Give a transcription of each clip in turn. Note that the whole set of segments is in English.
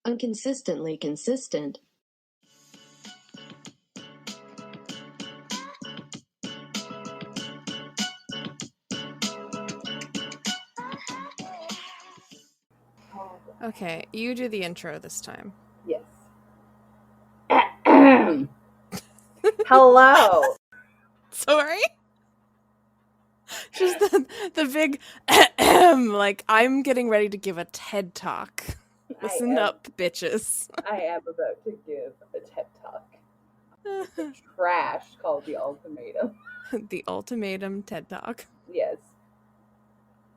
Inconsistently consistent. Okay, you do the intro this time. Yes. Hello. Sorry? Just the big like I'm getting ready to give a TED talk. Listen up, bitches. I am about to give a TED talk. Trash called the Ultimatum. The Ultimatum TED talk. Yes.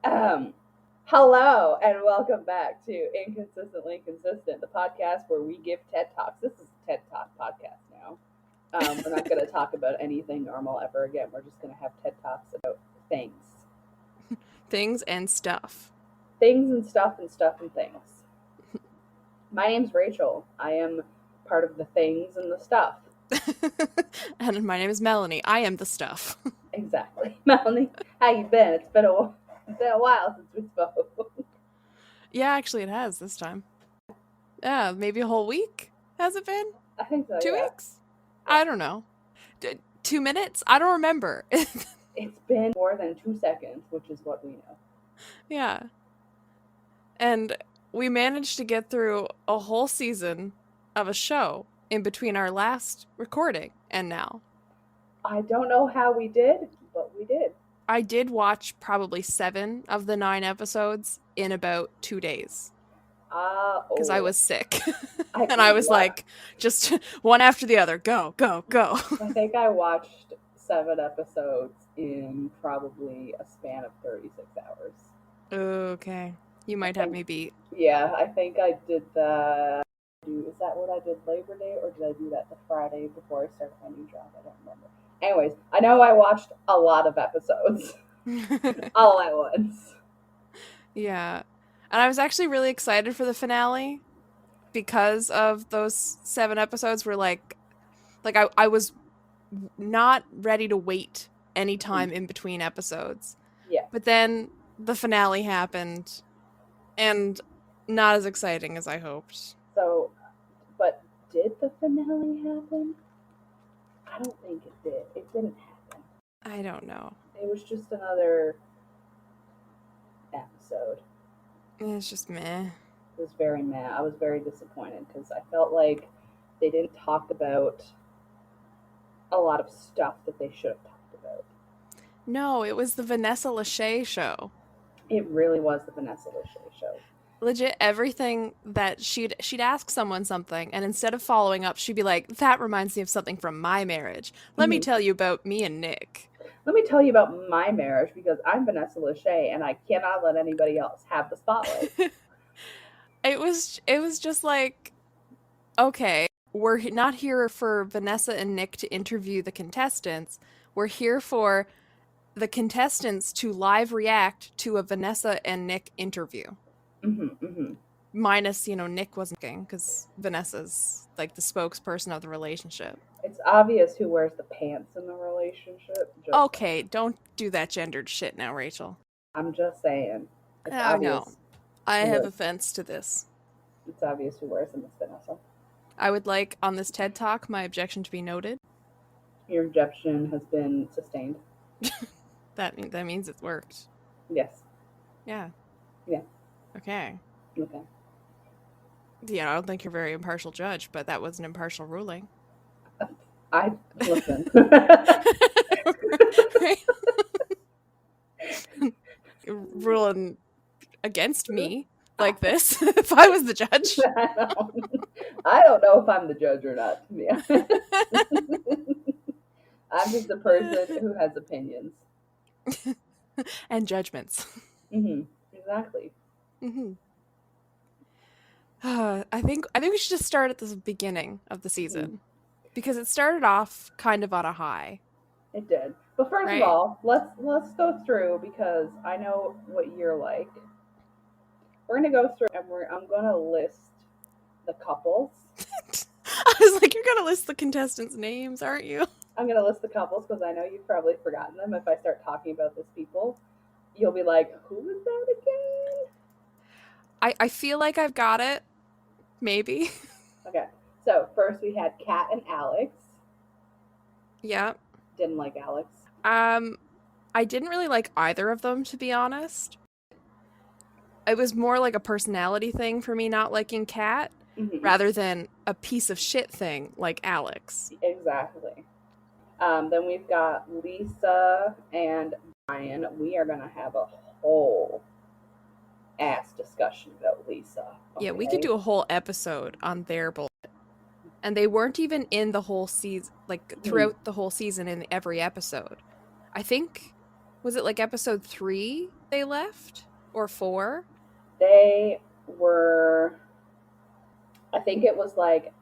Hello and welcome back to Inconsistently Consistent, the podcast where we give TED Talks. This is a TED Talk podcast now. We're not going to talk about anything normal ever again. We're just going to have TED Talks about things. Things and stuff. Things and stuff and stuff and things. My name's Rachel. I am part of the things and the stuff. And my name is Melanie. I am the stuff. Exactly. Melanie, how you been? It's been a while since we spoke. Yeah, actually it has this time. Yeah, maybe a whole week? Has it been? I think so, 2 yeah. weeks? I don't know. 2 minutes? I don't remember. It's been more than 2 seconds, which is what we know. Yeah. And we managed to get through a whole season of a show in between our last recording and now. I don't know how we did, but we did. I did watch probably 7 of the 9 episodes in about 2 days. Because I was sick. And I was like, just one after the other. Go, go, go. I think I watched 7 episodes in probably a span of 36 hours. Okay. You might have me beat. Yeah, I think I did that. Is that what I did Labor Day, or did I do that the Friday before I started my new job? I don't remember. Anyways, I know I watched a lot of episodes all at once. Yeah. And I was actually really excited for the finale because of those 7 episodes where like I was not ready to wait any time in between episodes. Yeah. But then the finale happened and not as exciting as I hoped. So, but did the finale happen? I don't think it did. It didn't happen. I don't know. It was just another episode. It's just meh. It was very meh. I was very disappointed because I felt like they didn't talk about a lot of stuff that they should have talked about. No, it was the Vanessa Lachey show. It really was the Vanessa Lachey show. Legit, everything that she'd ask someone something, and instead of following up, she'd be like, that reminds me of something from my marriage. Let me tell you about me and Nick. Let me tell you about my marriage, because I'm Vanessa Lachey, and I cannot let anybody else have the spotlight. It was just like, okay, we're not here for Vanessa and Nick to interview the contestants. We're here for the contestants to live react to a Vanessa and Nick interview. Minus, Nick wasn't looking because Vanessa's like the spokesperson of the relationship. It's obvious who wears the pants in the relationship. Okay, don't do that gendered shit now, Rachel. I'm just saying. I know. I have offense to this. It's obvious who wears them. It's Vanessa. I would like, on this TED Talk, my objection to be noted. Your objection has been sustained. That means it worked. Yes. Yeah. Yeah. Okay. Okay. Yeah, I don't think you're a very impartial judge, but that was an impartial ruling. Listen. Ruling against me like this, if I was the judge. I don't know if I'm the judge or not, to be honest. I'm just a person who has opinions. And judgments. Exactly. I think we should just start at the beginning of the season. Because it started off kind of on a high. It did. But first of all, let's go through, because I know what you're like. We're gonna go through and I'm gonna list the couples. I was like, you're gonna list the contestants' names, aren't you? I'm gonna list the couples because I know you've probably forgotten them. If I start talking about these people, you'll be like, who is that again? I feel like I've got it, Maybe. Okay. So first we had Kat and Alex. Yeah. Didn't like Alex. I didn't really like either of them, to be honest. It was more like a personality thing for me not liking Kat, rather than a piece of shit thing like Alex. Exactly. Then we've got Lisa and Brian. We are going to have a whole ass discussion about Lisa. Okay? Yeah, we could do a whole episode on their bullshit. And they weren't even in the whole season, like throughout the whole season in every episode. I think, was it like episode 3 they left? Or 4? They were, I think it was like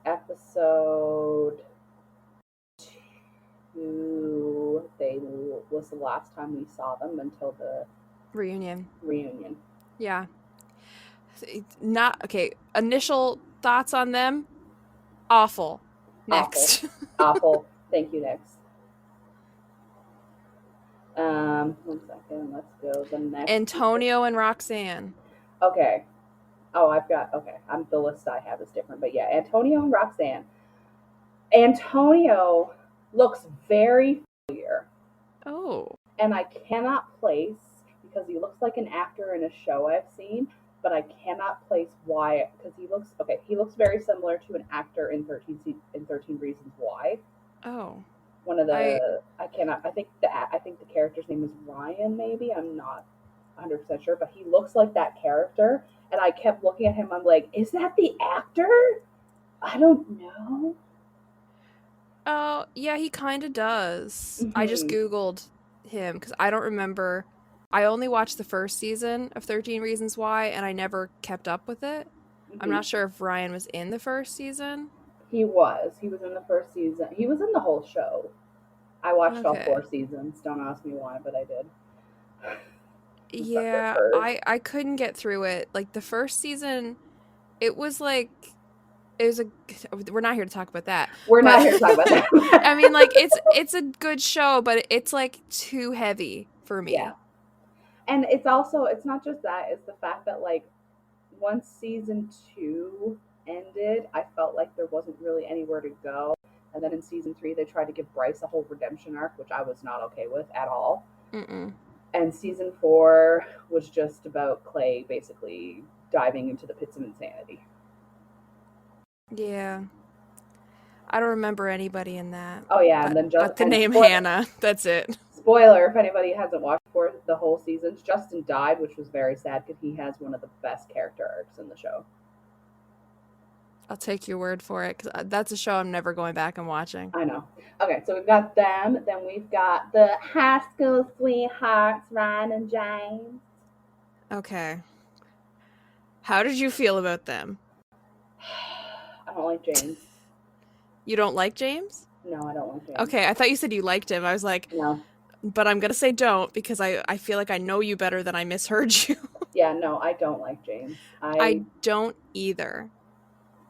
episode 2. They was the last time we saw them until the reunion. Yeah. Not okay. Initial thoughts on them? Awful. Next. Awful. Thank you. Next. 1 second. Let's go. The next. Antonio and Roxanne. Okay. Oh, okay. The list I have is different, but yeah, Antonio and Roxanne. Antonio looks very familiar. Oh. And I cannot place, because he looks like an actor in a show I've seen, but I cannot place why, because he looks very similar to an actor in 13 Reasons Why. Oh. One of the, I think the character's name is Ryan, maybe. I'm not 100% sure, but he looks like that character. And I kept looking at him. I'm like, is that the actor? I don't know. Oh, yeah, he kind of does. I just Googled him because I don't remember. I only watched the first season of 13 Reasons Why, and I never kept up with it. I'm not sure if Ryan was in the first season. He was in the first season. He was in the whole show. I watched all 4 seasons. Don't ask me why, but I did. Yeah, I couldn't get through it. Like the first season, it was like we're not here to talk about that. Not here to talk about that. I mean, like it's a good show, but it's like too heavy for me. Yeah. And it's not just that, it's the fact that like once season 2 ended, I felt like there wasn't really anywhere to go. And then in season 3, they tried to give Bryce a whole redemption arc, which I was not okay with at all. And season 4 was just about Clay basically diving into the pits of insanity. Yeah. I don't remember anybody in that. Oh yeah, and then just the name Hannah. That's it. Spoiler, if anybody hasn't watched for the whole seasons, Justin died, which was very sad because he has one of the best character arcs in the show. I'll take your word for it, because that's a show I'm never going back and watching. I know. Okay, so we've got them. Then we've got the high school sweethearts, Ryan and James. Okay. How did you feel about them? I don't like James. You don't like James? No, I don't like James. Okay, I thought you said you liked him. I was like, no. But I'm going to say don't, because I feel like I know you better than I misheard you. Yeah, no, I don't like James. I don't either.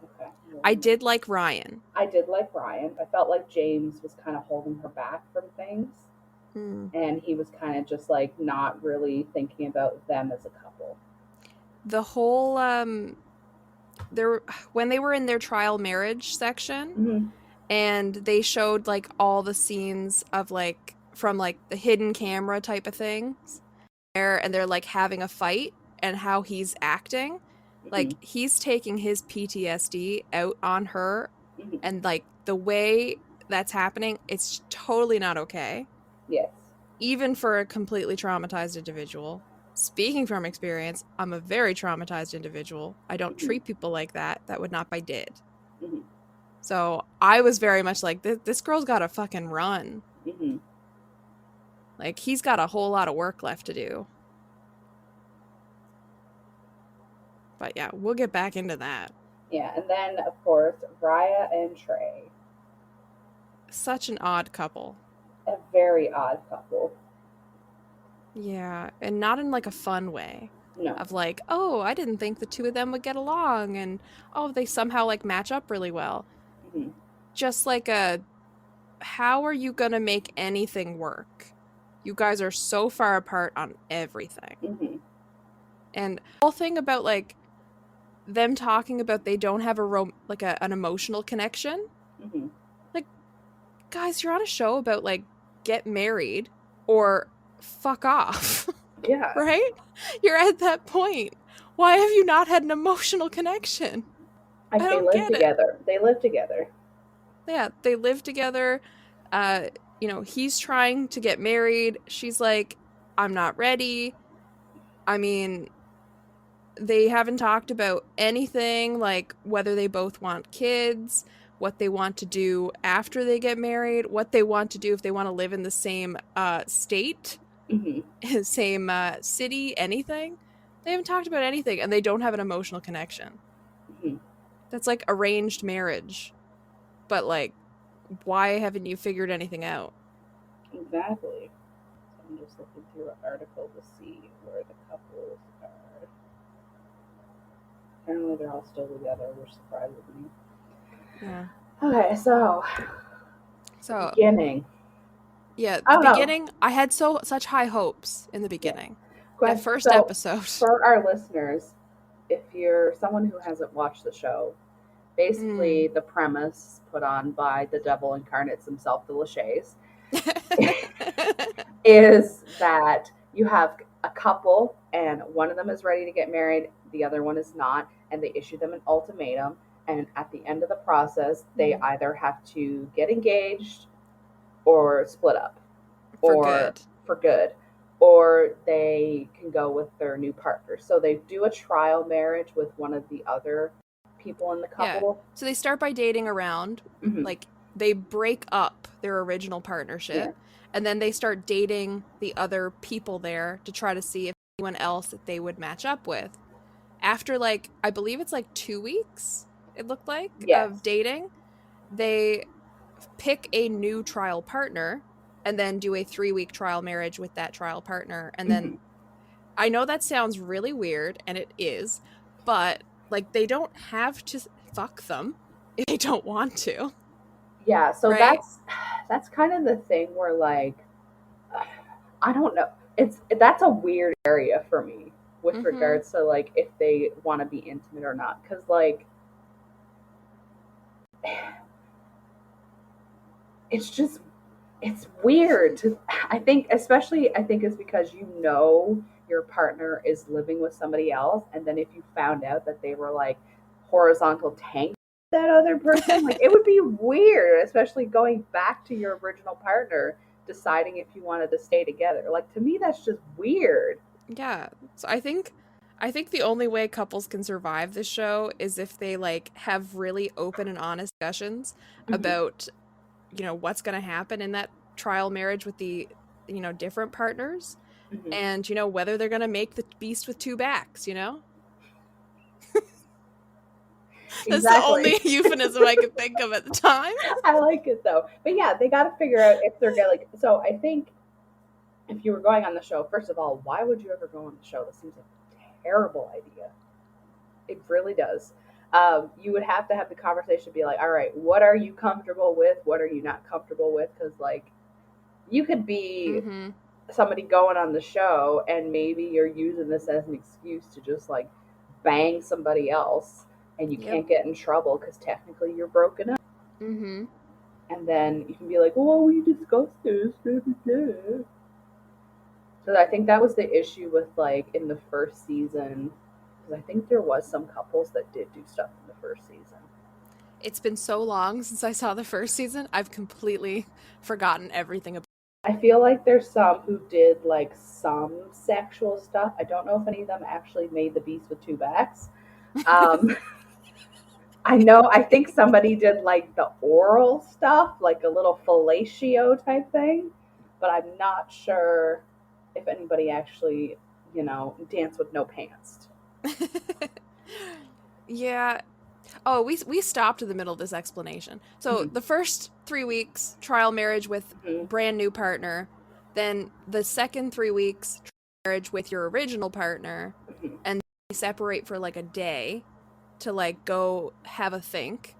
Okay. I did like Ryan. I did like Ryan. I felt like James was kind of holding her back from things. And he was kind of just like not really thinking about them as a couple. The whole when they were in their trial marriage section, and they showed like all the scenes of like from like the hidden camera type of things there, and they're like having a fight and how he's acting, like he's taking his PTSD out on her, and like the way that's happening, it's totally not okay. Yes. Even for a completely traumatized individual. Speaking from experience, I'm a very traumatized individual. I don't treat people like that. That would not be did. So I was very much like, this girl's got to fucking run. Like, he's got a whole lot of work left to do. But yeah, we'll get back into that. Yeah, and then, of course, Raya and Trey. Such an odd couple. A very odd couple. Yeah, and not in like a fun way. No. Of like, oh, I didn't think the two of them would get along, and oh, they somehow like match up really well. Just like how are you gonna make anything work? You guys are so far apart on everything. And the whole thing about like them talking about they don't have an emotional connection. Mm-hmm. Like, guys, you're on a show about like get married or fuck off. Yeah. Right? You're at that point. Why have you not had an emotional connection? Like I they don't live get it. together. They live together. Yeah, they live together. He's trying to get married. She's like, I'm not ready. I mean, they haven't talked about anything like whether they both want kids, what they want to do after they get married, what they want to do if they want to live in the same state, Mm-hmm. same city, anything. They haven't talked about anything, and they don't have an emotional connection. Mm-hmm. That's like arranged marriage. But like, why haven't you figured anything out? Exactly. So I'm just looking through an article to see where the couples are. Apparently they're all still together, which surprises me. Yeah. Okay, so So beginning. yeah, I the don't beginning, I had such high hopes in the beginning. That first So episode. for our listeners, if you're someone who hasn't watched the show, basically the premise put on by the devil incarnates himself, the Lacheys, is that you have a couple and one of them is ready to get married, the other one is not, and they issue them an ultimatum. And at the end of the process, they either have to get engaged or split up, or for good, or they can go with their new partner. So they do a trial marriage with one of the other people in the couple. Yeah. So they start by dating around, Mm-hmm. like they break up their original partnership, and then they start dating the other people there to try to see if anyone else that they would match up with. After like, I believe it's like 2 weeks, it looked like, of dating, they pick a new trial partner and then do a 3-week trial marriage with that trial partner. And then I know that sounds really weird, and it is, but like they don't have to fuck them if they don't want to. Yeah, so right? that's kind of the thing where like I don't know. That's a weird area for me with regards to like if they want to be intimate or not, because like it's weird to, I think, especially I think is because your partner is living with somebody else, and then if you found out that they were like horizontal tank that other person, like it would be weird, especially going back to your original partner deciding if you wanted to stay together. Like to me that's just weird. Yeah. So I think the only way couples can survive this show is if they like have really open and honest discussions about what's going to happen in that trial marriage with the different partners, and whether they're going to make the beast with two backs. That's the only euphemism I could think of at the time. I like it though. But yeah, they got to figure out if they're gonna like. So I think if you were going on the show, first of all, why would you ever go on the show? This seems like a terrible idea. It really does. You would have to have the conversation, be like, all right, what are you comfortable with? What are you not comfortable with? Because like, you could be somebody going on the show, and maybe you're using this as an excuse to just like bang somebody else, and you can't get in trouble because technically you're broken up. And then you can be like, "Oh, we discussed this." So I think that was the issue with like in the first season, because I think there was some couples that did do stuff in the first season. It's been so long since I saw the first season, I've completely forgotten everything about it. I feel like there's some who did like some sexual stuff. I don't know if any of them actually made the beast with two backs. I think somebody did like the oral stuff, like a little fellatio type thing, but I'm not sure if anybody actually, danced with no pants. Yeah. Oh, we stopped in the middle of this explanation. So the first 3 weeks, trial marriage with brand new partner. Then the second 3 weeks, marriage with your original partner. And they separate for like a day to like go have a think.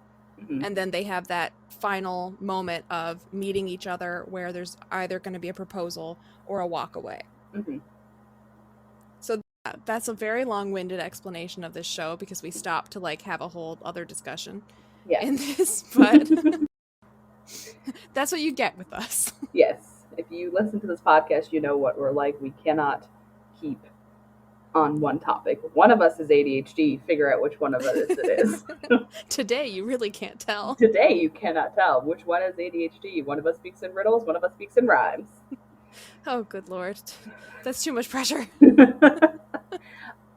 And then they have that final moment of meeting each other where there's either going to be a proposal or a walk away. So That's a very long-winded explanation of this show because we stopped to like have a whole other discussion in this, but that's what you get with us. Yes. If you listen to this podcast, you know what we're like. We cannot keep on one topic. One of us is ADHD. Figure out which one of us it is. Today, you really can't tell. Today, you cannot tell which one is ADHD. One of us speaks in riddles, one of us speaks in rhymes. Oh, good Lord. That's too much pressure.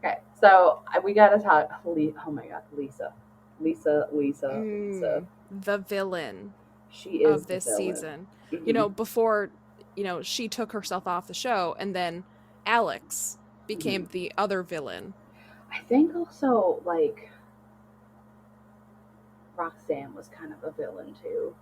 Okay, so we gotta talk. Oh my God, Lisa. Lisa. The villain. She is of this the villain. Season. Mm-hmm. You know, before, you know, she took herself off the show, and then Alex became the other villain. I think also, like, Roxanne was kind of a villain too.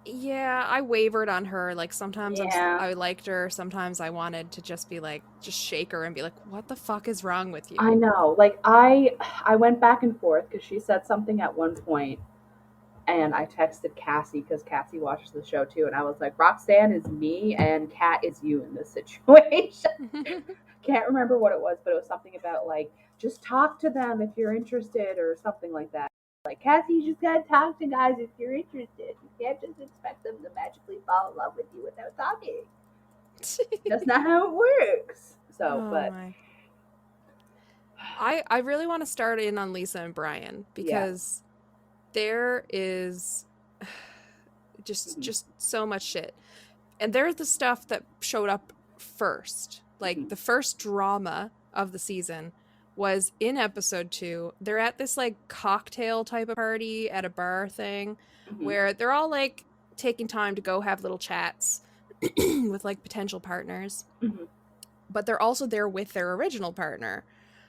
Yeah, I wavered on her. Like, sometimes I liked her, sometimes I wanted to just be like, just shake her and be like, what the fuck is wrong with you? I know. Like, I went back and forth because she said something at one point, and I texted Cassie because Cassie watches the show too, and I was like, Roxanne is me and Kat is you in this situation. Can't remember what it was, but it was something about like, just talk to them if you're interested or something like that. Like, Cassie, you just gotta talk to guys if you're interested. You can't just expect them to magically fall in love with you without talking. That's not how it works. So, I really want to start in on Lisa and Brian because there is just so much shit. And there's the stuff that showed up first. Like, the first drama of the season was in episode 2. They're at this like cocktail type of party at a bar thing where they're all like taking time to go have little chats with like potential partners. But they're also there with their original partner.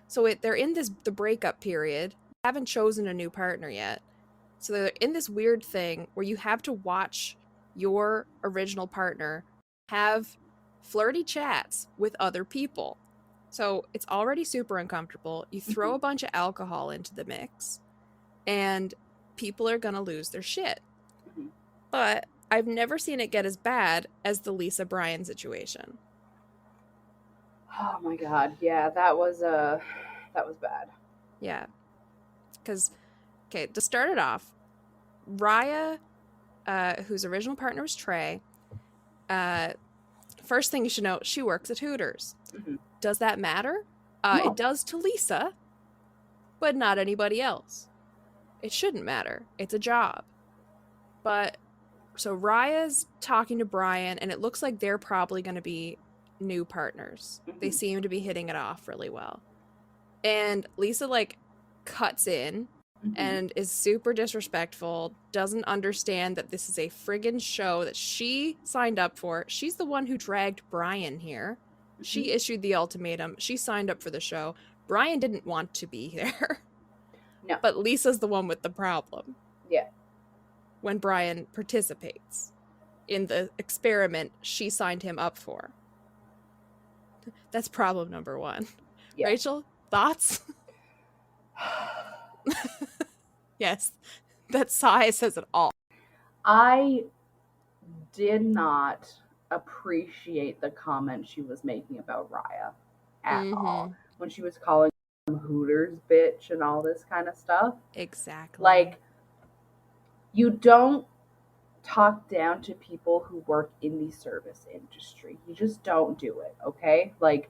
So they're in the breakup period, haven't chosen a new partner yet. So they're in this weird thing where you have to watch your original partner have flirty chats with other people. So it's already super uncomfortable. You throw a bunch of alcohol into the mix, and people are going to lose their shit. But I've never seen it get as bad as the Lisa Brian situation. Oh my God. Yeah, that was bad. Yeah. Because, okay, to start it off, Raya, whose original partner was Trey, first thing you should know, she works at Hooters. Does that matter? No. It does to Lisa, but not anybody else. It shouldn't matter. It's a job. But, so Raya's talking to Brian, and it looks like they're probably going to be new partners. They seem to be hitting it off really well. And Lisa, like, cuts in and is super disrespectful, doesn't understand that this is a friggin' show that she signed up for. She's the one who dragged Brian here. She issued the ultimatum. She signed up for the show. Brian didn't want to be there. No. But Lisa's the one with the problem. Yeah. When Brian participates in the experiment she signed him up for. That's problem number 1. Yeah. Rachel, thoughts? Yes, that sigh says it all. I did not appreciate the comment she was making about Raya at all. When she was calling them Hooters bitch and all this kind of stuff. Exactly. Like, you don't talk down to people who work in the service industry. You just don't do it, okay? Like,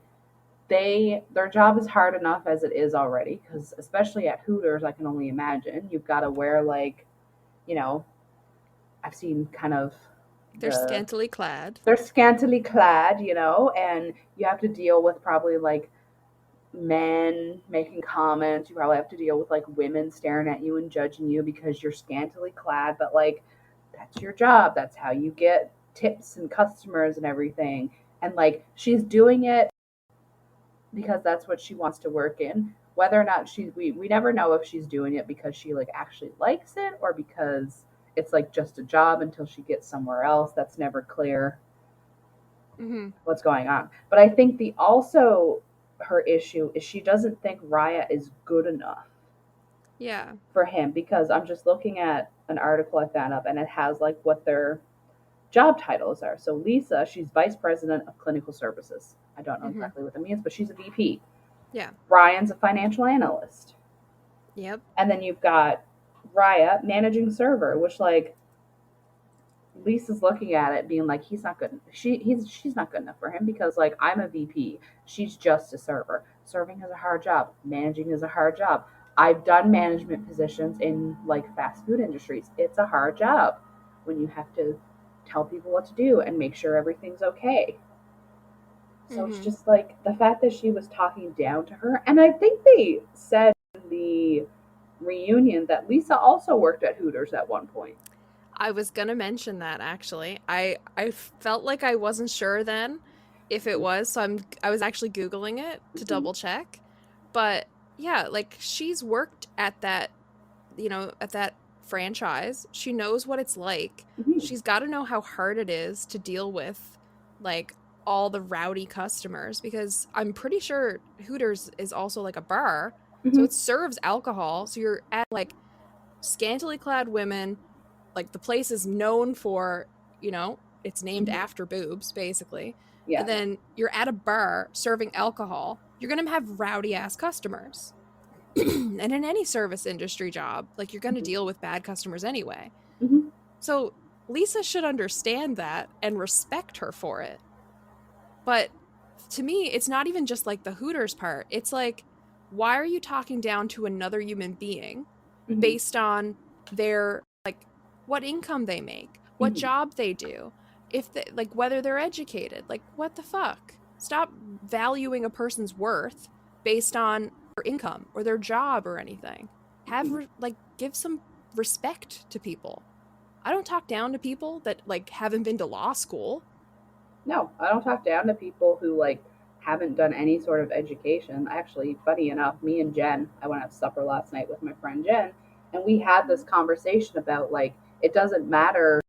their job is hard enough as it is already, because especially at Hooters, I can only imagine you've got to wear, like, you know, I've seen kind of they're scantily clad, you know, and you have to deal with probably like men making comments. You probably have to deal with like women staring at you and judging you because you're scantily clad, but like, that's your job. That's how you get tips and customers and everything. And like, she's doing it because that's what she wants to work in. Whether or not we never know if she's doing it because she like actually likes it or because it's like just a job until she gets somewhere else. That's never clear what's going on. But I think her issue is she doesn't think Raya is good enough. For him, because I'm just looking at an article I found up and it has like what their job titles are. So Lisa, she's vice president of clinical services. I don't know Mhm. exactly what that means, but she's a VP. Yeah. Brian's a financial analyst. Yep. And then you've got Raya, managing server, which like Lisa's looking at it being like, he's not good. She's not good enough for him because like I'm a VP. She's just a server. Serving is a hard job. Managing is a hard job. I've done management positions in like fast food industries. It's a hard job when you have to tell people what to do and make sure everything's okay. So it's Mhm. just like the fact that she was talking down to her, and I think they said in the reunion that Lisa also worked at Hooters at one point. I was gonna mention that actually. I felt like I wasn't sure then if it was, so I was actually Googling it to Mhm. double check. But yeah, like she's worked at that, at that franchise. She knows what it's like. Mhm. She's got to know how hard it is to deal with like all the rowdy customers because I'm pretty sure Hooters is also like a bar. So Mhm. it serves alcohol. So you're at like scantily clad women, like the place is known for, it's named Mhm. after boobs, basically. Yeah. And then you're at a bar serving alcohol. You're going to have rowdy ass customers. And in any service industry job, like you're going to Mhm. deal with bad customers anyway. Mhm. So Lisa should understand that and respect her for it. But to me, it's not even just like the Hooters part. It's like, why are you talking down to another human being Mhm. based on their like what income they make, what Mhm. job they do, if they like whether they're educated? Like what the fuck? Stop valuing a person's worth based on their income or their job or anything. Mhm. Like give some respect to people. I don't talk down to people that like haven't been to law school. No, I don't talk down to people who like haven't done any sort of education. Actually, funny enough, me and Jen, I went out to supper last night with my friend Jen, and we had this conversation about like it doesn't matter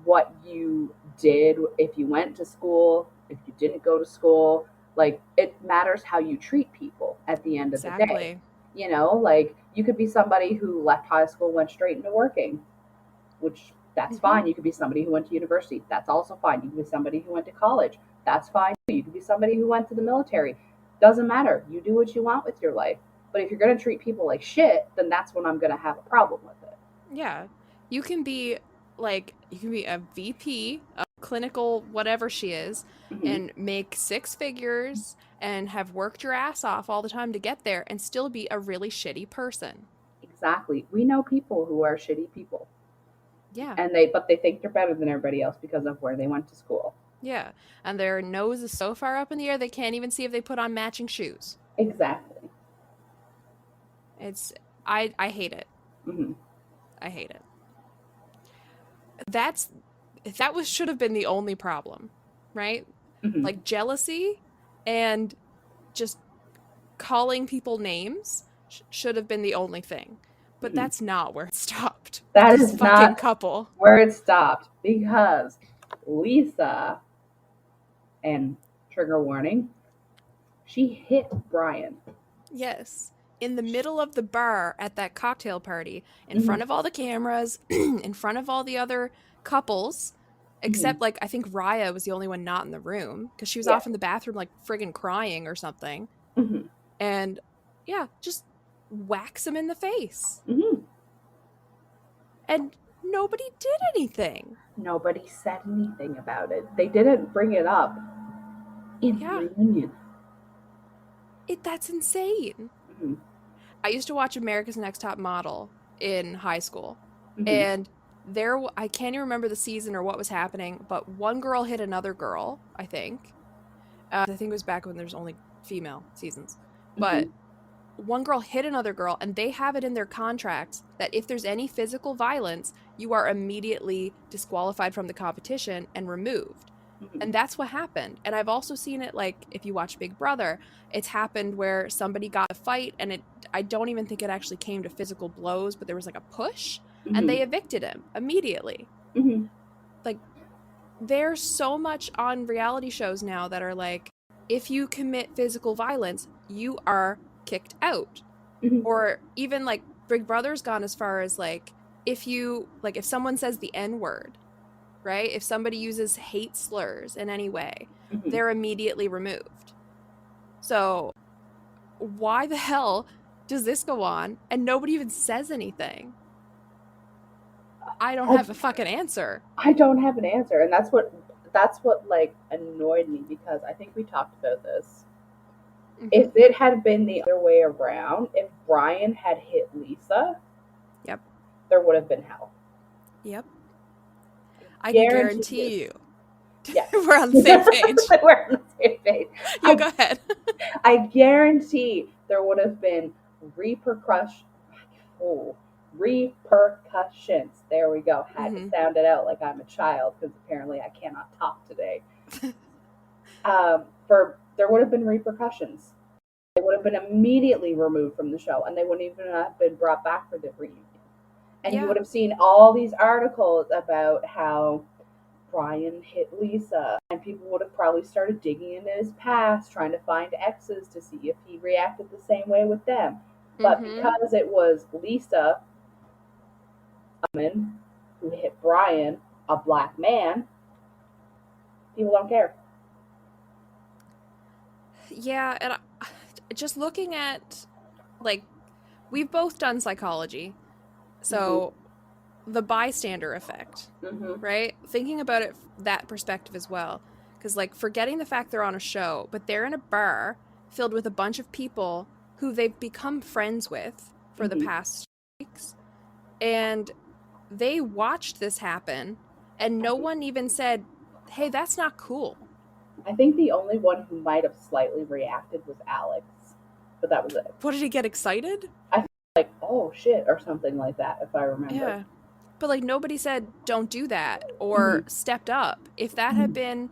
what you did, if you went to school, if you didn't go to school, like it matters how you treat people at the end of the day. Exactly. Like you could be somebody who left high school, went straight into working, which that's Hmm. fine. You could be somebody who went to university. That's also fine. You could be somebody who went to college. That's fine. You could be somebody who went to the military. Doesn't matter. You do what you want with your life. But if you're going to treat people like shit, then that's when I'm going to have a problem with it. Yeah. You can be you can be a VP, a clinical whatever she is, Mm-hmm. and make six figures and have worked your ass off all the time to get there and still be a really shitty person. Exactly. We know people who are shitty people, Yeah. and they think they're better than everybody else because of where they went to school. Yeah. And their nose is so far up in the air they can't even see if they put on matching shoes. Exactly. It's I hate it. Mm-hmm. I hate it. That's that was should have been the only problem, right? Mm-hmm. Like jealousy and just calling people names should have been the only thing. But Mm-hmm. that's not where it stopped with That this is fucking not couple. where it stopped because Lisa, and trigger warning, she hit Brian. Yes. In the middle of the bar at that cocktail party, in Mm-hmm. front of all the cameras, in front of all the other couples, Mm-hmm. except like I think Raya was the only one not in the room because she was Yeah. off in the bathroom like friggin' crying or something. Mm-hmm. And yeah, just whacks him in the face. Mm-hmm. And nobody did anything. Nobody said anything about it. They didn't bring it up in the Yeah, reunion. that's insane. Mm-hmm. I used to watch America's Next Top Model in high school, Mm-hmm. and I can't even remember the season or what was happening, but one girl hit another girl, I think. I think it was back when there's only female seasons. Mm-hmm. But one girl hit another girl, and they have it in their contracts that if there's any physical violence, you are immediately disqualified from the competition and removed. Mm-hmm. And that's what happened. And I've also seen it like if you watch Big Brother, it's happened where somebody got a fight and I don't even think it actually came to physical blows, but there was like a push and Mm-hmm. they evicted him immediately. Mm-hmm. Like there's so much on reality shows now that are like if you commit physical violence, you are kicked out. Mm-hmm. Or even Big Brother's gone as far as if someone says the N-word, right? If somebody uses hate slurs in any way, Mhm. they're immediately removed. So why the hell does this go on and nobody even says anything? I don't have a fucking answer. I don't have an answer, and that's what like annoyed me, because I think we talked about this. If it had been the other way around, if Brian had hit Lisa, Yep. there would have been hell. Yep. I can guarantee you. Yeah. We're on the same page. We're on the same page. You go ahead. I guarantee there would have been repercussions. There we go. Had to sound it out like I'm a child, because apparently I cannot talk today. There would have been repercussions. They would have been immediately removed from the show, and they wouldn't even have been brought back for the reunion. And you would have seen all these articles about how Brian hit Lisa, and people would have probably started digging into his past, trying to find exes to see if he reacted the same way with them. But because it was Lisa, a woman, who hit Brian, a black man, people don't care. Yeah, and just looking at, like, we've both done psychology, so the bystander effect, right? Thinking about it that perspective as well, because, like, forgetting the fact they're on a show, but they're in a bar filled with a bunch of people who they've become friends with for the past weeks, and they watched this happen, and no one even said, hey, that's not cool. I think the only one who might have slightly reacted was Alex, but that was it. What, did he get excited? I think, like, oh shit, or something like that, if I remember. Yeah. But, like, nobody said, don't do that, or stepped up. If that had been,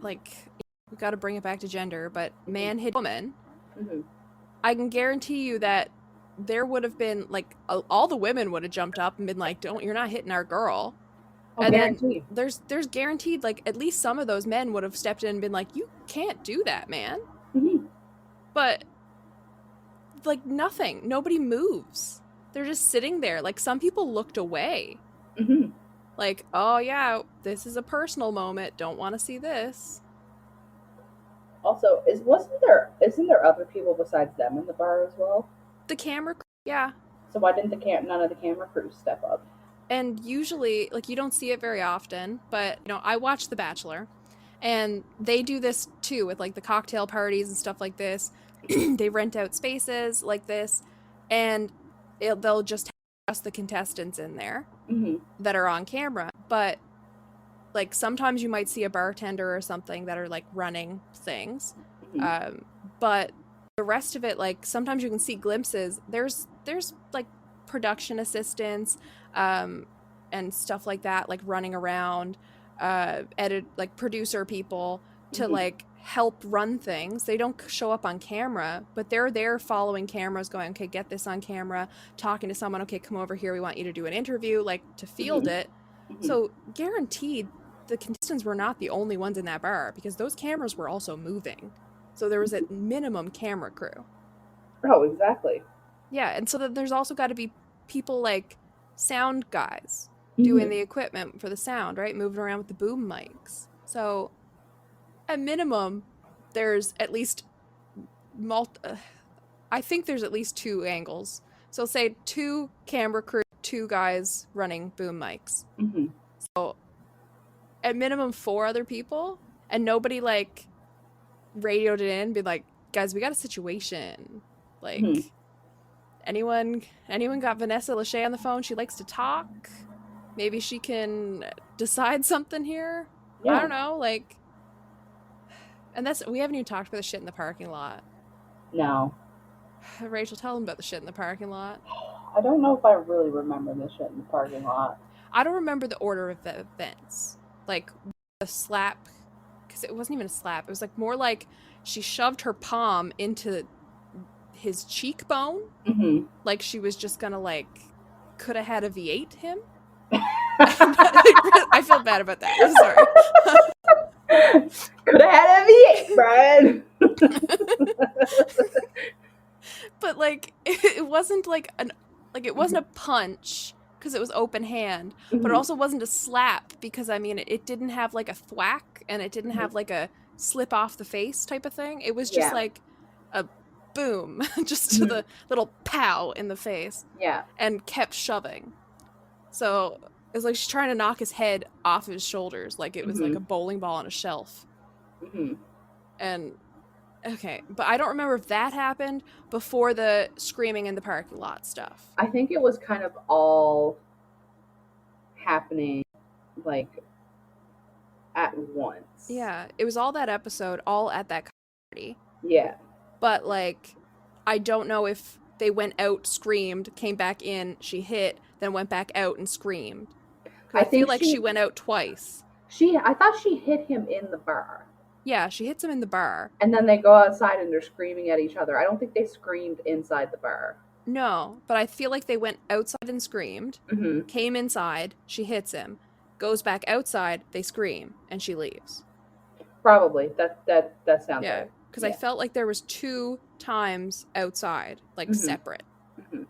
like, we got to bring it back to gender, but man hit woman, I can guarantee you that there would have been, like, all the women would have jumped up and been like, you're not hitting our girl. And then there's guaranteed, like, at least some of those men would have stepped in and been like, you can't do that, man. But, like, nothing. Nobody moves. They're just sitting there. Like, some people looked away. Like, oh yeah, this is a personal moment. Don't want to see this. Also, isn't there other people besides them in the bar as well? The camera crew, yeah. So why didn't none of the camera crews step up? And usually, like, you don't see it very often, but, you know, I watch The Bachelor, and they do this too with, like, the cocktail parties and stuff like this. They rent out spaces like this, and they'll just have the contestants in there that are on camera. But, like, sometimes you might see a bartender or something that are, like, running things. But the rest of it, like, sometimes you can see glimpses. There's like, production assistants and stuff like that, like, running around, like, producer people to like help run things. They don't show up on camera, but they're there following cameras, going, okay, get this on camera, talking to someone, okay, come over here, we want you to do an interview, like, to field it. So guaranteed the contestants were not the only ones in that bar, because those cameras were also moving. So there was a minimum camera crew. Oh, exactly. Yeah, and so that there's also got to be people like sound guys doing the equipment for the sound, right? Moving around with the boom mics. So at minimum, there's at least I think there's at least 2 angles. So say 2 camera crew, 2 guys running boom mics. So at minimum 4 other people, and nobody, like, radioed it in, be like, guys, we got a situation. Like, anyone got Vanessa Lachey on the phone? She likes to talk. Maybe she can decide something here. Yeah. I don't know, like, and we haven't even talked about the shit in the parking lot. No. Rachel, tell them about the shit in the parking lot. I don't know if I really remember the shit in the parking lot. I don't remember the order of the events. Like, the slap, because it wasn't even a slap. It was, like, more like she shoved her palm into his cheekbone. Like she was just gonna, like, could have had a V8 him. I feel bad about that. I'm sorry. Could have had a V8, Brian. But, like, it wasn't like it wasn't a punch. because it was open hand, Mm-hmm. but it also wasn't a slap because, I mean, it didn't have like a thwack and it didn't Mm-hmm. have like a slip off the face type of thing. It was just Yeah. like a boom, just to Mm-hmm. the little pow in the face, Yeah. and kept shoving. So it's like she's trying to knock his head off his shoulders, like it was Mm-hmm. like a bowling ball on a shelf. Mm-hmm. And okay, but I don't remember if that happened before the screaming in the parking lot stuff. I think it was kind of all happening like at once. Yeah, it was all that episode, all at that party. Yeah. But like, I don't know if they went out, screamed, came back in, she hit, then went back out and screamed. Because I feel think like she went out twice. I thought she hit him in the bar. Yeah, she hits him in the bar. And then they go outside and they're screaming at each other. I don't think they screamed inside the bar. No, but I feel like they went outside and screamed, Mm-hmm. came inside, she hits him, goes back outside, they scream, and she leaves. Probably. That sounds Yeah, right. because I felt like there was 2 times outside, like Mhm. separate. Mhm.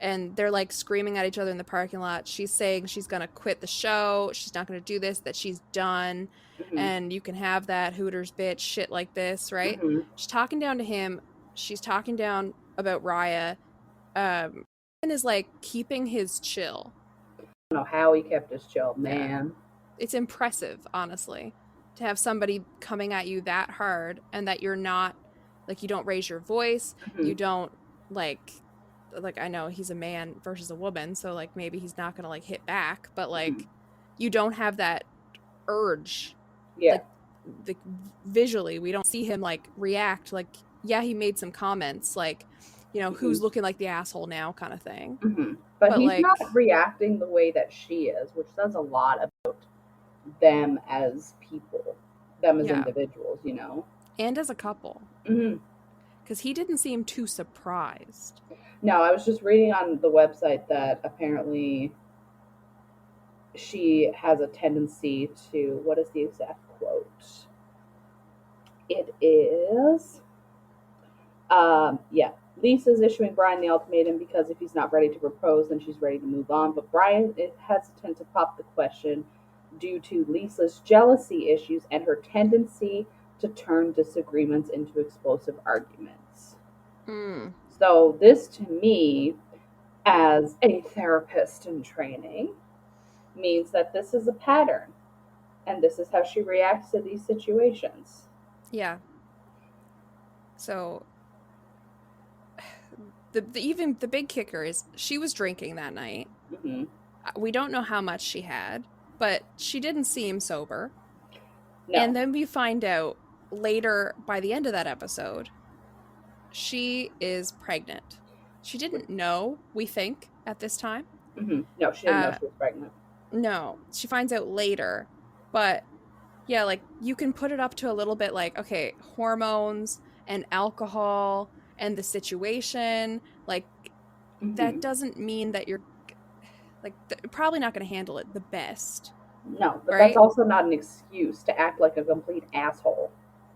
And they're like screaming at each other in the parking lot. She's saying she's going to quit the show. She's not going to do this, that she's done. Mhm. And you can have that Hooters bitch shit like this, right? Mhm. She's talking down to him. She's talking down about Raya. And is like keeping his chill. I don't know how he kept his chill, man. Yeah. It's impressive, honestly, to have somebody coming at you that hard and that you're not, like, you don't raise your voice. Mhm. You don't, like, I know he's a man versus a woman, so, like, maybe he's not gonna, like, hit back, but, like, you don't have that urge. Yeah. Like, visually, we don't see him, like, react. Like, yeah, he made some comments, like, you know, who's looking like the asshole now kind of thing. Mm-hmm. But he's like, not reacting the way that she is, which says a lot about them as people, them as individuals, you know? And as a couple. Mm-hmm. Because he didn't seem too surprised. No, I was just reading on the website that apparently she has a tendency to, what is the exact quote? It is, Lisa's issuing Brian the ultimatum because if he's not ready to propose, then she's ready to move on. But Brian is hesitant to pop the question due to Lisa's jealousy issues and her tendency to turn disagreements into explosive arguments. So this, to me, as a therapist in training, means that this is a pattern, and this is how she reacts to these situations. Yeah. So the big kicker is she was drinking that night. Mm-hmm. We don't know how much she had, but she didn't seem sober. No. And then we find out later, by the end of that episode, she is pregnant. She didn't know, we think, at this time. Mm-hmm. No, she didn't know she was pregnant. No, she finds out later. But yeah, like, you can put it up to a little bit like, okay, hormones and alcohol and the situation, like, that doesn't mean that you're, like, probably not going to handle it the best. No, but right? That's also not an excuse to act like a complete asshole.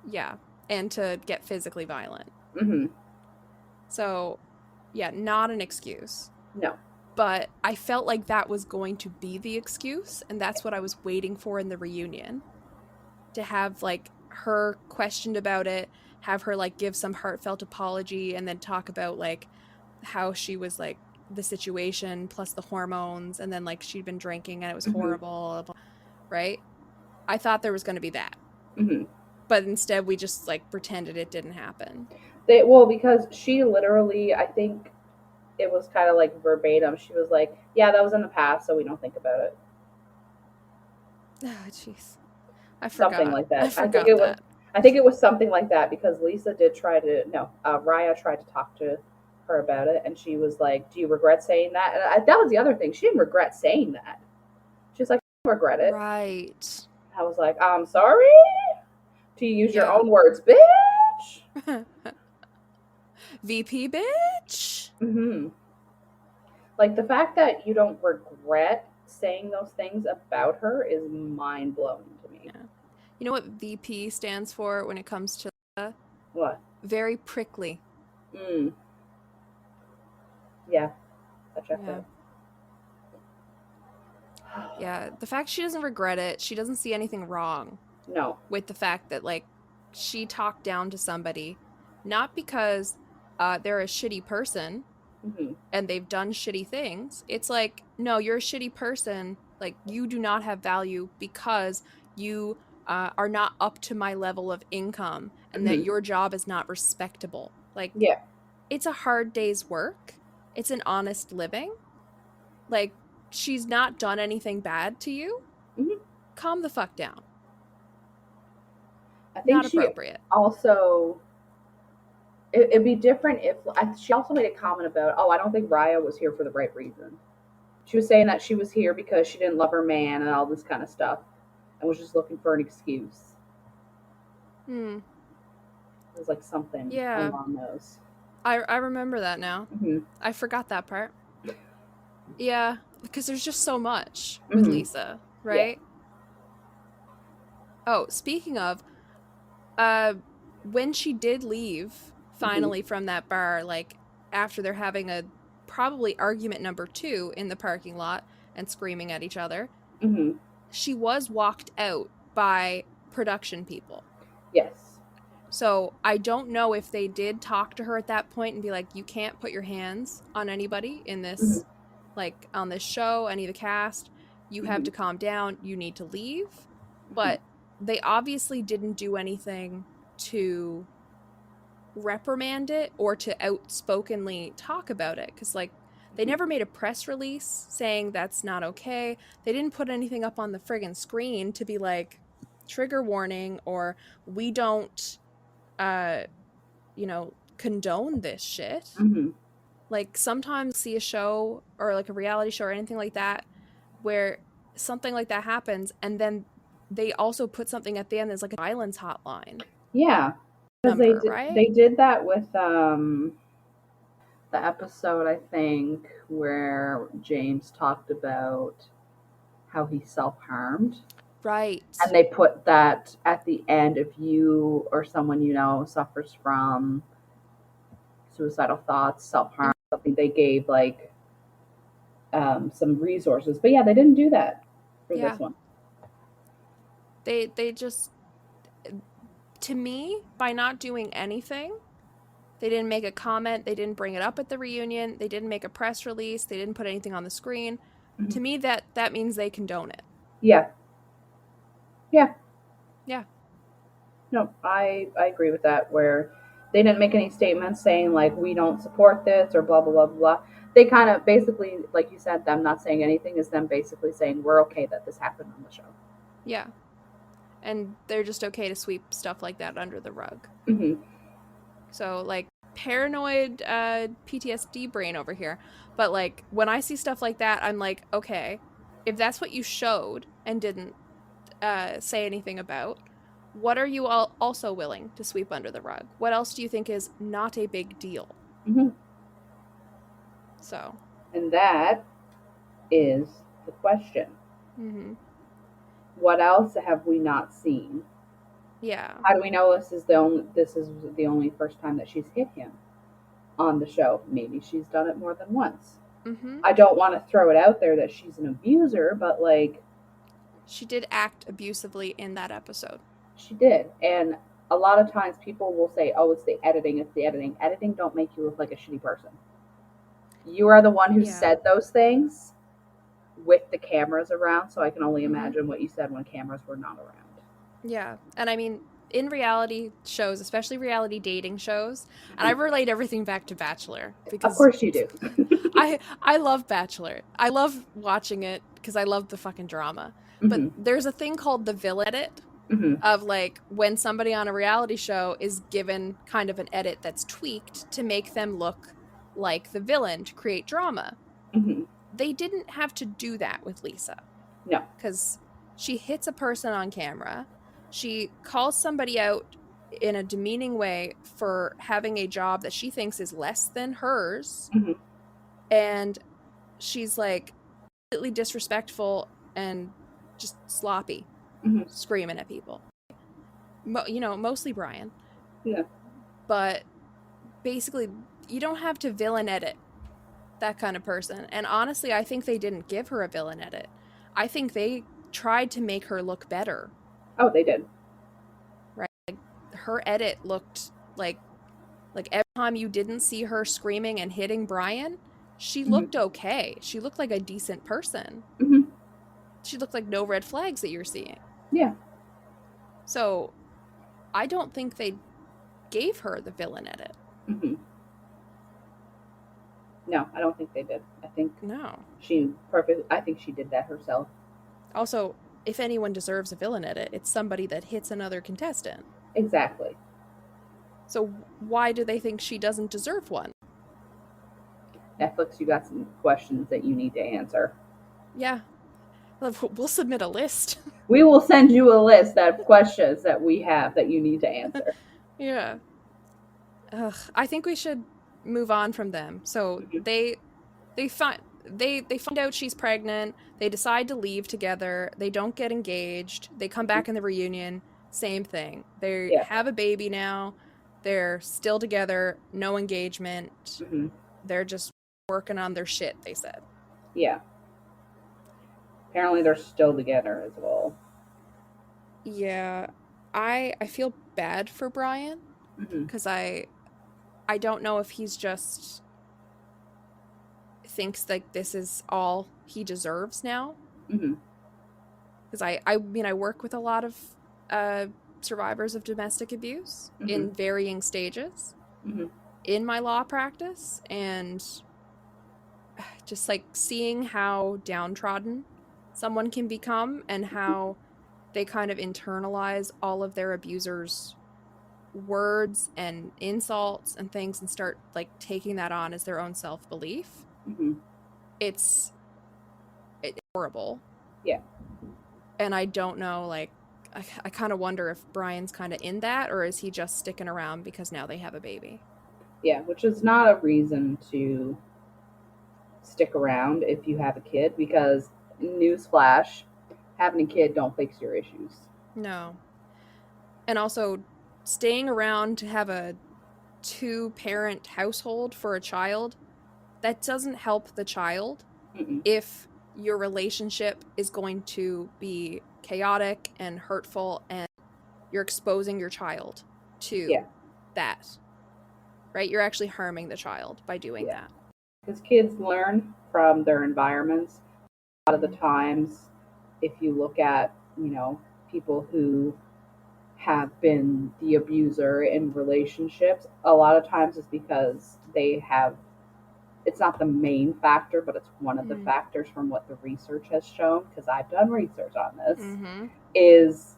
Yeah, and to get physically violent. Mm-hmm. So, yeah, not an excuse. No. But I felt like that was going to be the excuse, and that's what I was waiting for in the reunion. To have, like, her questioned about it, have her, like, give some heartfelt apology, and then talk about, like, how she was, like, the situation plus the hormones, and then, like, she'd been drinking and it was horrible, right? I thought there was going to be that. Mm-hmm. But instead we just, like, pretended it didn't happen. Because she literally, I think it was kind of like verbatim, she was like, yeah, that was in the past, so we don't think about it. Oh, jeez. I forgot. Something like that. I think it was something like that, because Lisa did Raya tried to talk to her about it, and she was like, do you regret saying that? And that was the other thing. She didn't regret saying that. She was like, I don't regret it. Right. I was like, I'm sorry? To use your own words, bitch. VP bitch. Mm-hmm. Like, the fact that you don't regret saying those things about her is mind-blowing to me. Yeah. You know what VP stands for when it comes to What? Very prickly. Yeah. I checked that. Yeah, the fact she doesn't regret it, she doesn't see anything wrong No. with the fact that, like, she talked down to somebody, not because they're a shitty person Hmm. and they've done shitty things. It's like, no, you're a shitty person. Like, you do not have value because you are not up to my level of income and that Hmm. your job is not respectable. Like, Yeah. it's a hard day's work, it's an honest living. Like, she's not done anything bad to you. Hmm. Calm the fuck down. I think Not she appropriate. also, it'd be different if she also made a comment about, oh, I don't think Raya was here for the right reason. She was saying that she was here because she didn't love her man and all this kind of stuff and was just looking for an excuse. Hmm. It was like something Yeah, along those. I remember that now. Hmm. I forgot that part. Yeah, because there's just so much with Hmm. Lisa, Yeah. right? Oh, speaking of, uh, when she did leave Hmm. finally from that bar, like after they're having a probably argument number 2 in the parking lot and screaming at each other, Hmm. she was walked out by production people. Yes. So I don't know if they did talk to her at that point and be like, you can't put your hands on anybody in Hmm. this, like on this show, any of the cast. You have Hmm. to calm down. You need to leave. Hmm. But they obviously didn't do anything to reprimand it or to outspokenly talk about it. Because, like, they never made a press release saying that's not okay. They didn't put anything up on the friggin' screen to be like, trigger warning, or we don't uh condone this shit. Hmm. Like, sometimes see a show or like a reality show or anything like that where something like that happens and then they also put something at the end that's like a violence hotline Yeah, because number, they right? did that with the episode, I think, where James talked about how he self harmed. And Right. they put that at the end, if you or someone you know suffers from suicidal thoughts, self harm, something, they gave like some resources. But yeah, they didn't do that for this Yeah. one. They just, to me, by not doing anything, they didn't make a comment, they didn't bring it up at the reunion, they didn't make a press release, they didn't put anything on the screen. Mhm. To me, that means they condone it. Yeah, yeah. Yeah. No, I agree with that. Where they didn't make any statements saying like we don't support this or blah blah blah blah. They kind of basically, like you said, them not saying anything is them basically saying we're okay that this happened on the show. Yeah. And they're just okay to sweep stuff like that under the rug. Hmm. So, like, paranoid PTSD brain over here. But, like, when I see stuff like that, I'm like, okay, if that's what you showed and didn't say anything about, what are you all also willing to sweep under the rug? What else do you think is not a big deal? Hmm. So, And that is the question. mm-hmm. What else have we not seen? Yeah. How do we know this is the only first time that she's hit him on the show? Maybe she's done it more than once. Mm-hmm. I don't want to throw it out there that she's an abuser, but like She did act abusively in that episode. she did. And a lot of times people will say, "Oh, it's the editing, it's the editing." Editing don't make you look like a shitty person. You are the one who Yeah. said those things with the cameras around, so I can only Mm-hmm. imagine what you said when cameras were not around. Yeah. And I mean, in reality shows, especially reality dating shows, and I relate everything back to Bachelor Of because course you do. I love Bachelor. I love watching it because I love the fucking drama. But Hmm. there's a thing called the villain edit Hmm. of, like, when somebody on a reality show is given kind of an edit that's tweaked to make them look like the villain to create drama. Hmm. They didn't have to do that with Lisa No. because she hits a person on camera. She calls somebody out in a demeaning way for having a job that she thinks is less than hers. Hmm. And she's like completely disrespectful and just sloppy, Hmm. screaming at people. Mostly Brian. Yeah. But basically, you don't have to villain edit that kind of person. And honestly, I think they didn't give her a villain edit. I think they tried to make her look better. Oh, they did. Right? Like her edit looked like every time you didn't see her screaming and hitting Brian, she looked okay. She looked like a decent person. Mm-hmm. She looked like no red flags that you're seeing. Yeah. So I don't think they gave her the villain edit. Mm-hmm. No, I don't think they did. I think No. I think she did that herself. Also, if anyone deserves a villain edit, it's somebody that hits another contestant. Exactly. So why do they think she doesn't deserve one? Netflix, you got some questions that you need to answer. Yeah. We'll submit a list. We will send you a list of questions that we have that you need to answer. Yeah. Ugh, I think we should move on from them. So they find out she's pregnant. They decide to leave together. They don't get engaged. They come back in the reunion. Same thing. They have a baby now. They're still together. No engagement. Mm-hmm. They're just working on their shit, they said. Yeah. Apparently they're still together as well. Yeah. I feel bad for Brian because I don't know if he's just thinks like this is all he deserves now. Because I mean, I work with a lot of survivors of domestic abuse in varying stages in my law practice, and just like seeing how downtrodden someone can become and how they kind of internalize all of their abusers' words and insults and things and start like taking that on as their own self-belief. It's horrible. Yeah. And I don't know, like, I kind of wonder if Brian's kind of in that, or is he just sticking around because now they have a baby? Yeah, which is not a reason to stick around if you have a kid, because newsflash, having a kid don't fix your issues. No. And also, staying around to have a 2-parent household for a child, that doesn't help the child if your relationship is going to be chaotic and hurtful and you're exposing your child to that. Right? You're actually harming the child by doing that. Because kids learn from their environments. A lot of the times, if you look at, people who have been the abuser in relationships, a lot of times it's because it's not the main factor, but it's one of the factors from what the research has shown, because I've done research on this, is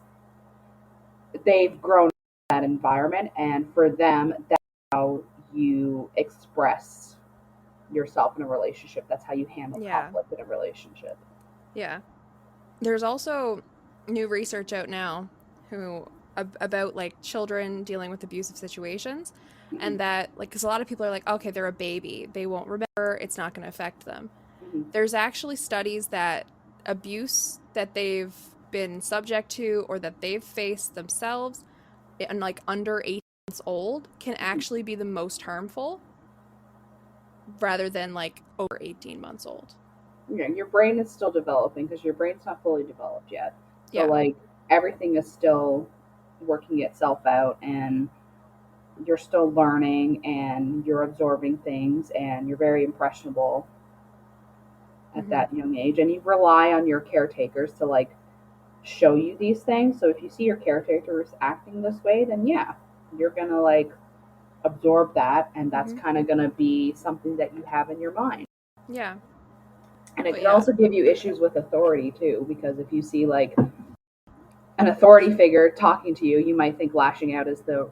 they've grown up in that environment, and for them, that's how you express yourself in a relationship. That's how you handle conflict in a relationship. Yeah. There's also new research out now about like children dealing with abusive situations, and that like, because a lot of people are like, okay, they're a baby, they won't remember, it's not going to affect them. There's actually studies that abuse that they've been subject to or that they've faced themselves and like under 18 months old can actually be the most harmful rather than like over 18 months old. Yeah, your brain is still developing because your brain's not fully developed yet. So like everything is still working itself out, and you're still learning and you're absorbing things, and you're very impressionable at that young age, and you rely on your caretakers to like show you these things. So if you see your caretakers acting this way, then you're gonna like absorb that, and that's kind of gonna be something that you have in your mind. Yeah. And it can also give you issues with authority too, because if you see like an authority figure talking to you, you might think lashing out is the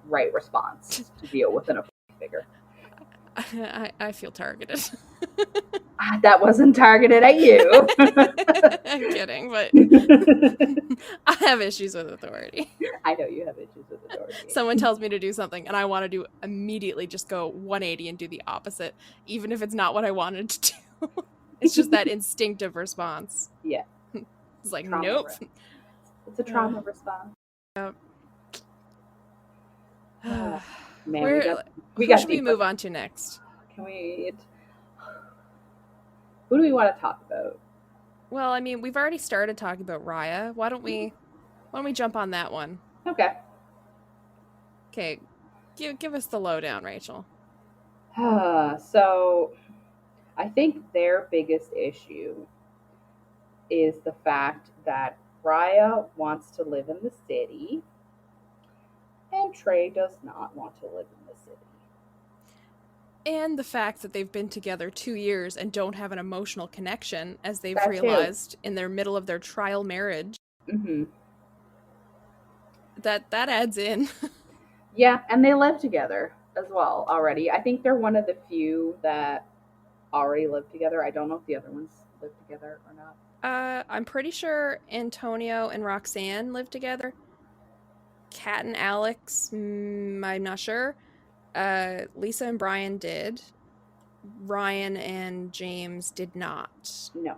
right response to deal with an authority figure. I feel targeted. That wasn't targeted at you. I'm kidding, but I have issues with authority. I know you have issues with authority. Someone tells me to do something and I want to do immediately just go 180 and do the opposite, even if it's not what I wanted to do. It's just that instinctive response. Yeah. It's like, nope. It's a trauma response. Yep. Man, who should we move on to next? Who do we want to talk about? Well, I mean, we've already started talking about Raya. Why don't we jump on that one? Okay. Okay, give us the lowdown, Rachel. So I think their biggest issue is the fact that Raya wants to live in the city and Trey does not want to live in the city. And the fact that they've been together 2 years and don't have an emotional connection, as they've That too. realized in their middle of their trial marriage. Mm-hmm. That adds in. Yeah, and they live together as well already. I think they're one of the few that already live together. I don't know if the other ones live together or not. I'm pretty sure Antonio and Roxanne live together. Kat and Alex, I'm not sure. Lisa and Brian did. Ryan and James did not. No.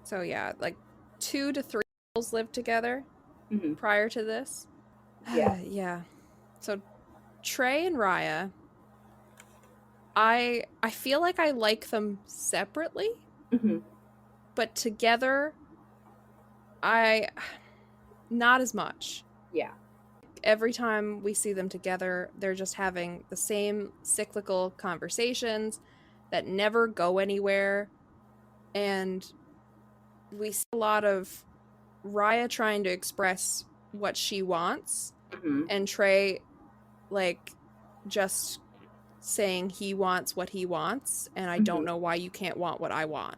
So yeah, like 2 to 3 couples lived together Mm-hmm. prior to this. Yes. Yeah. So Trey and Raya, I feel like I like them separately, Mm-hmm. but together, I not as much. Yeah. Every time we see them together, they're just having the same cyclical conversations that never go anywhere. And we see a lot of Raya trying to express what she wants, Mm-hmm. and Trey, like, just saying he wants what he wants, and I don't know why you can't want what I want.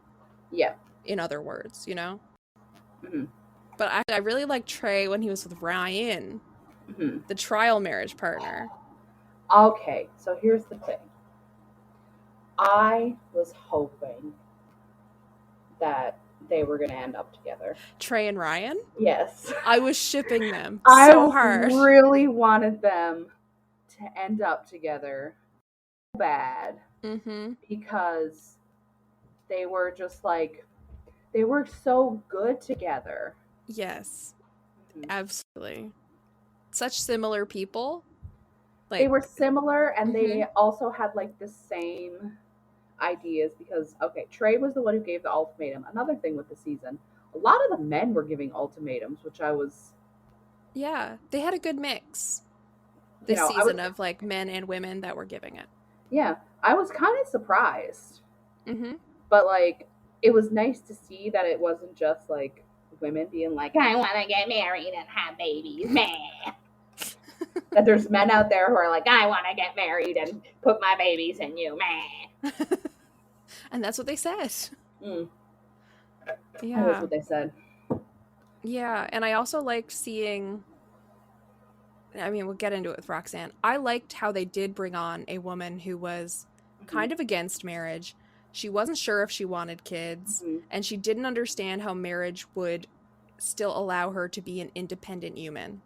Yeah. In other words, you know? Mm-hmm. But I really liked Trey when he was with Ryan, the trial marriage partner. Okay, so here's the thing. I was hoping that they were going to end up together. Trey and Ryan? Yes. I was shipping them so hard. I really wanted them to end up together so bad. Mm-hmm. Because they were just like, they were so good together. Yes, absolutely. Such similar people. Like, they were similar, and they also had like the same ideas because, okay, Trey was the one who gave the ultimatum. Another thing with the season, a lot of the men were giving ultimatums, which I was... Yeah, they had a good mix this season of like men and women that were giving it. Yeah, I was kind of surprised. Mm-hmm. But like, it was nice to see that it wasn't just like women being like, I want to get married and have babies, man. That there's men out there who are like, I want to get married and put my babies in you, man. And that's what they said. Yeah. That is what they said. Yeah, and I also liked seeing... I mean, we'll get into it with Roxanne. I liked how they did bring on a woman who was kind of against marriage. She wasn't sure if she wanted kids, and she didn't understand how marriage would still allow her to be an independent human.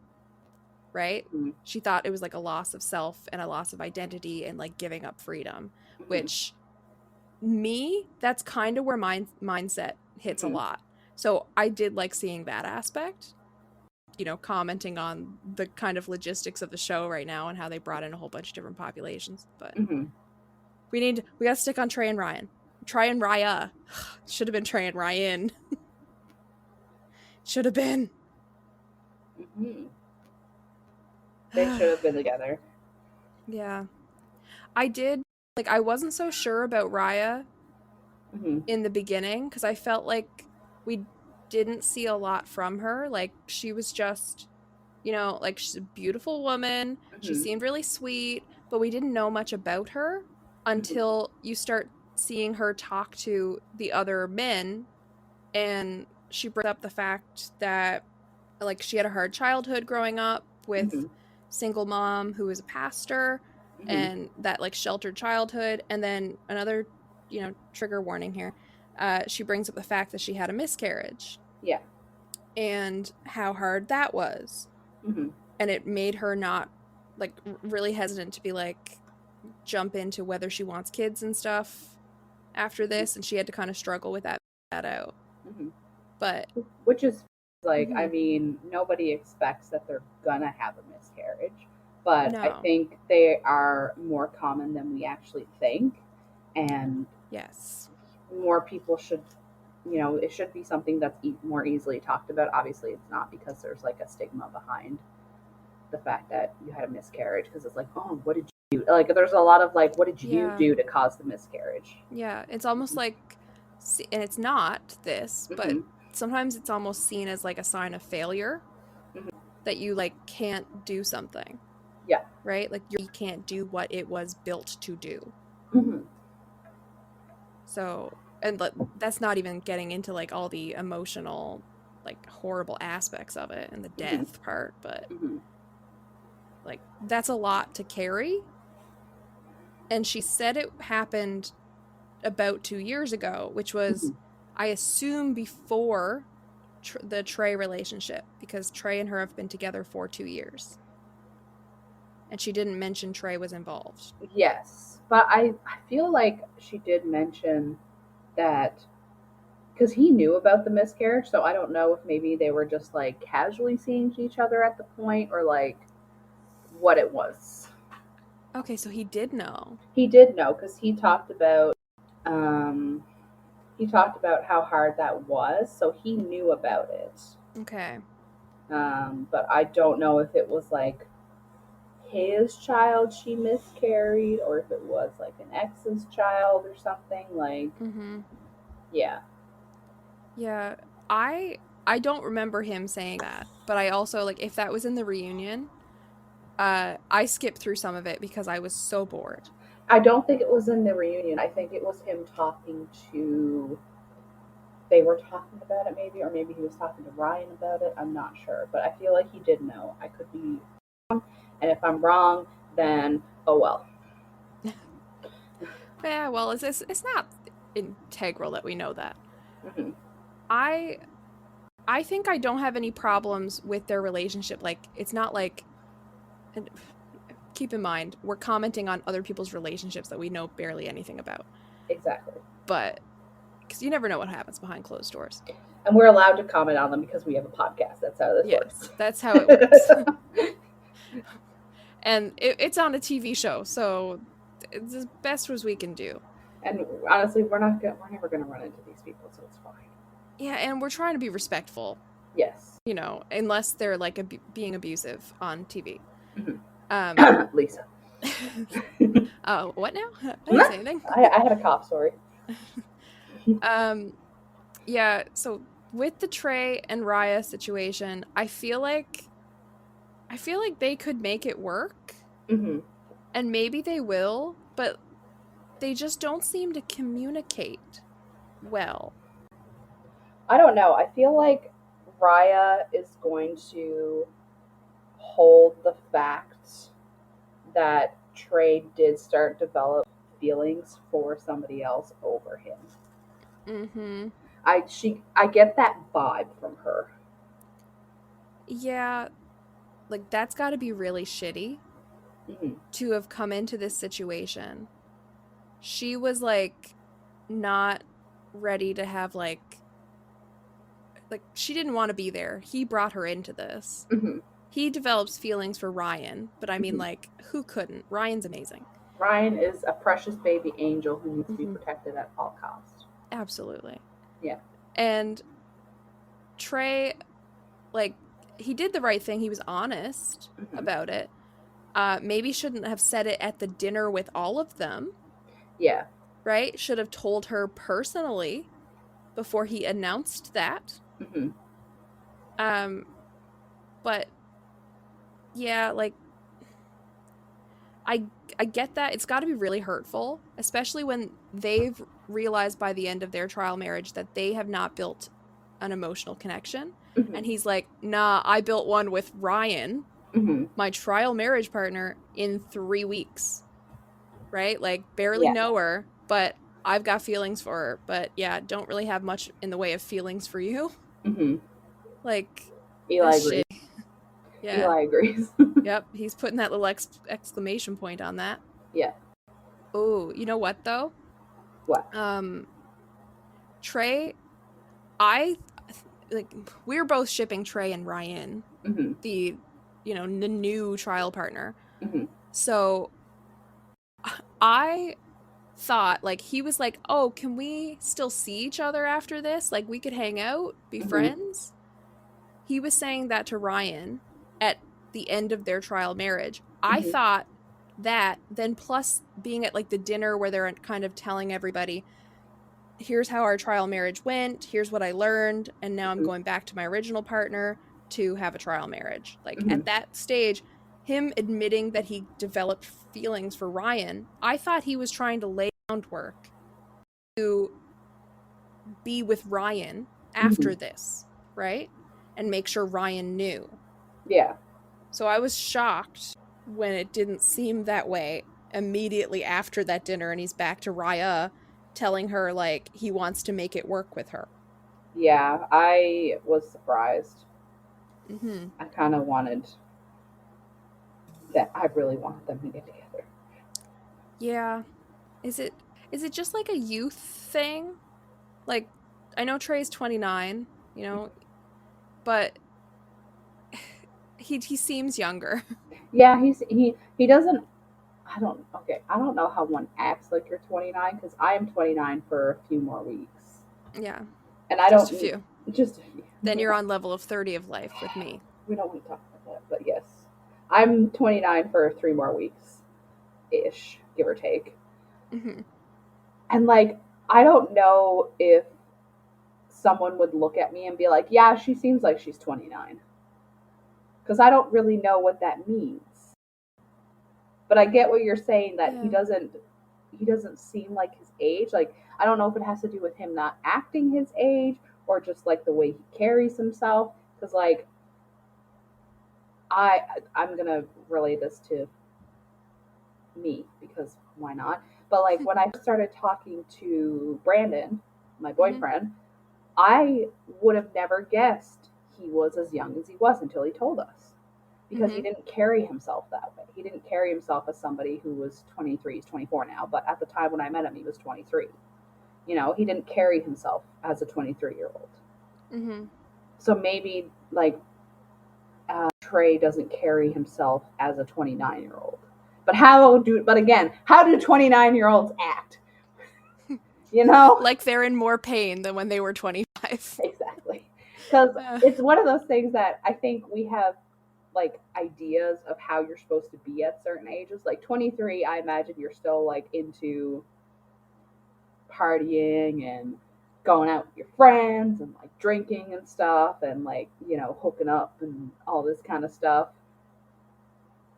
Right? She thought it was like a loss of self and a loss of identity and like giving up freedom, which that's kind of where my mindset hits a lot. So I did like seeing that aspect, you know, commenting on the kind of logistics of the show right now and how they brought in a whole bunch of different populations. But we gotta stick on Trey and Ryan. Trey and Raya. Should have been Trey and Ryan. Should have been. They should have been together. Yeah. I wasn't so sure about Raya in the beginning because I felt like we didn't see a lot from her. Like, she was just, you know, like, she's a beautiful woman. She seemed really sweet, but we didn't know much about her until you start seeing her talk to the other men, and she brings up the fact that, like, she had a hard childhood growing up with single mom who was a pastor, and that, like, sheltered childhood. And then another, you know, trigger warning here, she brings up the fact that she had a miscarriage. Yeah. And how hard that was. And it made her not, like, really hesitant to be like, jump into whether she wants kids and stuff after this, and she had to kind of struggle with that out. But which is like, I mean, nobody expects that they're gonna have a miscarriage, but no. I think they are more common than we actually think, and yes, more people should you know, it should be something that's more easily talked about. Obviously, it's not, because there's like a stigma behind the fact that you had a miscarriage, because it's like, oh, what did you do? Like, there's a lot of like, what did you Yeah. do to cause the miscarriage? Yeah, it's almost like, and it's not this, but Mm-hmm. sometimes it's almost seen as like a sign of failure Mm-hmm. that you like can't do something, Yeah. right? Like you can't do what it was built to do. Mm-hmm. So, and that's not even getting into like all the emotional, like horrible aspects of it and the Mm-hmm. death part, but Mm-hmm. like that's a lot to carry. And she said it happened about 2 years ago, which was, Mm-hmm. I assume, before the Trey relationship, because Trey and her have been together for 2 years. And she didn't mention Trey was involved. Yes, but I feel like she did mention that, because he knew about the miscarriage, so I don't know if maybe they were just like casually seeing each other at the point, or like what it was. Okay, so he did know. He did know, because um he talked about how hard that was, so he knew about it. Okay. But I don't know if it was like his child she miscarried, or if it was like an ex's child or something. Like, Mm-hmm. yeah. Yeah, I don't remember him saying that, but I also like if that was in the reunion, I skipped through some of it because I was so bored. I don't think it was in the reunion. I think it was him talking to. They were talking about it, maybe, or maybe he was talking to Ryan about it. I'm not sure, but I feel like he did know. I could be wrong, and if I'm wrong, then oh well. Yeah, well, it's not integral that we know that. Mm-hmm. I I think I don't have any problems with their relationship. Like it's not like, and keep in mind, we're commenting on other people's relationships that we know barely anything about. Exactly. But because you never know what happens behind closed doors. And we're allowed to comment on them because we have a podcast. That's how this works. That's how it works. And it's on a TV show, so it's as best as we can do. And honestly, we're never gonna run into these people, so it's fine. Yeah, and we're trying to be respectful. Yes. You know, unless they're like being abusive on TV. Mm-hmm. Lisa. Oh, what now? I didn't say anything. I had a cough. Sorry. Yeah. So with the Trey and Raya situation, I feel like they could make it work, Mm-hmm. and maybe they will, but they just don't seem to communicate well. I don't know. I feel like Raya is going to hold the fact that Trey did start develop feelings for somebody else over him. Mm-hmm. I get that vibe from her. Yeah, like that's got to be really shitty Mm-hmm. to have come into this situation. She was like not ready to have like she didn't want to be there. He brought her into this. Mm-hmm. He develops feelings for Ryan, but I mean, Mm-hmm. like, who couldn't? Ryan's amazing. Ryan is a precious baby angel who needs to be Mm-hmm. protected at all costs. Absolutely. Yeah. And Trey, like, he did the right thing. He was honest Mm-hmm. about it. Maybe shouldn't have said it at the dinner with all of them. Yeah. Right? Should have told her personally before he announced that. Mm-hmm. But yeah, like I get that. It's got to be really hurtful, especially when they've realized by the end of their trial marriage that they have not built an emotional connection. Mm-hmm. And he's like, nah, I built one with Ryan, Mm-hmm. my trial marriage partner, in 3 weeks. Right? Like, barely know her, but I've got feelings for her. But yeah, don't really have much in the way of feelings for you. Mm-hmm. Like, Eli agrees. Yeah. Eli agrees. Yep, he's putting that little exclamation point on that. Yeah. Oh, you know what though? What? Trey, we're both shipping Trey and Ryan, Mm-hmm. the new trial partner. Mm-hmm. So I thought, like, he was like, oh, can we still see each other after this? Like, we could hang out, be friends. He was saying that to Ryan at the end of their trial marriage. I thought that, then plus being at like the dinner where they're kind of telling everybody, here's how our trial marriage went, here's what I learned, and now I'm going back to my original partner to have a trial marriage. Like, at that stage, him admitting that he developed feelings for Ryan, I thought he was trying to lay groundwork to be with Ryan after this, right? And make sure Ryan knew. Yeah. So I was shocked when it didn't seem that way immediately after that dinner, and he's back to Raya telling her, like, he wants to make it work with her. Yeah, I was surprised. Mm-hmm. I kind of wanted that. I really wanted them to get together. Yeah. Is it just like a youth thing? Like, I know Trey's 29, you know, but he seems younger. Yeah, he doesn't. I don't know how one acts like you're 29 because I am 29 for a few more weeks. Yeah. And I just don't a few. Just a few. Then you're on level of 30 of life with me. We don't want to talk about that, but yes, I'm 29 for 3 more weeks, ish, give or take. And like, I don't know if someone would look at me and be like, "Yeah, she seems like she's 29," because I don't really know what that means. But I get what you're saying, that he doesn't seem like his age. Like, I don't know if it has to do with him not acting his age or just like the way he carries himself. Because like, I'm gonna relate this to me because why not? But like, when I started talking to Brandon, my boyfriend, I would have never guessed he was as young as he was until he told us. Because he didn't carry himself that way. He didn't carry himself as somebody who was 23, he's 24 now, but at the time when I met him, he was 23. You know, he didn't carry himself as a 23-year-old. So maybe, like, Trey doesn't carry himself as a 29-year-old. But how do 29-year-olds act? You know? Like they're in more pain than when they were 25. Exactly. Because it's one of those things that I think we have, like, ideas of how you're supposed to be at certain ages. Like 23, I imagine you're still like into partying and going out with your friends and like drinking and stuff and like, you know, hooking up and all this kind of stuff.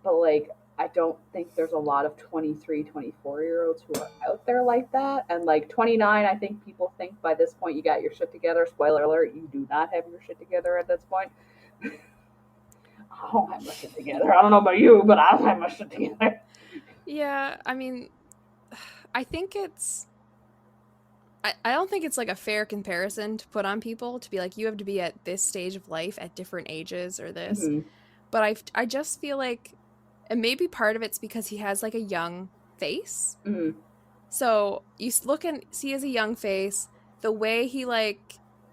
But like, I don't think there's a lot of 23, 24-year-olds who are out there like that. And like 29, I think people think by this point you got your shit together. Spoiler alert, you do not have your shit together at this point. I don't have my shit together. I don't know about you, but I don't have my shit together. Yeah, I mean, I think it's... I don't think it's like a fair comparison to put on people to be like, you have to be at this stage of life at different ages or this. But I just feel like, and maybe part of it's because he has like a young face. So you look and see as a young face, the way he like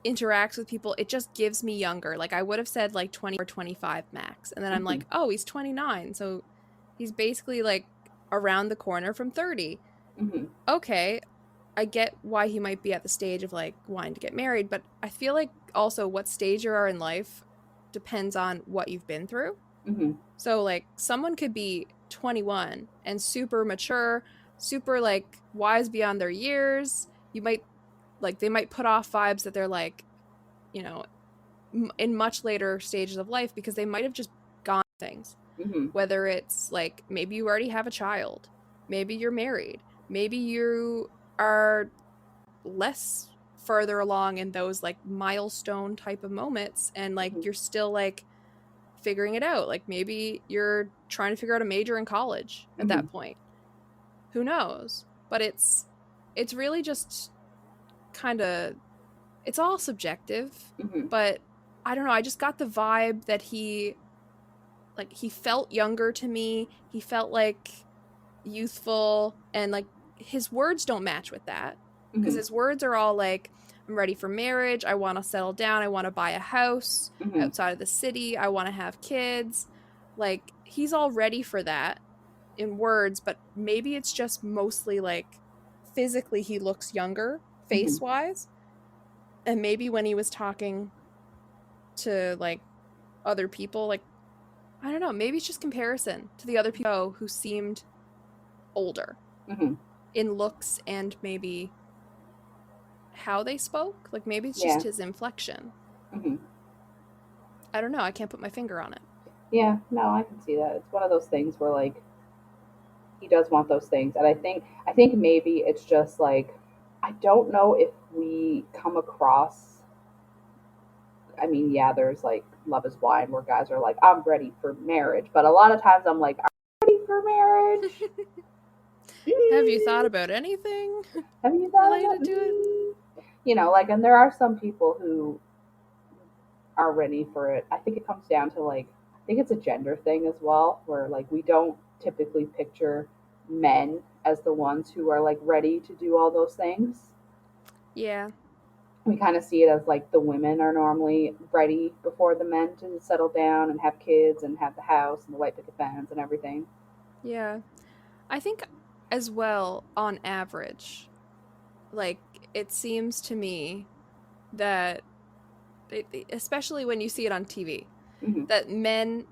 interacts with people, it just gives me younger. Like, I would have said like 20 or 25 max. And then I'm like, oh, he's 29. So he's basically like around the corner from 30. Okay, I get why he might be at the stage of like wanting to get married, but I feel like also what stage you are in life depends on what you've been through. So like someone could be 21 and super mature, super like wise beyond their years. You might like, they might put off vibes that they're like, you know, in much later stages of life because they might have just gone things. Whether it's like, maybe you already have a child, maybe you're married, maybe you are less further along in those like milestone type of moments and like you're still like figuring it out. Like maybe you're trying to figure out a major in college at that point. Who knows? But it's really just kind of, it's all subjective. But I don't know, I just got the vibe that he felt younger to me. He felt like youthful, and like his words don't match with that because his words are all like, I'm ready for marriage, I want to settle down, I want to buy a house outside of the city, I want to have kids. Like, he's all ready for that in words, but maybe it's just mostly like physically he looks younger, face-wise. And maybe when he was talking to, like, other people, like, I don't know, maybe it's just comparison to the other people who seemed older in looks and maybe how they spoke. Like, maybe it's just his inflection. I don't know. I can't put my finger on it. Yeah, no, I can see that. It's one of those things where, like, he does want those things. And I think maybe it's just, like, I don't know if we come across, I mean, yeah, there's, like, Love is Blind where guys are like, I'm ready for marriage. But a lot of times I'm like, I'm ready for marriage. Have you thought about anything Have you thought related about to it? You know, like, and there are some people who are ready for it. I think it comes down to, like, I think it's a gender thing as well, where, like, we don't typically picture men as the ones who are, like, ready to do all those things. Yeah. We kind of see it as, like, the women are normally ready before the men to settle down and have kids and have the house and the white picket fence and everything. Yeah. I think as well, on average, like, it seems to me that, especially when you see it on TV, that men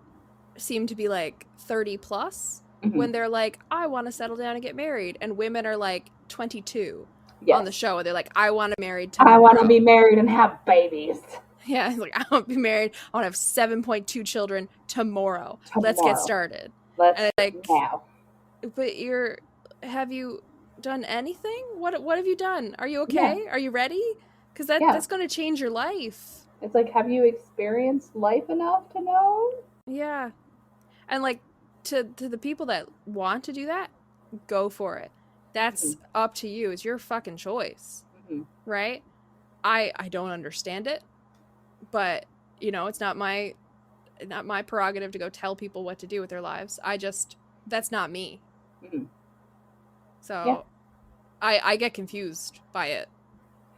seem to be, like, 30 plus when they're like, I want to settle down and get married. And women are, like, 22 on the show. And they're like, I want to be married tomorrow. I want to be married and have babies. Yeah, it's like, I want to be married. I want to have 7.2 children tomorrow. Let's get started. Let's now. But have you done anything? What have you done? Are you okay? Are you ready? Because that's going to change your life. It's like, have you experienced life enough to know? Yeah. And, like, to the people that want to do that, go for it. That's up to you. It's your fucking choice. Right? I don't understand it, but, you know, it's not my prerogative to go tell people what to do with their lives. That's not me. So I get confused by it,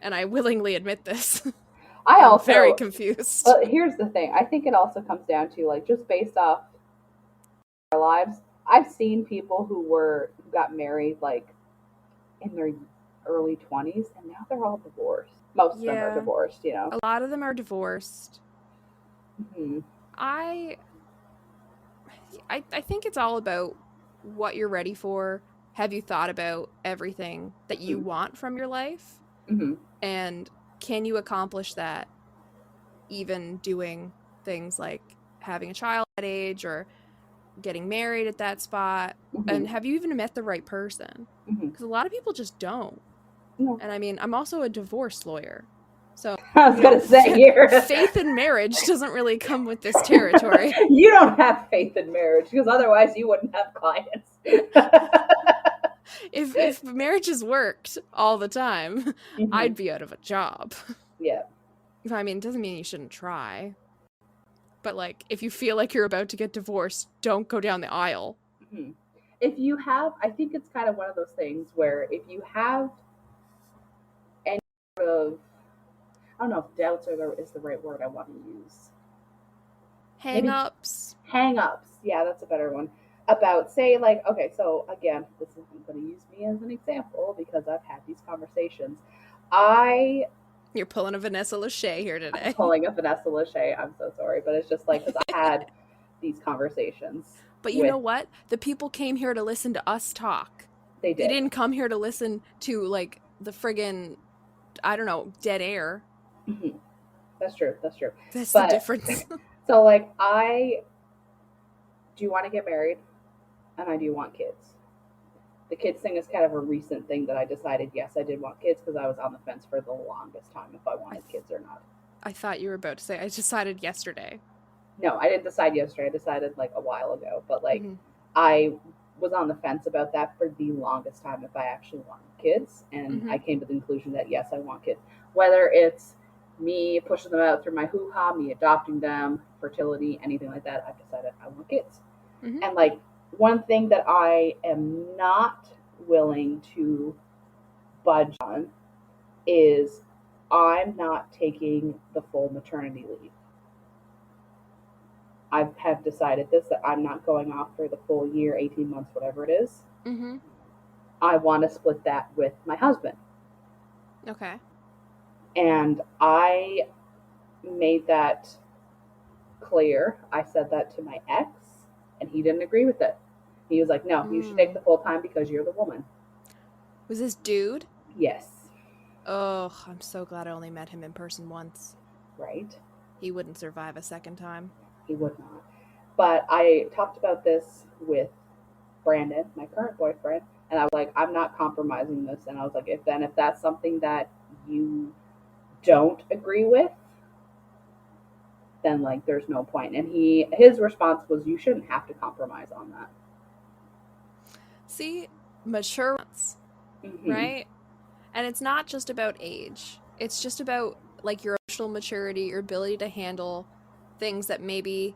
and I willingly admit this. I'm very confused. But here's the thing. I think it also comes down to, like, just based off our lives, I've seen people who got married, like, in their early 20s, and now they're all divorced. Most of them are divorced, you know. A lot of them are divorced. I think it's all about what you're ready for. Have you thought about everything that you want from your life? And can you accomplish that even doing things like having a child at that age or getting married at that spot? And have you even met the right person? Because a lot of people just don't. And I mean, I'm also a divorce lawyer. So I was going to say here, faith in marriage doesn't really come with this territory. You don't have faith in marriage, because otherwise you wouldn't have clients. If marriages worked all the time, I'd be out of a job. Yeah. I mean, it doesn't mean you shouldn't try. But, like, if you feel like you're about to get divorced, don't go down the aisle. If you have, I think it's kind of one of those things where if you have any sort of, I don't know if doubts is the right word I want to use. Hang-ups. Yeah, that's a better one. About, say, like, okay, so again, I'm going to use me as an example because I've had these conversations. You're pulling a Vanessa Lachey here today. I'm pulling a Vanessa Lachey. I'm so sorry, but it's just like, because I had these conversations. But you know what? The people came here to listen to us talk. They did. They didn't come here to listen to, like, the friggin', I don't know, dead air. That's true. That's the difference. So, like, I do want to get married, and I do want kids. The kids thing is kind of a recent thing that I decided, yes, I did want kids, because I was on the fence for the longest time if I wanted kids or not. I thought you were about to say, I decided yesterday. No, I didn't decide yesterday. I decided, like, a while ago. But, like, I was on the fence about that for the longest time if I actually wanted kids. And I came to the conclusion that, yes, I want kids. Whether it's me pushing them out through my hoo-ha, me adopting them, fertility, anything like that, I've decided I want kids. And, like, one thing that I am not willing to budge on is I'm not taking the full maternity leave. I have decided that I'm not going off for the full year, 18 months, whatever it is. I want to split that with my husband. Okay. And I made that clear. I said that to my ex, and he didn't agree with it. He was like, no, you should take the full time because you're the woman. Was this dude? Yes. Oh, I'm so glad I only met him in person once. Right? He wouldn't survive a second time. He would not. But I talked about this with Brandon, my current boyfriend, and I was like, I'm not compromising this. And I was like, if that's something that you don't agree with, then like there's no point. And his response was, you shouldn't have to compromise on that. See, mature ones, right? And it's not just about age. It's just about like your emotional maturity, your ability to handle things that maybe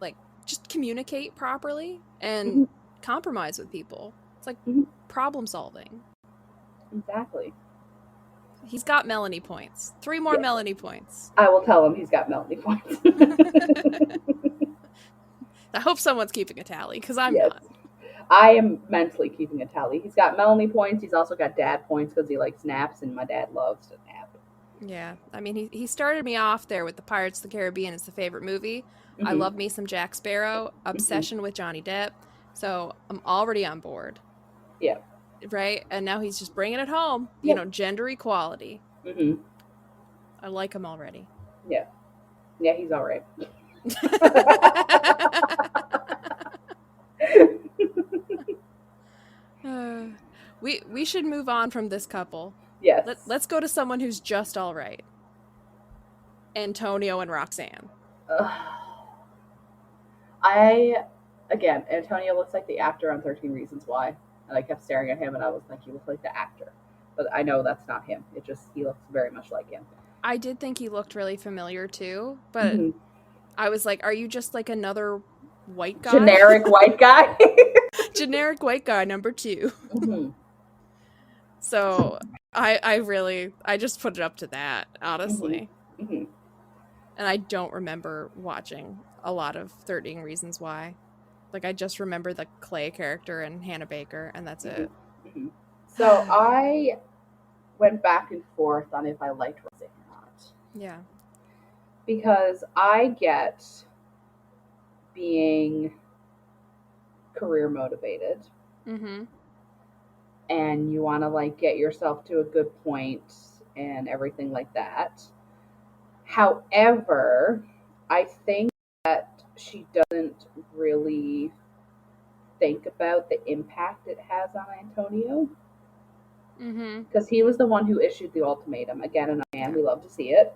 like just communicate properly and compromise with people. It's like problem solving. Exactly. He's got Melanie points. 3 more Melanie points. I will tell him he's got Melanie points. I hope someone's keeping a tally, because I'm not. I am mentally keeping a tally. He's got Melanie points. He's also got dad points because he likes naps, and my dad loves to nap. Yeah. I mean, he started me off there with the Pirates of the Caribbean is the favorite movie. I love me some Jack Sparrow. Obsession with Johnny Depp. So I'm already on board. Yeah. Right? And now he's just bringing it home. You know, gender equality. I like him already. Yeah. Yeah, he's all right. We should move on from this couple. Yes. Let's go to someone who's just all right. Antonio and Roxanne. Antonio looks like the actor on 13 Reasons Why. And I kept staring at him and I was like, he looks like the actor. But I know that's not him. He looks very much like him. I did think he looked really familiar too, but I was like, are you just like another white guy? Generic white guy? Generic white guy number 2. So I just put it up to that, honestly. And I don't remember watching a lot of 13 Reasons Why. Like, I just remember the Clay character and Hannah Baker, and that's it. So I went back and forth on if I liked Roxanne or not. Yeah. Because I get being career motivated. And you want to like get yourself to a good point and everything like that. However, I think that she doesn't really think about the impact it has on Antonio. Because he was the one who issued the ultimatum. Again, and man, we love to see it.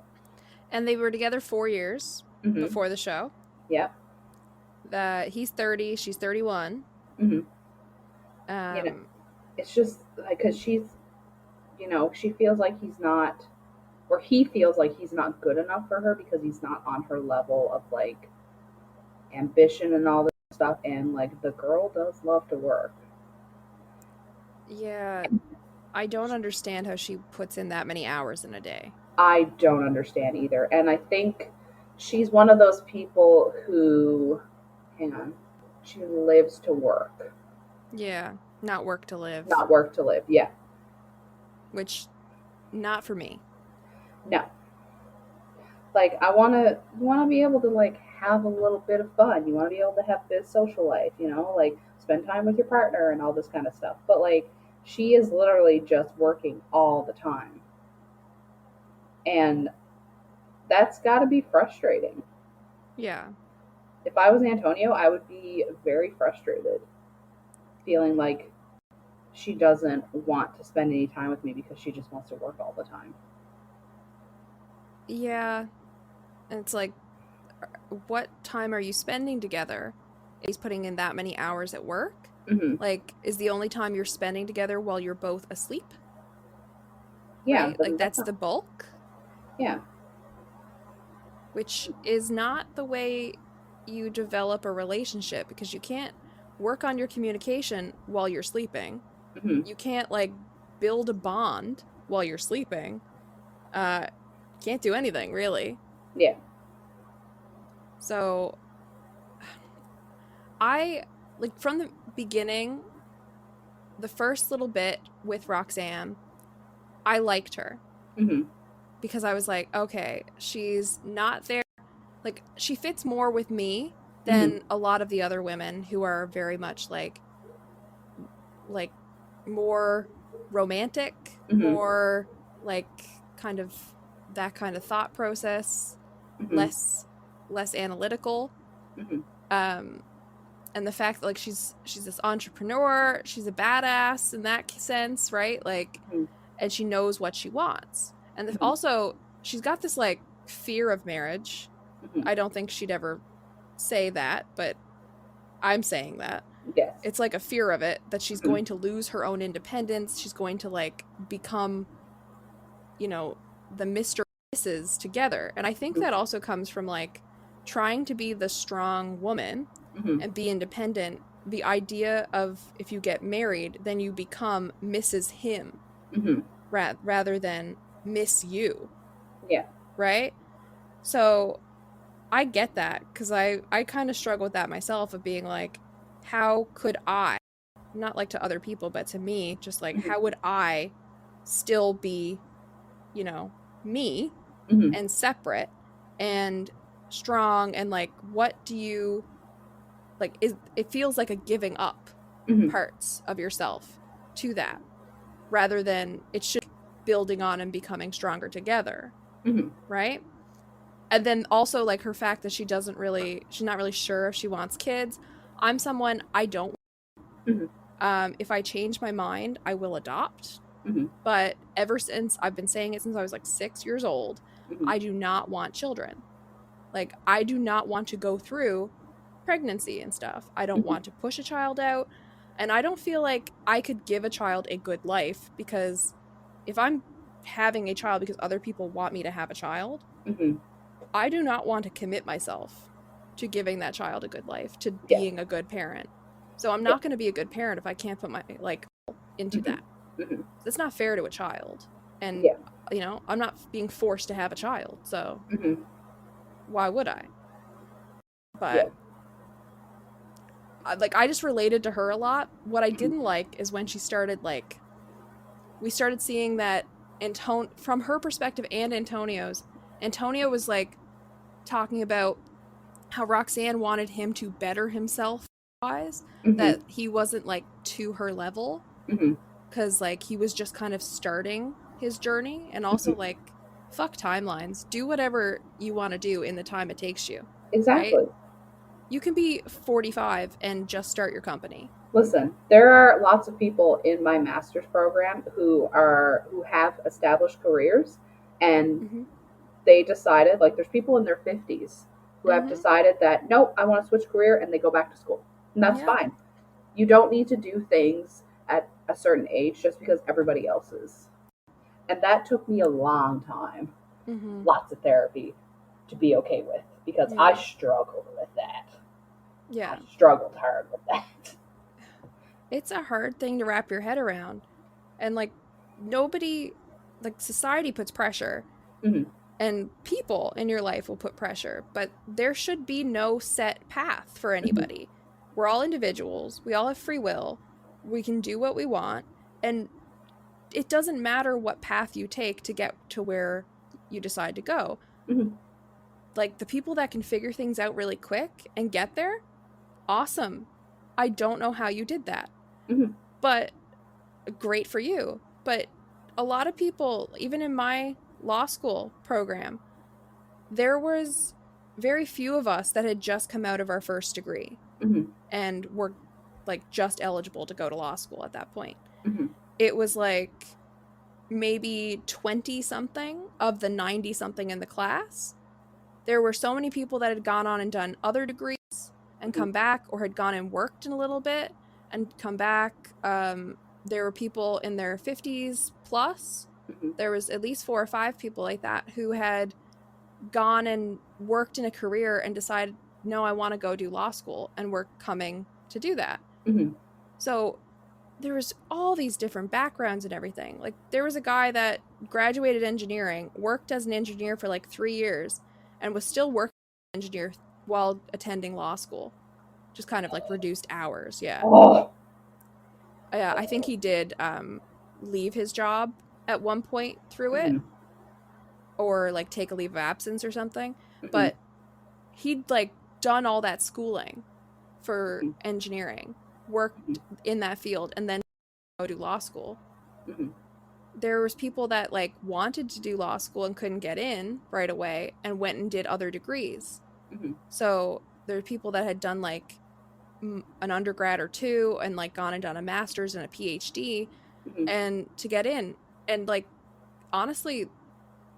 And they were together 4 years before the show. Yep. He's 30, she's 31. It's just like, because she's, she feels like he's not, or he feels like he's not good enough for her because he's not on her level of like ambition and all this stuff. And like, the girl does love to work. Yeah. I don't understand how she puts in that many hours in a day. I don't understand either. And I think she's one of those people who, she lives to work. Yeah. Not work to live. Not work to live, yeah. Which, not for me. No. Like, I want to be able to, like, have a little bit of fun. You want to be able to have this social life, like, spend time with your partner and all this kind of stuff. But, like, she is literally just working all the time. And that's got to be frustrating. Yeah. If I was Antonio, I would be very frustrated. Feeling like she doesn't want to spend any time with me because she just wants to work all the time. Yeah. And it's like, what time are you spending together? He's putting in that many hours at work? Like, is the only time you're spending together while you're both asleep? Yeah. Right? Like, that's the bulk? Yeah. Which is not the way you develop a relationship, because you can't work on your communication while you're sleeping. You can't, like, build a bond while you're sleeping. Can't do anything, really. Yeah. So, like, from the beginning, the first little bit with Roxanne, I liked her. Mm-hmm. Because I was like, okay, she's not there. Like, she fits more with me than a lot of the other women who are very much like more romantic, more like kind of that kind of thought process, less analytical. And the fact that like she's this entrepreneur, she's a badass in that sense, right? Like, and she knows what she wants. And also she's got this like fear of marriage. I don't think she'd ever say that, but I'm saying that. Yes. It's like a fear of it, that she's going to lose her own independence. She's going to like become, you know, the Mr. and Mrs. together. And I think that also comes from like trying to be the strong woman and be independent. The idea of if you get married, then you become Mrs. Him rather than Miss You. Yeah. Right? So I get that, because I kind of struggle with that myself, of being like, how could I, not like to other people, but to me, just like, how would I still be, you know, me and separate and strong, and like, what do you, like, it feels like a giving up parts of yourself to that, rather than it should be building on and becoming stronger together, right? And then also like her fact that she's not really sure if she wants kids. I'm someone, I don't. If I change my mind, I will adopt. But ever since, I've been saying it since I was like 6 years old, I do not want children. Like, I do not want to go through pregnancy and stuff. I don't want to push a child out. And I don't feel like I could give a child a good life, because if I'm having a child because other people want me to have a child, I do not want to commit myself to giving that child a good life, to being a good parent. So I'm not going to be a good parent if I can't put my like into that. It's not fair to a child. And you know, I'm not being forced to have a child, so why would I? But like, I just related to her a lot. What I didn't like is when she started, like, we started seeing that from her perspective and Antonio's, Antonio was like talking about how Roxanne wanted him to better himself, that he wasn't like to her level, because like he was just kind of starting his journey. And also like, fuck timelines, do whatever you want to do in the time it takes you. Exactly. Right? You can be 45 and just start your company. Listen, there are lots of people in my master's program who have established careers, and they decided, like, there's people in their 50s who have decided that, nope, I want to switch career, and they go back to school. And that's fine. You don't need to do things at a certain age just because everybody else is. And that took me a long time, lots of therapy, to be okay with, because I struggled with that. Yeah. I struggled hard with that. It's a hard thing to wrap your head around. And like, nobody, like, society puts pressure. And people in your life will put pressure, but there should be no set path for anybody. We're all individuals. We all have free will. We can do what we want. And it doesn't matter what path you take to get to where you decide to go. Like, the people that can figure things out really quick and get there, awesome. I don't know how you did that. But great for you. But a lot of people, even in my law school program, there was very few of us that had just come out of our first degree and were like just eligible to go to law school at that point. It was like maybe 20 something of the 90 something in the class. There were so many people that had gone on and done other degrees and come back, or had gone and worked in a little bit and come back. There were people in their 50s plus. There was at least 4 or 5 people like that who had gone and worked in a career and decided, no, I want to go do law school, and were coming to do that. So there was all these different backgrounds and everything. Like, there was a guy that graduated engineering, worked as an engineer for like 3 years, and was still working as an engineer while attending law school. Just kind of like reduced hours. I think he did leave his job at one point through it, Mhm. or like take a leave of absence or something. Mhm. But he'd like done all that schooling for Mhm. engineering, worked in that field, and then go to law school. Mhm. There was people that like wanted to do law school and couldn't get in right away and went and did other degrees. Mhm. So there are people that had done like an undergrad or two and like gone and done a master's and a PhD Mhm. and to get in. And like honestly,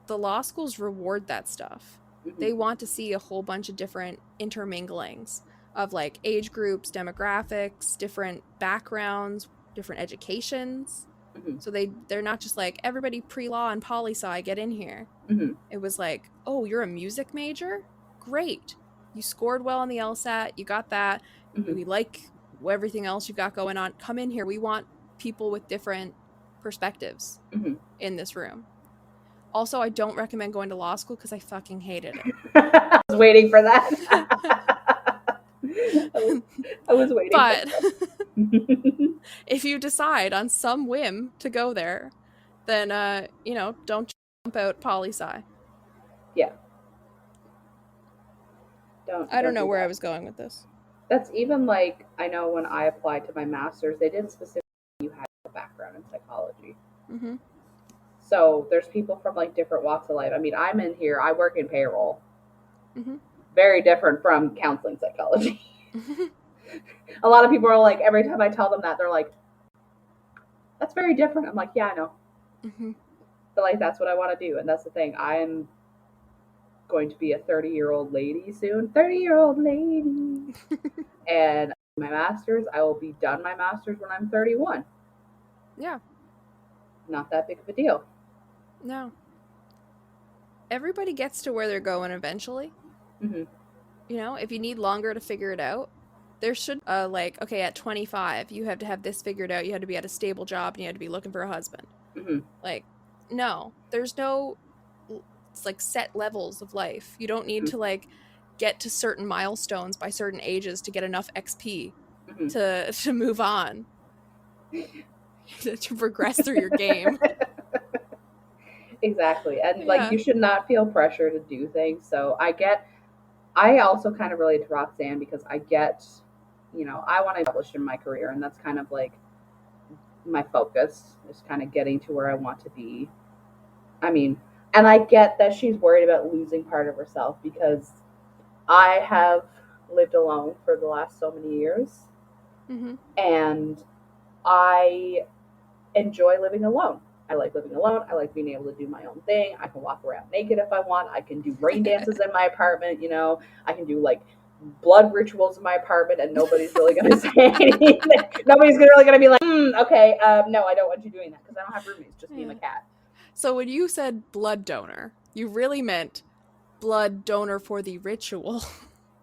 the law schools reward that stuff. Mhm. They want to see a whole bunch of different interminglings of like age groups, demographics, different backgrounds, different educations. Mhm. So they're not just like everybody pre-law and poli-sci get in here. Mhm. It was like, oh, you're a music major? Great. You scored well on the LSAT. You got that. Mhm. We like everything else you got going on. Come in here. We want people with different perspectives Mhm. in this room. Also, I don't recommend going to law school because I fucking hated it. I was waiting for that. I was waiting But for that. if you decide on some whim to go there, then don't jump out poli-sci. Yeah. I don't Don't know do where I that. was going with this. That's even like, I know when I applied to my master's, they did specifically you had a background in psychology. Mm-hmm. So there's people from like different walks of life. I mean, I'm in here, I work in payroll. Mm-hmm. Very different from counseling psychology. A lot of people are like, every time I tell them that, they're like, that's very different. I'm like, yeah, I know. Mm-hmm. But like, that's what I want to do. And that's the thing. I'm going to be a 30-year-old lady soon. 30-year-old lady. And my master's, I will be done my master's when I'm 31. Yeah. Not that big of a deal. No. Everybody gets to where they're going eventually. Mm-hmm. You know, if you need longer to figure it out, there should like, okay, at 25, you have to have this figured out. You had to be at a stable job and you had to be looking for a husband. Mm-hmm. Like, no, there's no it's like set levels of life. You don't need to like get to certain milestones by certain ages to get enough XP Mm-hmm. to move on. To progress through your game. Exactly. And like, Yeah. you should not feel pressure to do things. So I also kind of relate to Roxanne because I get, I want to establish in my career, and that's kind of like my focus is kind of getting to where I want to be. I mean, and I get that she's worried about losing part of herself because I have lived alone for the last so many years, Mm-hmm. and I enjoy living alone. I like living alone. I like being able to do my own thing. I can walk around naked if I want. I can do rain dances in my apartment. I can do like blood rituals in my apartment, and nobody's really going to say anything. Nobody's really going to be like, okay, no, I don't want you doing that because I don't have roommates, just me and my cat. So when you said blood donor, you really meant blood donor for the ritual.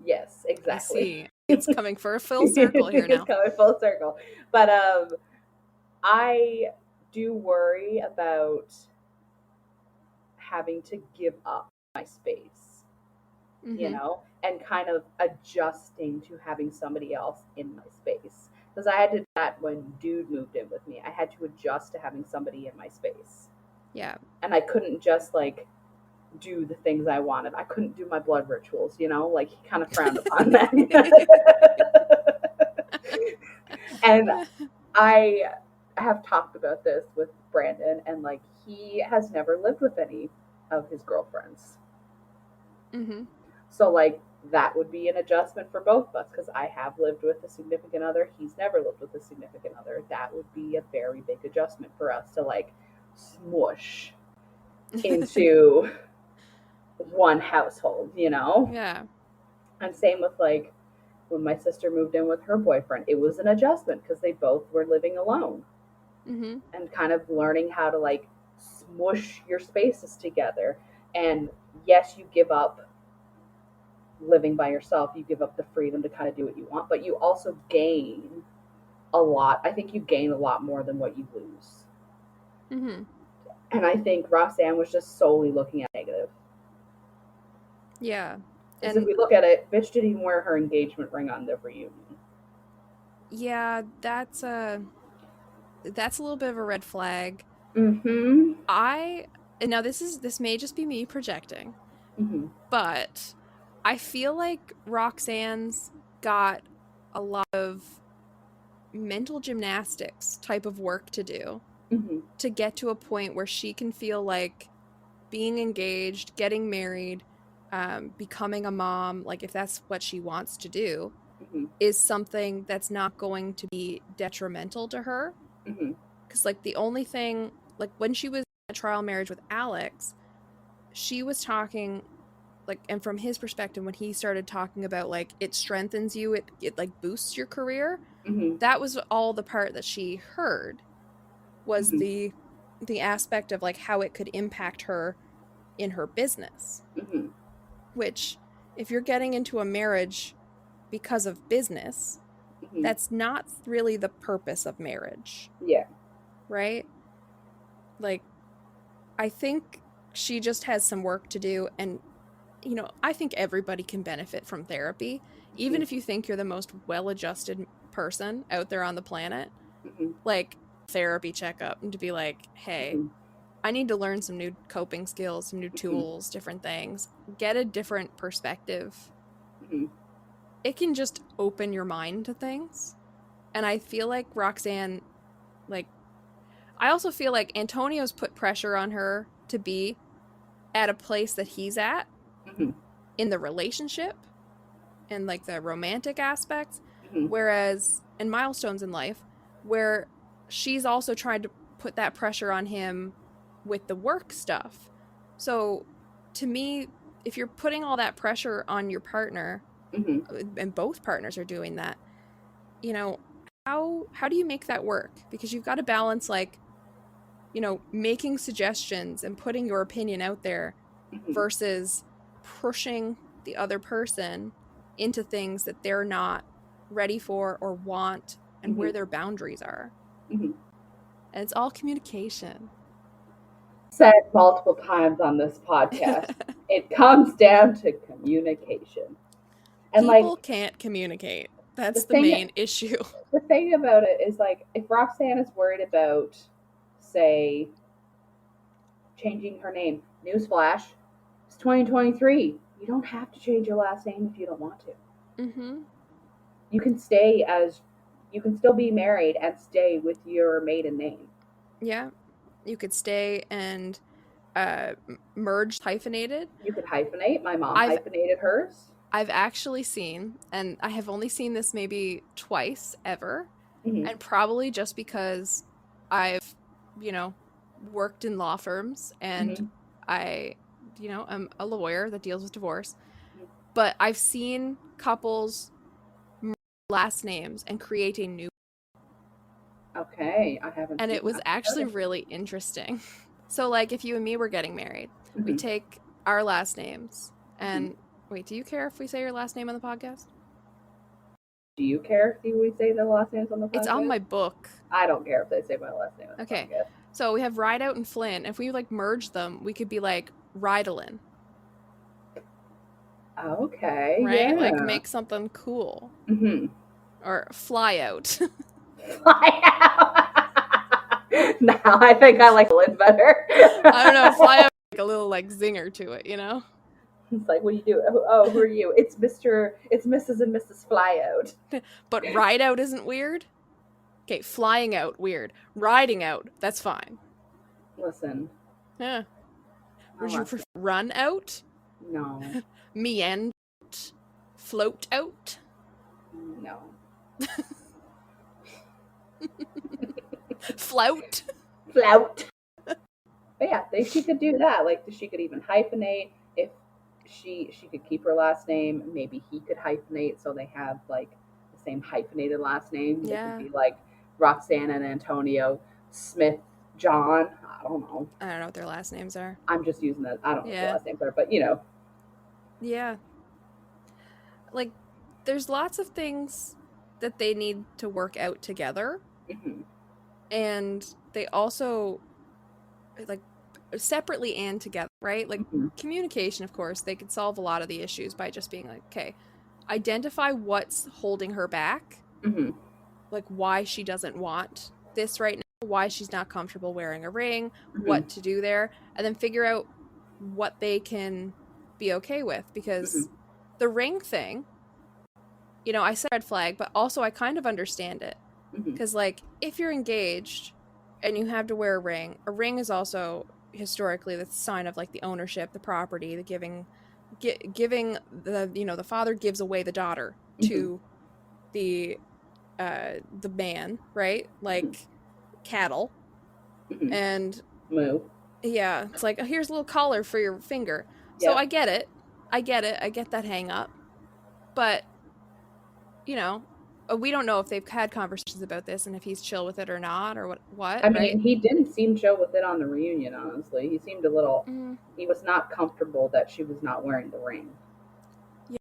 Yes, exactly. I see. It's coming for a full circle here now. It's coming full circle. But I do worry about having to give up my space, Mm-hmm. and kind of adjusting to having somebody else in my space. Because I had to do that when Dude moved in with me. I had to adjust to having somebody in my space. Yeah. And I couldn't just like do the things I wanted. I couldn't do my blood rituals, like he kind of frowned upon that. And I have talked about this with Brandon, and like he has never lived with any of his girlfriends. Mm-hmm. So like that would be an adjustment for both of us because I have lived with a significant other. He's never lived with a significant other. That would be a very big adjustment for us to like smush into one household, Yeah. And same with like when my sister moved in with her boyfriend, it was an adjustment because they both were living alone. Mm-hmm. And kind of learning how to like smush your spaces together. And yes, you give up living by yourself, you give up the freedom to kind of do what you want, but you also gain a lot. I think you gain a lot more than what you lose. Mm-hmm. And I think Roxanne was just solely looking at negative. Yeah. Because if we look at it, bitch didn't even wear her engagement ring on the reunion. Yeah, that's that's a little bit of a red flag. Mm-hmm. And now this may just be me projecting, Mm-hmm. but I feel like Roxanne's got a lot of mental gymnastics type of work to do Mm-hmm. to get to a point where she can feel like being engaged, getting married, becoming a mom, like if that's what she wants to do, Mm-hmm. is something that's not going to be detrimental to her. Mm-hmm. Because, like, the only thing, like, when she was in a trial marriage with Alex, she was talking, like, and from his perspective, when he started talking about, like, it strengthens you, it like, boosts your career, Mm-hmm. that was all the part that she heard, was Mm-hmm. the aspect of, like, how it could impact her in her business. Mm-hmm. Which, if you're getting into a marriage because of business, Mm-hmm. that's not really the purpose of marriage, Yeah. right? Like, I think she just has some work to do. And, you know, I think everybody can benefit from therapy. Even Mm-hmm. if you think you're the most well-adjusted person out there on the planet, Mm-hmm. like, therapy checkup, and to be like, hey, Mm-hmm. I need to learn some new coping skills, some new Mm-hmm. tools, different things, get a different perspective. Mm-hmm. It can just open your mind to things. And I feel like Roxanne, like, I also feel like Antonio's put pressure on her to be at a place that he's at Mm-hmm. in the relationship and, like, the romantic aspects, Mm-hmm. whereas in milestones in life, where she's also tried to put that pressure on him with the work stuff. So to me, if you're putting all that pressure on your partner, Mm-hmm. and both partners are doing that, you know, how do you make that work? Because you've got to balance, like, you know, making suggestions and putting your opinion out there Mm-hmm. versus pushing the other person into things that they're not ready for or want, and Mm-hmm. where their boundaries are. Mm-hmm. And it's all communication. Said multiple times on this podcast, it comes down to communication. And People like can't communicate. the That's the thing main issue. the thing about it is, like, if Roxanne is worried about, say, changing her name, newsflash, it's 2023. You don't have to change your last name if you don't want to. Mm-hmm. You can you can still be married and stay with your maiden name. Yeah. You could stay and merge hyphenated. You could hyphenate. My mom I've hyphenated hers. I've actually seen, and I have only seen this maybe twice ever, Mm-hmm. and probably just because I've, you know, worked in law firms, and Mm-hmm. I, am a lawyer that deals with divorce. But I've seen couples merge last names and create a new, Okay, I haven't and seen it was that. actually really interesting. So, like, if you and me were getting married, we Mm-hmm. take our last names, Mm-hmm. and wait, do you care if we say your last name on the podcast? Do you care if we say the last names on the podcast? It's on my book. I don't care if they say my last name on the Okay. podcast. So we have Rideout and Flynn. If we, like, merge them, we could be like Ridelin, Okay, right? yeah. Like, make something cool. Mm-hmm. Or Flyout. Fly out. Now I think I like Lynn better. I don't know, Flyout, like a little, like, zinger to it, you know? It's like, what do you do? Oh, who are you? It's Mrs. and Mrs. Flyout. But Rideout isn't weird. Okay, flying out, weird. Riding out, that's fine. Listen. Yeah. Would I you prefer run out? No. Meander out? Float out? No. Flout? Flout. But yeah, she could do that. Like, she could even hyphenate. If she could keep her last name, maybe he could hyphenate, so they have, like, the same hyphenated last name. Yeah. It could be like Roxanne and Antonio Smith John. I don't know. I don't know what their last names are. I'm just using that. I don't know what Yeah. their last names are, but you know. Yeah. Like, there's lots of things that they need to work out together. Mm-hmm. And they also, like, separately and together, right? Like, Mm-hmm. communication, of course, they could solve a lot of the issues by just being like, okay, identify what's holding her back, Mm-hmm. like why she doesn't want this right now, why she's not comfortable wearing a ring, what to do there, and then figure out what they can be okay with. Because the ring thing, you know, I said red flag, but also I kind of understand it. Because, like, if you're engaged and you have to wear a ring is also historically the sign of, like, the ownership, the property, the giving the, you know, the father gives away the daughter to the man, right? Like cattle. And yeah, it's like, oh, here's a little collar for your finger. So I get it. I get that hang up. But, you know, we don't know if they've had conversations about this and if he's chill with it or not, or what, I right? mean, he didn't seem chill with it on the reunion, honestly. He seemed a little, he was not comfortable that she was not wearing the ring. Yeah.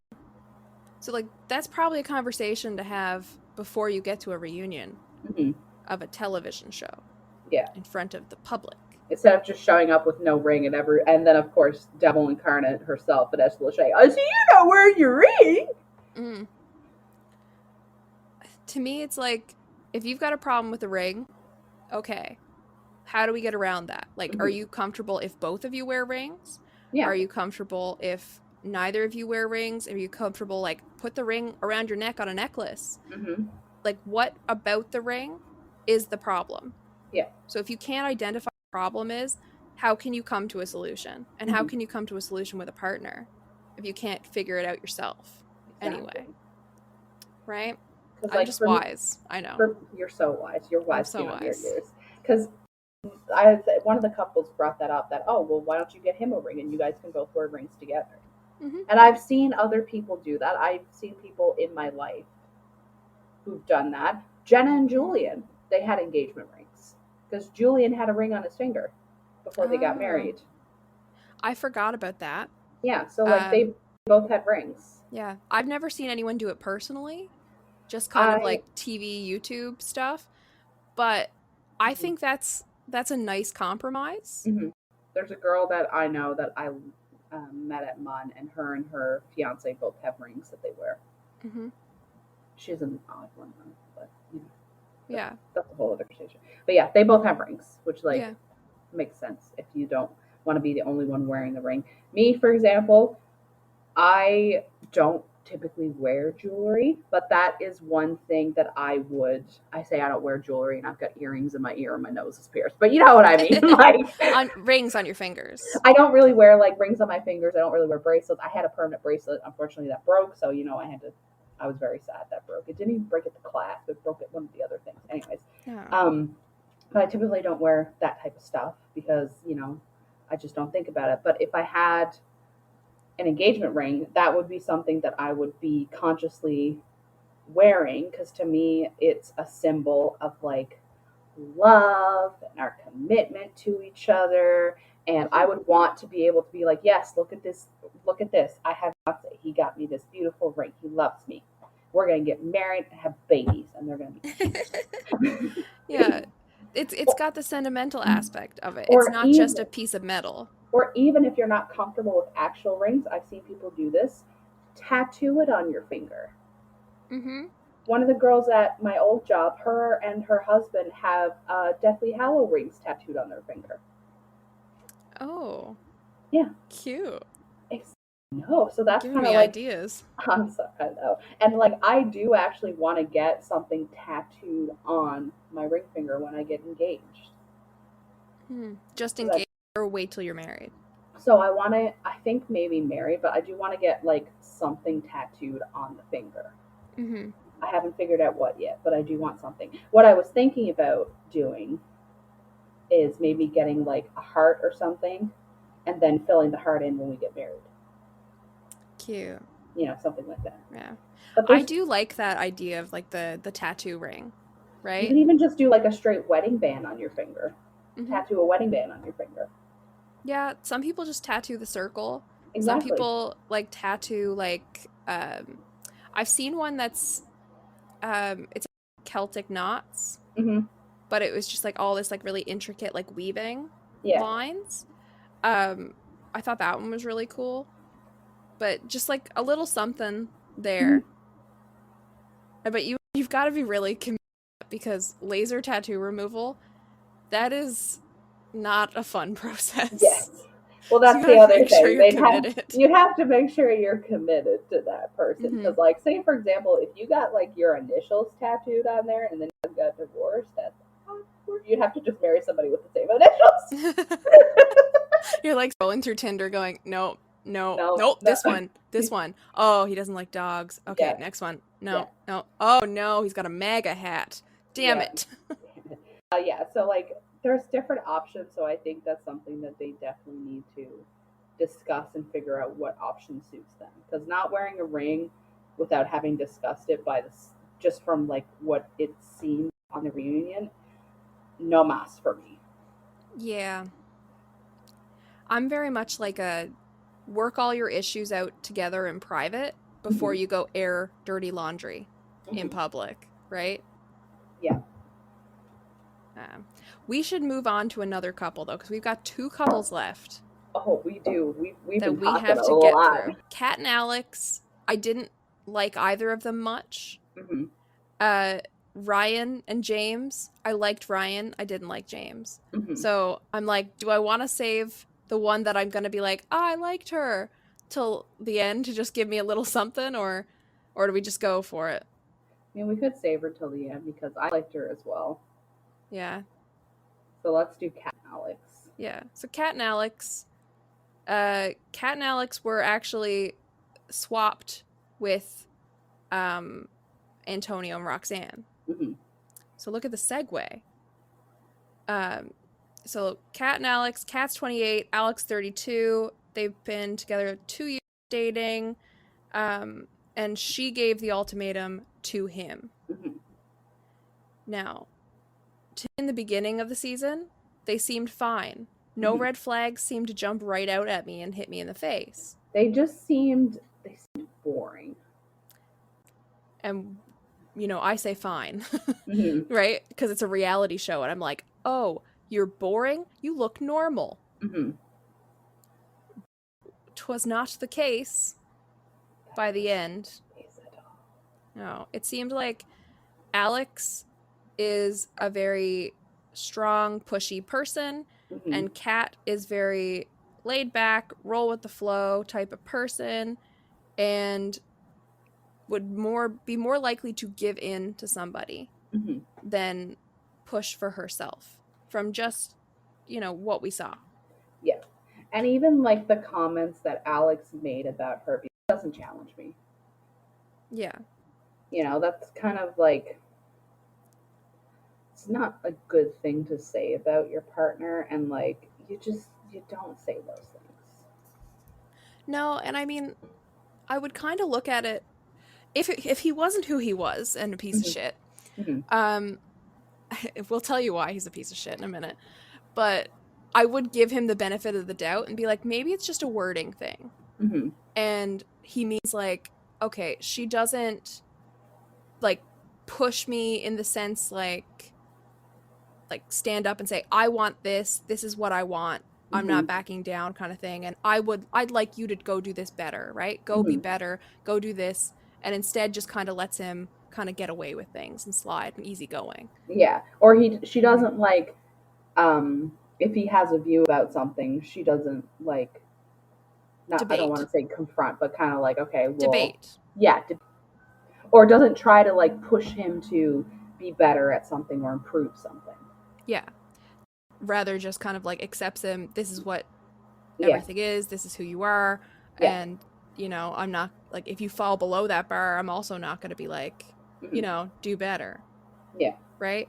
So, like, that's probably a conversation to have before you get to a reunion of a television show. Yeah. In front of the public. Instead of just showing up with no ring and then, of course, Devil Incarnate herself, Vanessa Lachey, I see you not wearing your ring! To me, it's like, if you've got a problem with the ring, okay, how do we get around that? Like, are you comfortable if both of you wear rings? Yeah. Are you comfortable if neither of you wear rings? Are you comfortable, like, put the ring around your neck on a necklace? Like, what about the ring is the problem? Yeah. So if you can't identify what the problem is, how can you come to a solution? And how can you come to a solution with a partner if you can't figure it out yourself anyway? Right? I'm like, just wise. I know. You're so wise. You're wise so beyond your years. Because one of the couples brought that up, that, oh, well, why don't you get him a ring and you guys can both wear rings together? And I've seen other people do that. I've seen people in my life who've done that. Jenna and Julian, they had engagement rings because Julian had a ring on his finger before they got married. I forgot about that. Yeah, so like they both had rings. Yeah, I've never seen anyone do it personally, just kind of like TV, YouTube stuff. But I think that's a nice compromise. There's a girl that I know that I met at MUN, and her fiance both have rings that they wear. She's an odd one, though, but you know, that's a whole other conversation. But yeah, they both have rings, which makes sense if you don't want to be the only one wearing the ring. Me, for example, I don't typically wear jewelry, but that is one thing that I say I don't wear jewelry and I've got earrings in my ear and my nose is pierced, but you know what I mean. Like rings on your fingers. I don't really wear like rings on my fingers. I don't really wear bracelets. I had a permanent bracelet, unfortunately that broke, so you know I was very sad that broke. It didn't even break at the clasp, it broke at one of the other things. Anyways. But I typically don't wear that type of stuff because, you know, I just don't think about it. But if I had an engagement ring, that would be something that I would be consciously wearing, because to me it's a symbol of like love and our commitment to each other, and I would want to be able to be like, yes, look at this, I have fiance, he got me this beautiful ring, he loves me, we're gonna get married and have babies, and they're gonna be yeah, it's got the sentimental aspect of it. It's not just a piece of metal. Or even if you're not comfortable with actual rings, I've seen people do this, tattoo it on your finger. One of the girls at my old job, her and her husband have Deathly Hallow rings tattooed on their finger. Oh. Yeah. Cute. No, so that's kind of like ideas. I'm sorry, I know. And like I do actually want to get something tattooed on my ring finger when I get engaged. Just engaged or wait till you're married? So I think maybe married, but I do want to get like something tattooed on the finger. I haven't figured out what yet, but I do want something. What I was thinking about doing is maybe getting like a heart or something and then filling the heart in when we get married. Cute. You know, something like that. Yeah. But I do like that idea of like the tattoo ring, right? You can even just do like a straight wedding band on your finger. Tattoo a wedding band on your finger. Yeah, some people just tattoo the circle. Exactly. Some people like tattoo like I've seen one that's it's Celtic knots, but it was just like all this like really intricate like weaving lines. I thought that one was really cool, but just like a little something there. But you've got to be really committed, because laser tattoo removal that is not a fun process. Yes. Well, that's you the gotta other make thing. sure you're committed. You have to make sure you're committed to that person. Because, like, say for example, if you got like your initials tattooed on there and then you got divorced, that's awkward. You'd have to just marry somebody with the same initials. You're like scrolling through Tinder, going, nope, No. this one. Oh, he doesn't like dogs. Okay, Yeah. next one. Yeah. No. Oh no, he's got a MAGA hat. Damn it. Yeah. So like, there's different options. So I think that's something that they definitely need to discuss and figure out what option suits them. Because not wearing a ring without having discussed it just from like what it seemed on the reunion, no mas for me. Yeah. I'm very much like a work all your issues out together in private before you go air dirty laundry in public, right? Yeah. We should move on to another couple though, because we've got 2 couples left. Oh, we do. We've been talking have to a get lot. through. Kat and Alex, I didn't like either of them much. Ryan and James, I liked Ryan. I didn't like James. So I'm like, do I want to save the one that I'm going to be like, oh, I liked her till the end to just give me a little something, or do we just go for it? I mean, we could save her till the end because I liked her as well. Yeah. So let's do Kat and Alex. Yeah. So Kat and Alex. Kat and Alex were actually swapped with Antonio and Roxanne. So look at the segue. So Kat and Alex, Kat's 28, Alex 32. They've been together 2 years dating. And she gave the ultimatum to him. Now, in the beginning of the season, they seemed fine. No red flags seemed to jump right out at me and hit me in the face. They seemed boring. And, I say fine, right? Because it's a reality show. And I'm like, oh, you're boring? You look normal. 'Twas not the case by the end. No, it seemed like Alex is a very strong, pushy person, and Kat is very laid back, roll with the flow type of person, and would be more likely to give in to somebody than push for herself from just, what we saw. Yeah. And even like the comments that Alex made about her doesn't challenge me. Yeah. That's kind of like, it's not a good thing to say about your partner, and like you don't say those things. No, and I mean, I would kind of look at it if he wasn't who he was and a piece of shit. We'll tell you why he's a piece of shit in a minute, but I would give him the benefit of the doubt and be like, maybe it's just a wording thing. And he means like, okay, she doesn't like push me in the sense like stand up and say, I want this is what I want, I'm not backing down kind of thing, and I'd like you to go do this better, right? Go be better, go do this, and instead just kind of lets him kind of get away with things and slide and easy going. Yeah. Or she doesn't like, if he has a view about something, she doesn't like, debate. I don't want to say confront, but kind of like, okay, well, debate. Yeah. Or doesn't try to like push him to be better at something or improve something. Yeah. Rather just kind of like accepts him. This is what everything is. This is who you are. Yeah. And, I'm not like, if you fall below that bar, I'm also not going to be like, do better. Yeah. Right.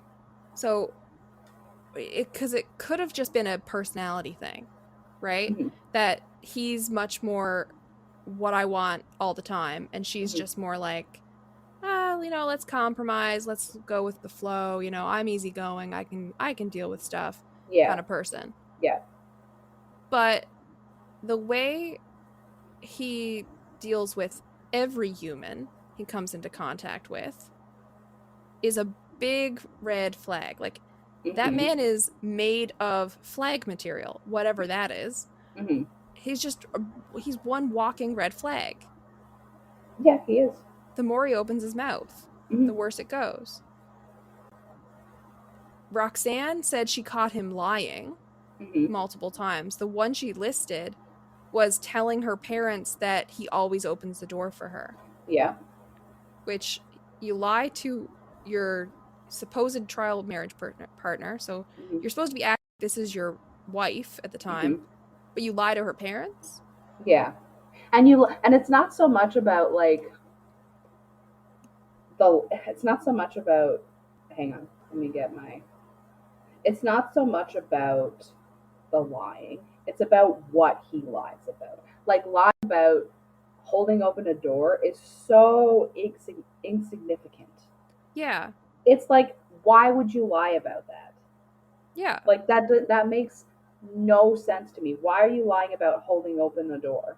So because it could have just been a personality thing, right? That he's much more what I want all the time. And she's just more like, let's compromise. Let's go with the flow. I'm easygoing. I can deal with stuff. Yeah. Kind of person. Yeah. But the way he deals with every human he comes into contact with is a big red flag. Like, that man is made of flag material, whatever that is. He's one walking red flag. Yeah, he is. The more he opens his mouth, the worse it goes. Roxanne said she caught him lying multiple times. The one she listed was telling her parents that he always opens the door for her. Yeah. Which you lie to your supposed trial marriage partner. So you're supposed to be acting like this is your wife at the time, but you lie to her parents. Yeah. And it's not so much about like it's not so much about, hang on, let me get my, it's not so much about the lying. It's about what he lies about. Like lying about holding open a door is so insignificant. Yeah. It's like, why would you lie about that? Yeah. Like that makes no sense to me. Why are you lying about holding open the door?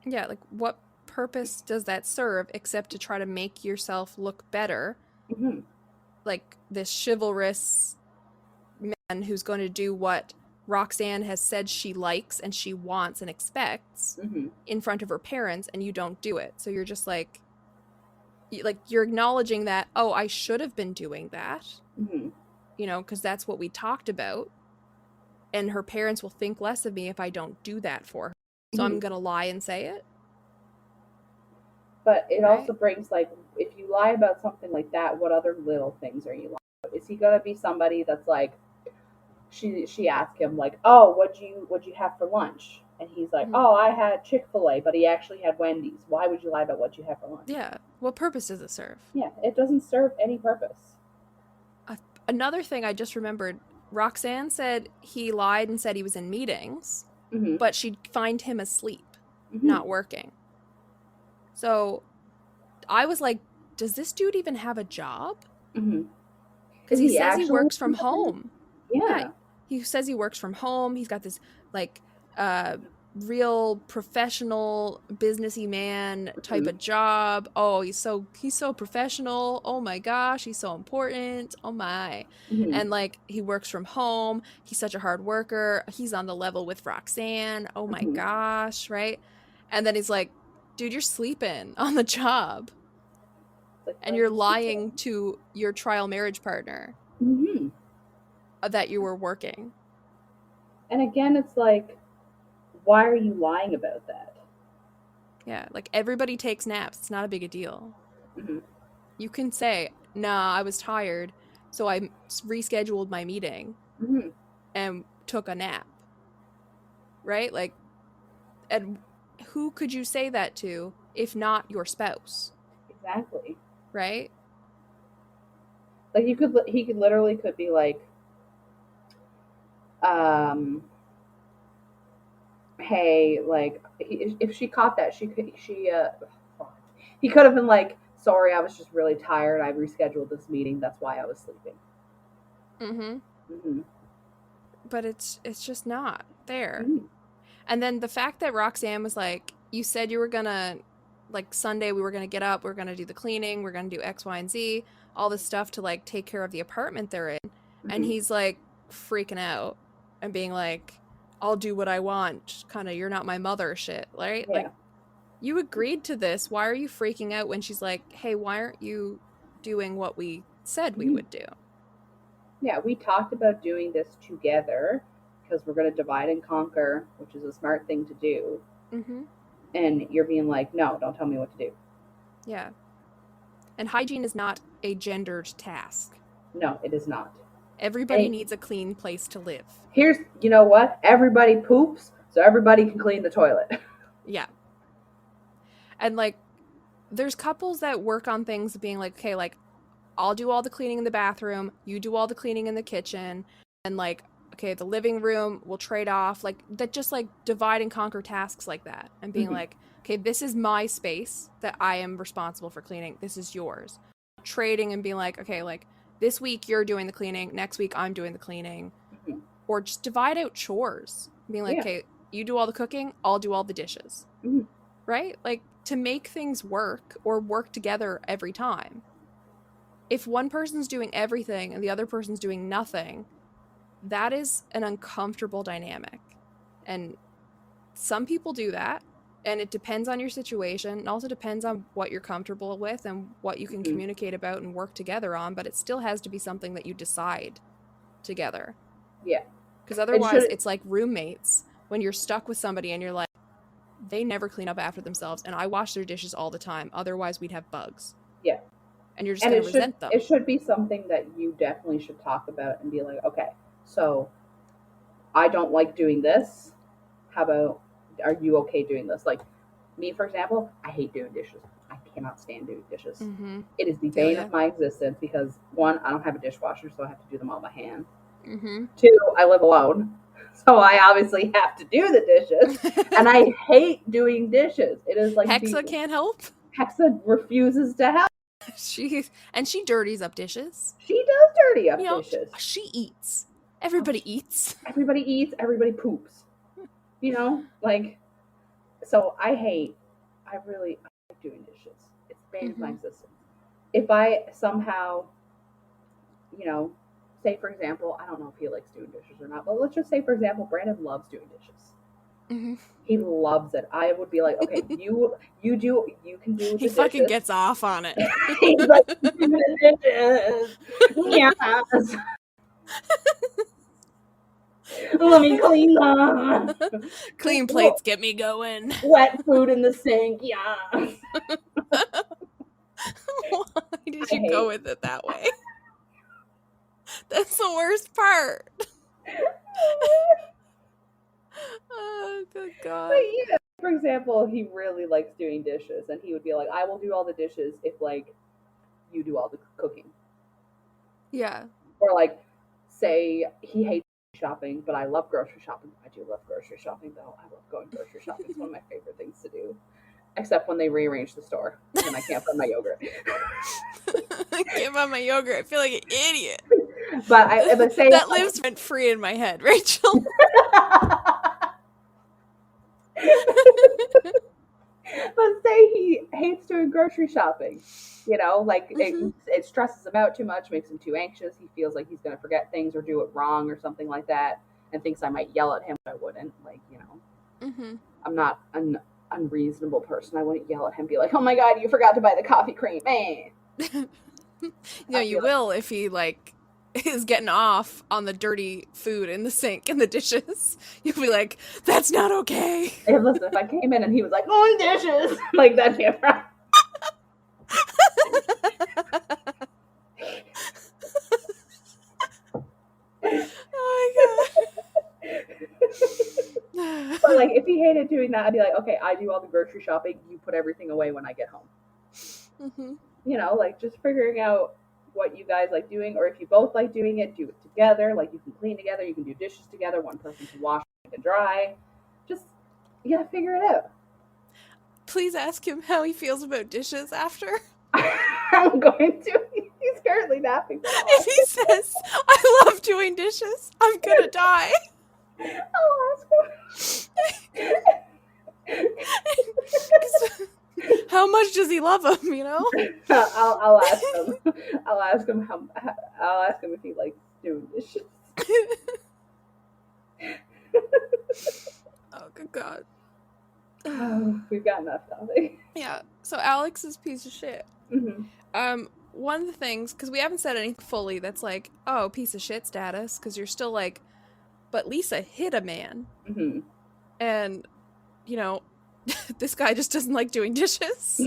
Yeah, like what purpose does that serve except to try to make yourself look better? Mm-hmm. Like this chivalrous man who's going to do what Roxanne has said she likes and she wants and expects in front of her parents, and you don't do it. So you're just like you're acknowledging that, oh, I should have been doing that, you know, because that's what we talked about, and her parents will think less of me if I don't do that for her. So I'm gonna lie and say it. But it also brings, like, if you lie about something like that, what other little things are you lying about? Is he gonna be somebody that's like, she asked him like, oh, what'd you have for lunch? And he's like, oh, I had Chick-fil-A, but he actually had Wendy's. Why would you lie about what you had for lunch? Yeah. What purpose does it serve? Yeah, it doesn't serve any purpose. Another thing I just remembered, Roxanne said he lied and said he was in meetings, but she'd find him asleep, not working. So I was like, does this dude even have a job? Because he says he works from home. Yeah. He says he works from home. He's got this like real professional businessy man type of job. Oh, he's so professional. Oh my gosh, he's so important. Oh my. And like he works from home. He's such a hard worker. He's on the level with Roxanne. Oh my gosh, right? And then he's like, dude, you're sleeping on the job. Like, and you're lying to your trial marriage partner that you were working. And again, it's like, why are you lying about that? Yeah, like everybody takes naps. It's not a big a deal. You can say, nah, I was tired, so I rescheduled my meeting and took a nap. Right? Like, and who could you say that to if not your spouse? Exactly. Right? Like he could literally be like, hey, like if she caught that, he could have been like, sorry, I was just really tired. I rescheduled this meeting. That's why I was sleeping. But it's just not there. And then the fact that Roxanne was like, you said you were gonna, like Sunday we were gonna get up, we're gonna do the cleaning, we're gonna do X, Y, and Z, all this stuff to like take care of the apartment they're in. And he's like freaking out and being like, I'll do what I want, kind of, you're not my mother shit, right? Yeah. Like, you agreed to this. Why are you freaking out when she's like, hey, why aren't you doing what we said we would do? Yeah, we talked about doing this together because we're going to divide and conquer, which is a smart thing to do. And you're being like, no, don't tell me what to do. Yeah. And hygiene is not a gendered task. No, it is not. Everybody needs a clean place to live. You know what? Everybody poops, so everybody can clean the toilet. Yeah. And like, there's couples that work on things being like, okay, like, I'll do all the cleaning in the bathroom, you do all the cleaning in the kitchen, and like, okay, the living room will trade off, like that, just like divide and conquer tasks like that, and being like, okay, this is my space that I am responsible for cleaning, this is yours. Trading and being like, okay, like this week you're doing the cleaning, next week I'm doing the cleaning, or just divide out chores, being like, okay, you do all the cooking, I'll do all the dishes, right? Like to make things work or work together every time. If one person's doing everything and the other person's doing nothing, that is an uncomfortable dynamic. And some people do that, And it depends on your situation. It also depends on what you're comfortable with and what you can communicate about and work together on, but it still has to be something that you decide together. Yeah. Because otherwise it's like roommates when you're stuck with somebody and you're like, they never clean up after themselves and I wash their dishes all the time. Otherwise we'd have bugs. Yeah. And you're just going to resent them. It should be something that you definitely should talk about and be like, okay, so I don't like doing this. How about, are you okay doing this? Like me, for example, I hate doing dishes. I cannot stand doing dishes. Mm-hmm. It is the bane of my existence because, one, I don't have a dishwasher, so I have to do them all by hand. Mm-hmm. 2, I live alone, so I obviously have to do the dishes, and I hate doing dishes. It is like Hexa can't help. Hexa refuses to help. She dirties up dishes. She does dirty up dishes. She eats. Everybody eats. Everybody eats. Everybody poops. Like, so I like doing dishes. It's bane of my existence. If I somehow, say for example, I don't know if he likes doing dishes or not, but let's just say for example, Brandon loves doing dishes. Mm-hmm. He loves it. I would be like, okay, you can do the dishes. He fucking gets off on it. He's like, do the dishes. Yes. Let me clean them. Clean plates get me going. Wet food in the sink. Yeah. Why did you go with it that way? That's the worst part. Oh, good God. But yeah, for example, he really likes doing dishes, and he would be like, I will do all the dishes if, like, you do all the cooking. Yeah. Or, like, say he hates shopping, but I love grocery shopping. I do love grocery shopping, though. I love going grocery shopping. It's one of my favorite things to do. Except when they rearrange the store, and I can't find my yogurt. Can't find my yogurt. I feel like an idiot. But say that lives rent free in my head, Rachel. But say he hates doing grocery shopping, like it stresses him out too much, makes him too anxious. He feels like he's going to forget things or do it wrong or something like that, and thinks I might yell at him. I wouldn't, I'm not an unreasonable person. I wouldn't yell at him, be like, oh my God, you forgot to buy the coffee cream, man. You will if he is getting off on the dirty food in the sink and the dishes. You'll be like, that's not okay. Hey, listen, if I came in and he was like, oh, dishes, like, that'd be a problem. Oh my God. But like, if he hated doing that, I'd be like, okay, I do all the grocery shopping. You put everything away when I get home. Mm-hmm. Like just figuring out what you guys like doing, or if you both like doing it, do it together. Like you can clean together, you can do dishes together. One person can wash and dry. Just you gotta figure it out. Please ask him how he feels about dishes after. I'm going to. He's currently napping. If he says, I love doing dishes, I'm gonna die. I'll ask him. How much does he love them, I'll ask him. I'll ask him if he likes doing dishes. Oh, good God. We've got enough topic. Yeah. So Alex is a piece of shit. Mm-hmm. One of the things, because we haven't said anything fully that's like, oh, piece of shit status, because you're still like, but Lisa hit a man. Mm-hmm. And, this guy just doesn't like doing dishes.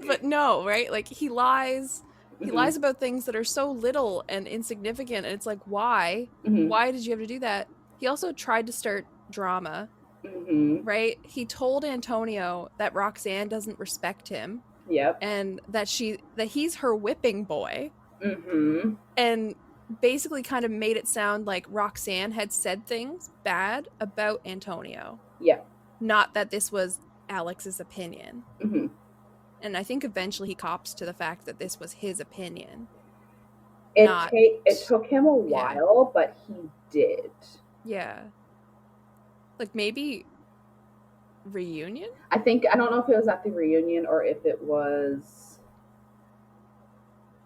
But no, right? Like, he lies. He lies about things that are so little and insignificant. And it's like, why? Mm-hmm. Why did you have to do that? He also tried to start drama. Mm-hmm. Right? He told Antonio that Roxanne doesn't respect him. Yep. And that he's her whipping boy. Mm-hmm. And basically kind of made it sound like Roxanne had said things bad about Antonio. Yeah. Not that this was Alex's opinion. Mm-hmm. And I think eventually he cops to the fact that this was his opinion. It took him a while, but he did. Yeah. Like maybe reunion? I don't know if it was at the reunion or if it was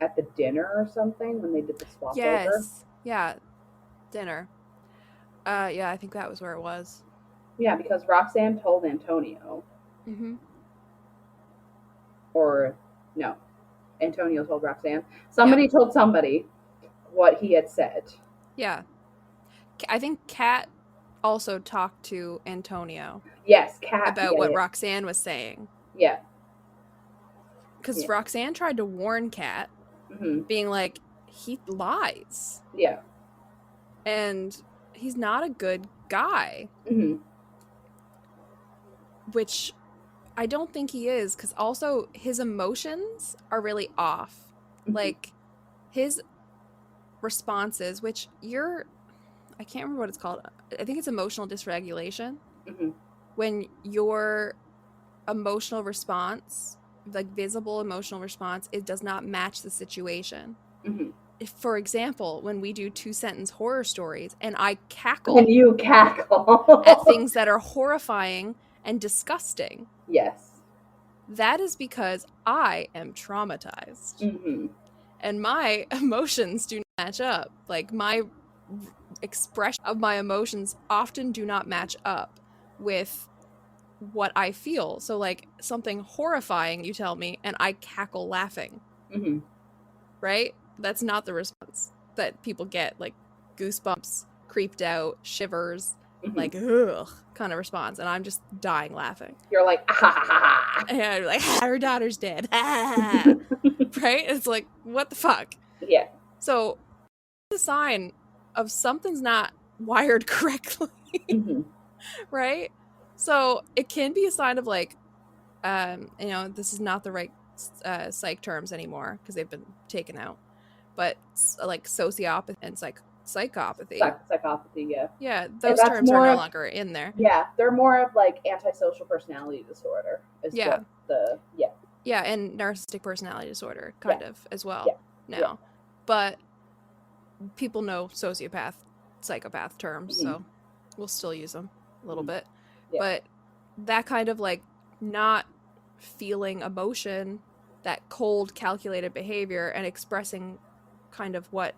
at the dinner or something when they did the swap over. Yes. Yeah. Dinner. Yeah, I think that was where it was. Yeah, because Roxanne told Antonio. Mm-hmm. Or, no, Antonio told Roxanne. Somebody told somebody what he had said. Yeah. I think Kat also talked to Antonio. Yes, Kat. About what Roxanne was saying. Yeah. Because Roxanne tried to warn Kat, being like, he lies. Yeah. And he's not a good guy. Which I don't think he is, because also his emotions are really off. Like, his responses, which I can't remember what it's called. I think it's emotional dysregulation. When your emotional response, like visible emotional response, it does not match the situation. If, for example, when we do 2-sentence horror stories and I cackle. And you cackle. At things that are horrifying and disgusting. Yes. That is because I am traumatized. And my emotions do not match up. Like, my expression of my emotions often do not match up with what I feel. So, like, something horrifying you tell me and I cackle laughing. Right? That's not the response that people get. Like, goosebumps, creeped out, shivers, like, ugh, kind of response. And I'm just dying laughing. You're like, ah, ha, ha, ha. And you're like, her daughter's dead. Right? It's like, what the fuck? Yeah. So, it's a sign of something's not wired correctly. Right? So, it can be a sign of, like, this is not the right psych terms anymore because they've been taken out. But, like, sociopathy and psychopathy. Psychopathy, yeah. Yeah, those terms are no longer in there. Yeah, they're more of, like, antisocial personality disorder. Yeah, and narcissistic personality disorder, kind of, as well, now. Yeah. But people know sociopath, psychopath terms, so we'll still use them a little bit. Yeah. But that kind of, like, not feeling emotion, that cold, calculated behavior, and expressing kind of what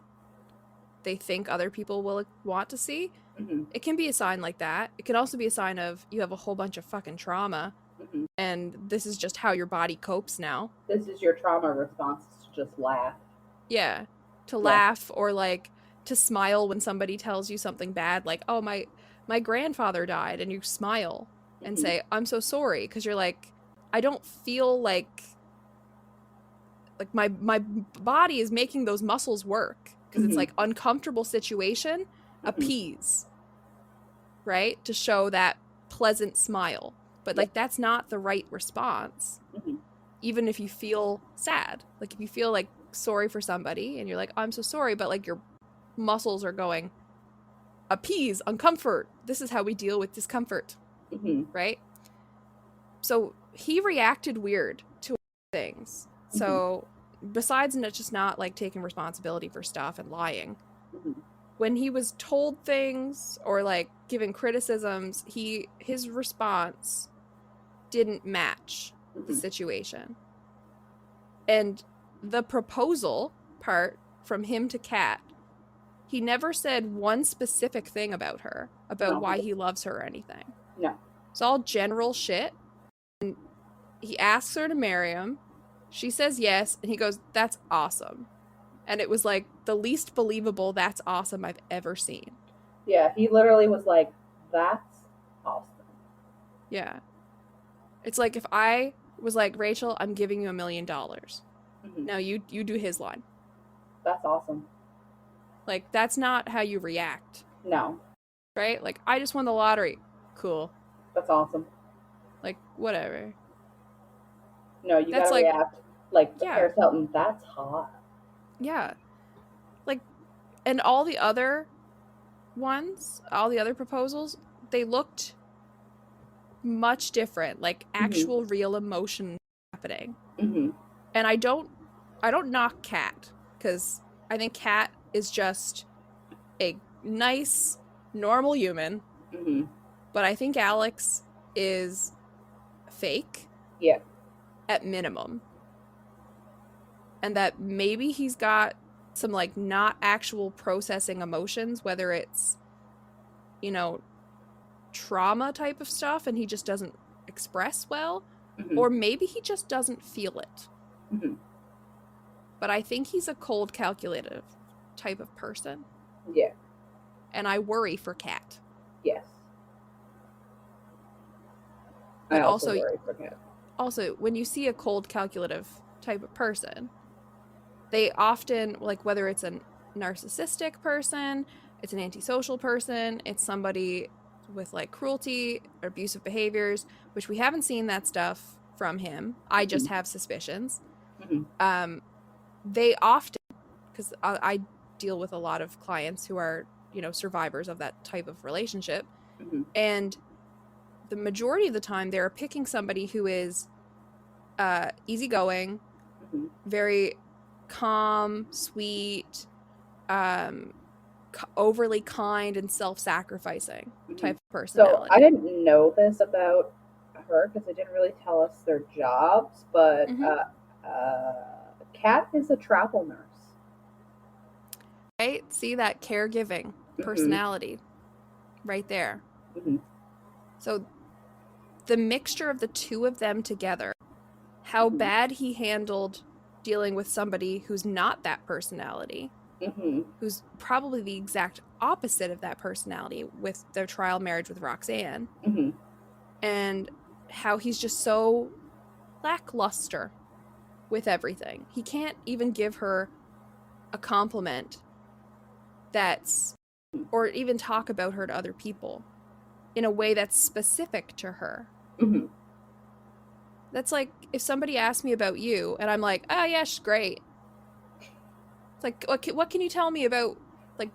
they think other people will want to see, it can be a sign like that. It can also be a sign of you have a whole bunch of fucking trauma, and this is just how your body copes now. This is your trauma response, to just laugh. Yeah, to laugh, or, like, to smile when somebody tells you something bad, like, oh, my grandfather died, and you smile and say, I'm so sorry, because you're like, I don't feel like my body is making those muscles work, because it's like uncomfortable situation, appease, right, to show that pleasant smile, but like that's not the right response. Even if you feel sad, like if you feel like sorry for somebody and you're like, I'm so sorry, but like your muscles are going, appease, uncomfort, this is how we deal with discomfort, right? So he reacted weird to things. So besides just not, like, taking responsibility for stuff and lying, when he was told things or, like, given criticisms, his response didn't match the situation. And the proposal part from him to Kat, he never said one specific thing about her, about why he loves her or anything. No. It's all general shit. And he asks her to marry him. She says yes, and he goes, that's awesome. And it was, like, the least believable that's awesome I've ever seen. Yeah, he literally was like, that's awesome. Yeah. It's like if I was like, Rachel, I'm giving you $1 million. Now you do his line. That's awesome. Like, that's not how you react. No. Right? Like, I just won the lottery. Cool. That's awesome. Like, whatever. No, you gotta react like Paris Hilton. That's hot. Yeah. Like, and all the other ones, all the other proposals, they looked much different. Like, actual real emotion happening. And I don't knock Kat, because I think Kat is just a nice, normal human. But I think Alex is fake. Yeah. At minimum. And that maybe he's got some, like, not actual processing emotions, whether it's, trauma type of stuff and he just doesn't express well, Mhm. or maybe he just doesn't feel it. Mhm. But I think he's a cold, calculative type of person. Yeah. And I worry for Kat. Yes. I But also worry for Kat. Also, when you see a cold, calculative type of person, they often, like, whether it's a narcissistic person, it's an antisocial person, it's somebody with like cruelty or abusive behaviors, which we haven't seen that stuff from him. I just have suspicions. Mhm. They often, because I deal with a lot of clients who are, you know, survivors of that type of relationship, Mhm. and the majority of the time they're picking somebody who is easygoing, Mhm. very calm, sweet, overly kind and self-sacrificing type of personality. So I didn't know this about her because they didn't really tell us their jobs, but Kat is a travel nurse. Right? See that caregiving personality right there. Mhm. So the mixture of the two of them together, how bad he handled dealing with somebody who's not that personality, who's probably the exact opposite of that personality with their trial marriage with Roxanne, and how he's just so lackluster with everything. He can't even give her a compliment that's, or even talk about her to other people in a way that's specific to her. That's like if somebody asked me about you and I'm like, oh yeah, she's great. It's like, what can you tell me about, like,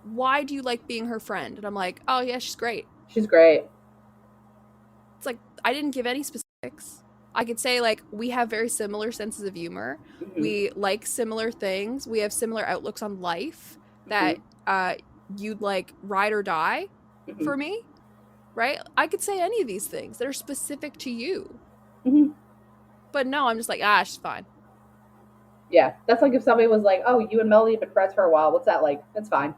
why do you like being her friend? And I'm like, oh yeah, she's great. She's great. It's like, I didn't give any specifics. I could say, like, we have very similar senses of humor. We like similar things. We have similar outlooks on life that you'd like ride or die for me, right? I could say any of these things that are specific to you. But no, I'm just like, she's fine. Yeah, that's like if somebody was like, oh, you and Melody have been friends for a while. What's that like? It's fine.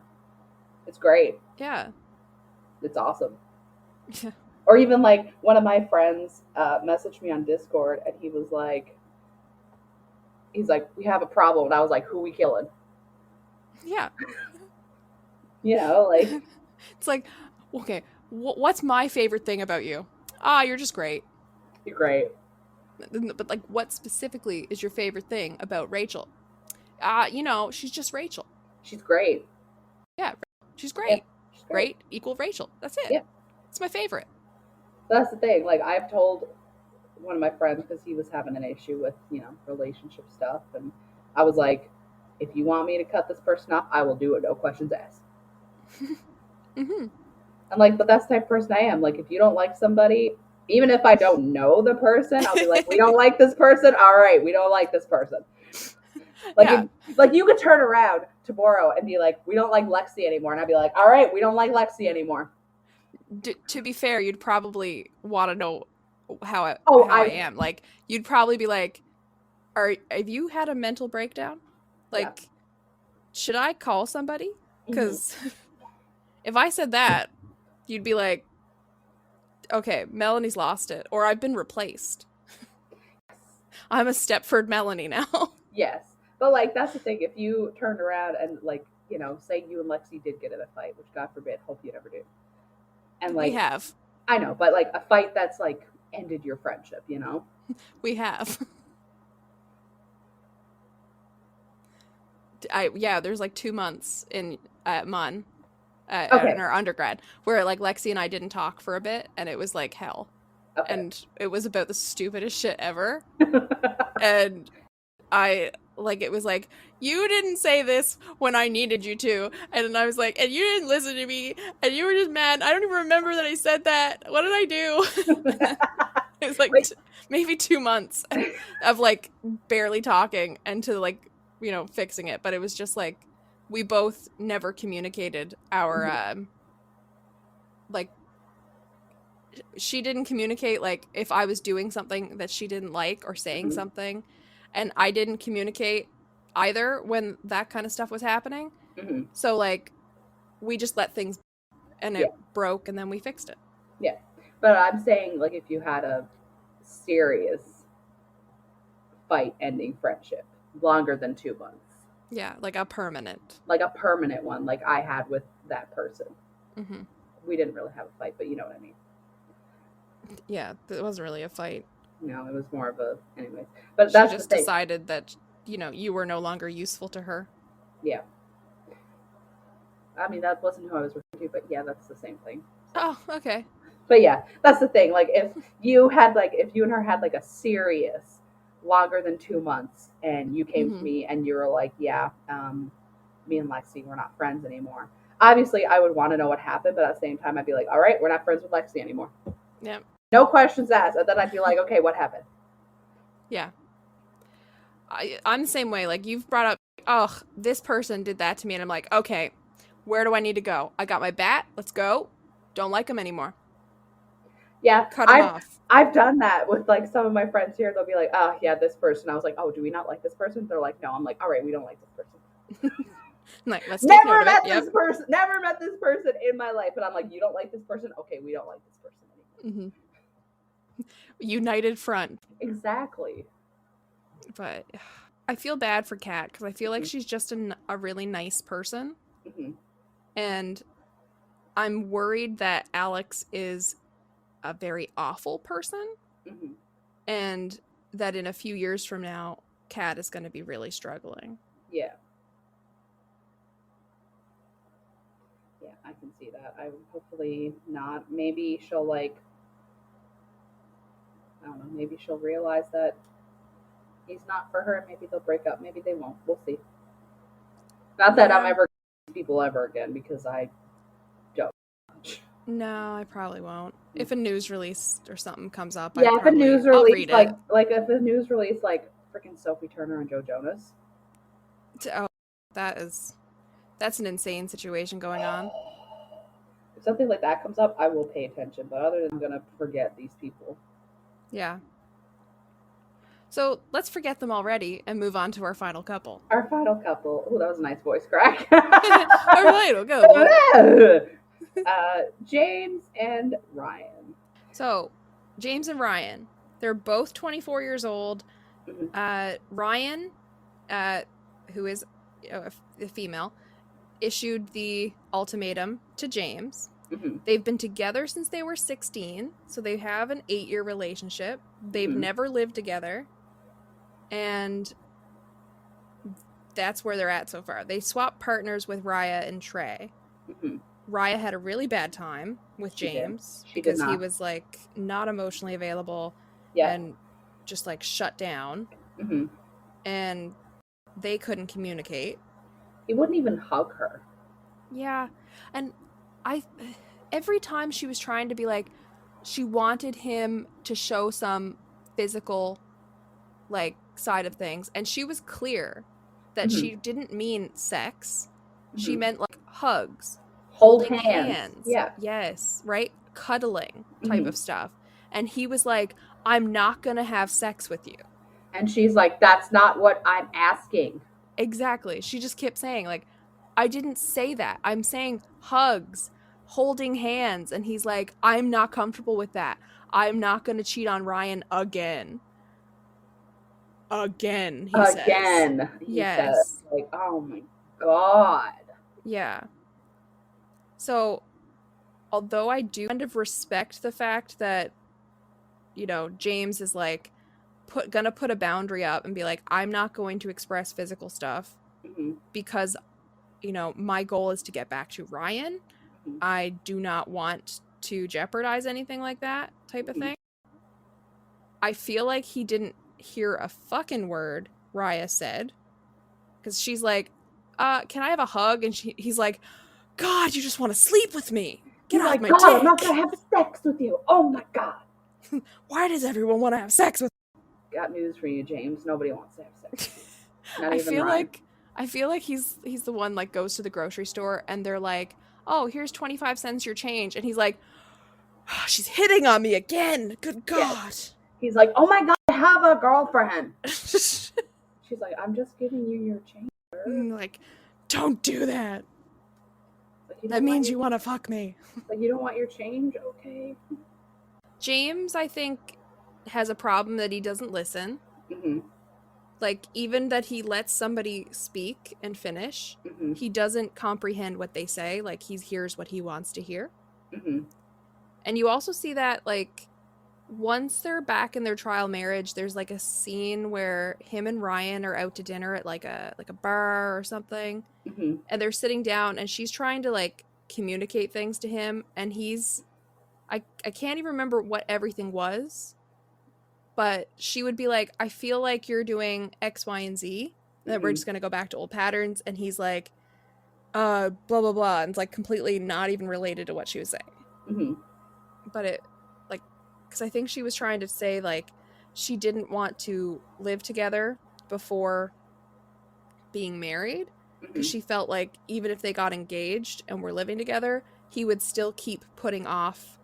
It's great. Yeah. It's awesome. Or even like one of my friends messaged me on Discord and he's like, we have a problem. And I was like, who we killing? Yeah. You know, like. It's like, okay, what's my favorite thing about you? You're just great. You're great. But like, what specifically is your favorite thing about Rachel? You know, she's just Rachel. She's great. Yeah, she's great. Yeah, she's great equal Rachel. That's it. Yeah. It's my favorite. That's the thing. Like, I've told one of my friends because he was having an issue with, you know, relationship stuff. And I was like, if you want me to cut this person off, I will do it. No questions asked. I'm like, but that's the type of person I am. Like, if you don't like somebody, even if I don't know the person, I'll be like, we don't like this person. All right, we don't like this person. Like, like you could turn around tomorrow and be like, we don't like Lexi anymore. And I'd be like, all right, we don't like Lexi anymore. To be fair, you'd probably want to know how I am. Like, you'd probably be like, have you had a mental breakdown? Like, should I call somebody? Because if I said that, you'd be like, okay, Melanie's lost it, or I've been replaced. I'm a Stepford Melanie now. Yes. But, like, that's the thing. If you turned around and, like, you know, say you and Lexi did get in a fight, which God forbid, hope you never do. And, like, we have. I know, but, like, a fight that's, like, ended your friendship, you know? We have. There's, like, 2 months in MUN. In our undergrad, where like Lexi and I didn't talk for a bit, and it was like hell. And it was about the stupidest shit ever. And I like, it was like, you didn't say this when I needed you to, and I was like, and you didn't listen to me, and you were just mad. I don't even remember that I said that. What did I do? It was like maybe 2 months of like barely talking and to like, you know, fixing it. But it was just like, we both never communicated our like, she didn't communicate like if I was doing something that she didn't like or saying something, and I didn't communicate either when that kind of stuff was happening. So like, we just let things, and it broke, and then we fixed it. Yeah. But I'm saying, like, if you had a serious fight ending friendship longer than 2 months, Yeah, like a permanent. like a permanent one, like I had with that person. Mm-hmm. We didn't really have a fight, but you know what I mean. Yeah, it wasn't really a fight. No, it was more of a, anyways. But She that's the just thing. decided that, you were no longer useful to her. Yeah. I mean, that wasn't who I was referring to, but yeah, that's the same thing. Oh, okay. But yeah, that's the thing. Like, if you and her had like a serious longer than 2 months, and you came to me and you were like, yeah, me and Lexi, we're not friends anymore. Obviously, I would want to know what happened, but at the same time, I'd be like, all right, we're not friends with Lexi anymore. Yep. No questions asked. And then I'd be like, okay, what happened? Yeah. I'm the same way. Like, you've brought up, oh, this person did that to me, and I'm like, okay, where do I need to go? I got my bat. Let's go. Don't like them anymore. Yeah, Cut them off. I've done that with like some of my friends here. They'll be like, oh yeah, this person. I was like, oh, do we not like this person? They're like, no. I'm like, all right, we don't like this person. Like, let's take note Never of it. met Yep. this person. Never met this person in my life. But I'm like, you don't like this person? Okay, we don't like this person anymore. United front. Exactly. But I feel bad for Kat because I feel like she's just a really nice person. And I'm worried that Alex is a very awful person. And that in a few years from now, Kat is going to be really struggling. Yeah. Yeah, I can see that. I would hopefully not. Maybe she'll like, I don't know, maybe she'll realize that he's not for her and maybe they'll break up. Maybe they won't. We'll see. Not that I'm ever people ever again because I don't. No, I probably won't. If a news release or something comes up, yeah, if a news release I'll read like it. if a news release like freaking Sophie Turner and Joe Jonas. Oh, that's an insane situation going on. If something like that comes up, I will pay attention. But other than I'm gonna forget these people. Yeah. So let's forget them already and move on to our final couple. Our final couple. Oh, that was a nice voice crack. Our final couple. James and Ryan. So, James and Ryan. They're both 24 years old. Ryan, who is a female, issued the ultimatum to James. They've been together since they were 16, so they have an 8-year relationship. They've never lived together, and that's where they're at so far. They swapped partners with Raya and Trey. Raya had a really bad time with James because he was like not emotionally available and just like shut down, and they couldn't communicate. He wouldn't even hug her. Yeah, and every time she was trying to be like, she wanted him to show some physical like side of things, and she was clear that she didn't mean sex. She meant like hugs, holding hands. Yeah. Yes, right? Cuddling type of stuff. And he was like, I'm not gonna have sex with you. And she's like, that's not what I'm asking. Exactly. She just kept saying like, I didn't say that. I'm saying hugs, holding hands. And he's like, I'm not comfortable with that. I'm not going to cheat on Ryan again. Again, he says. Yes. Like, oh my God. Yeah. So, although I do kind of respect the fact that, James is like, gonna put a boundary up and be like, I'm not going to express physical stuff because my goal is to get back to Ryan. I do not want to jeopardize anything like that type of thing. I feel like he didn't hear a fucking word Raya said, because she's like, can I have a hug? And he's like, God, you just want to sleep with me. Get off my dick. I'm not gonna have sex with you. Oh my God. Why does everyone want to have sex with me? Got news for you, James. Nobody wants to have sex with you. Not I even feel Ryan. I feel like he's the one like goes to the grocery store and they're like, oh, here's 25 cents your change, and he's like, oh, she's hitting on me again. Good God. Yes. He's like, oh my God, I have a girlfriend. She's like, I'm just giving you your change. Like, don't do that. Like, That means you want to fuck me. Like, you don't want your change? Okay. James, I think, has a problem that he doesn't listen. Mm-hmm. Like, even that he lets somebody speak and finish, Mm-hmm. he doesn't comprehend what they say. Like, he hears what he wants to hear. Mm-hmm. And you also see that, like, once they're back in their trial marriage, there's like a scene where him and Ryan are out to dinner at like a bar or something, Mm-hmm. and they're sitting down, and she's trying to like communicate things to him, and he's I can't even remember what everything was, but she would be like, I feel like you're doing X, Y, and Z, that we're Mm-hmm. just gonna go back to old patterns, and he's like, blah blah blah, and it's like completely not even related to what she was saying. Mm-hmm. But it, like, because I think she was trying to say like she didn't want to live together before being married, because Mm-hmm. she felt like even if they got engaged and were living together, he would still keep putting off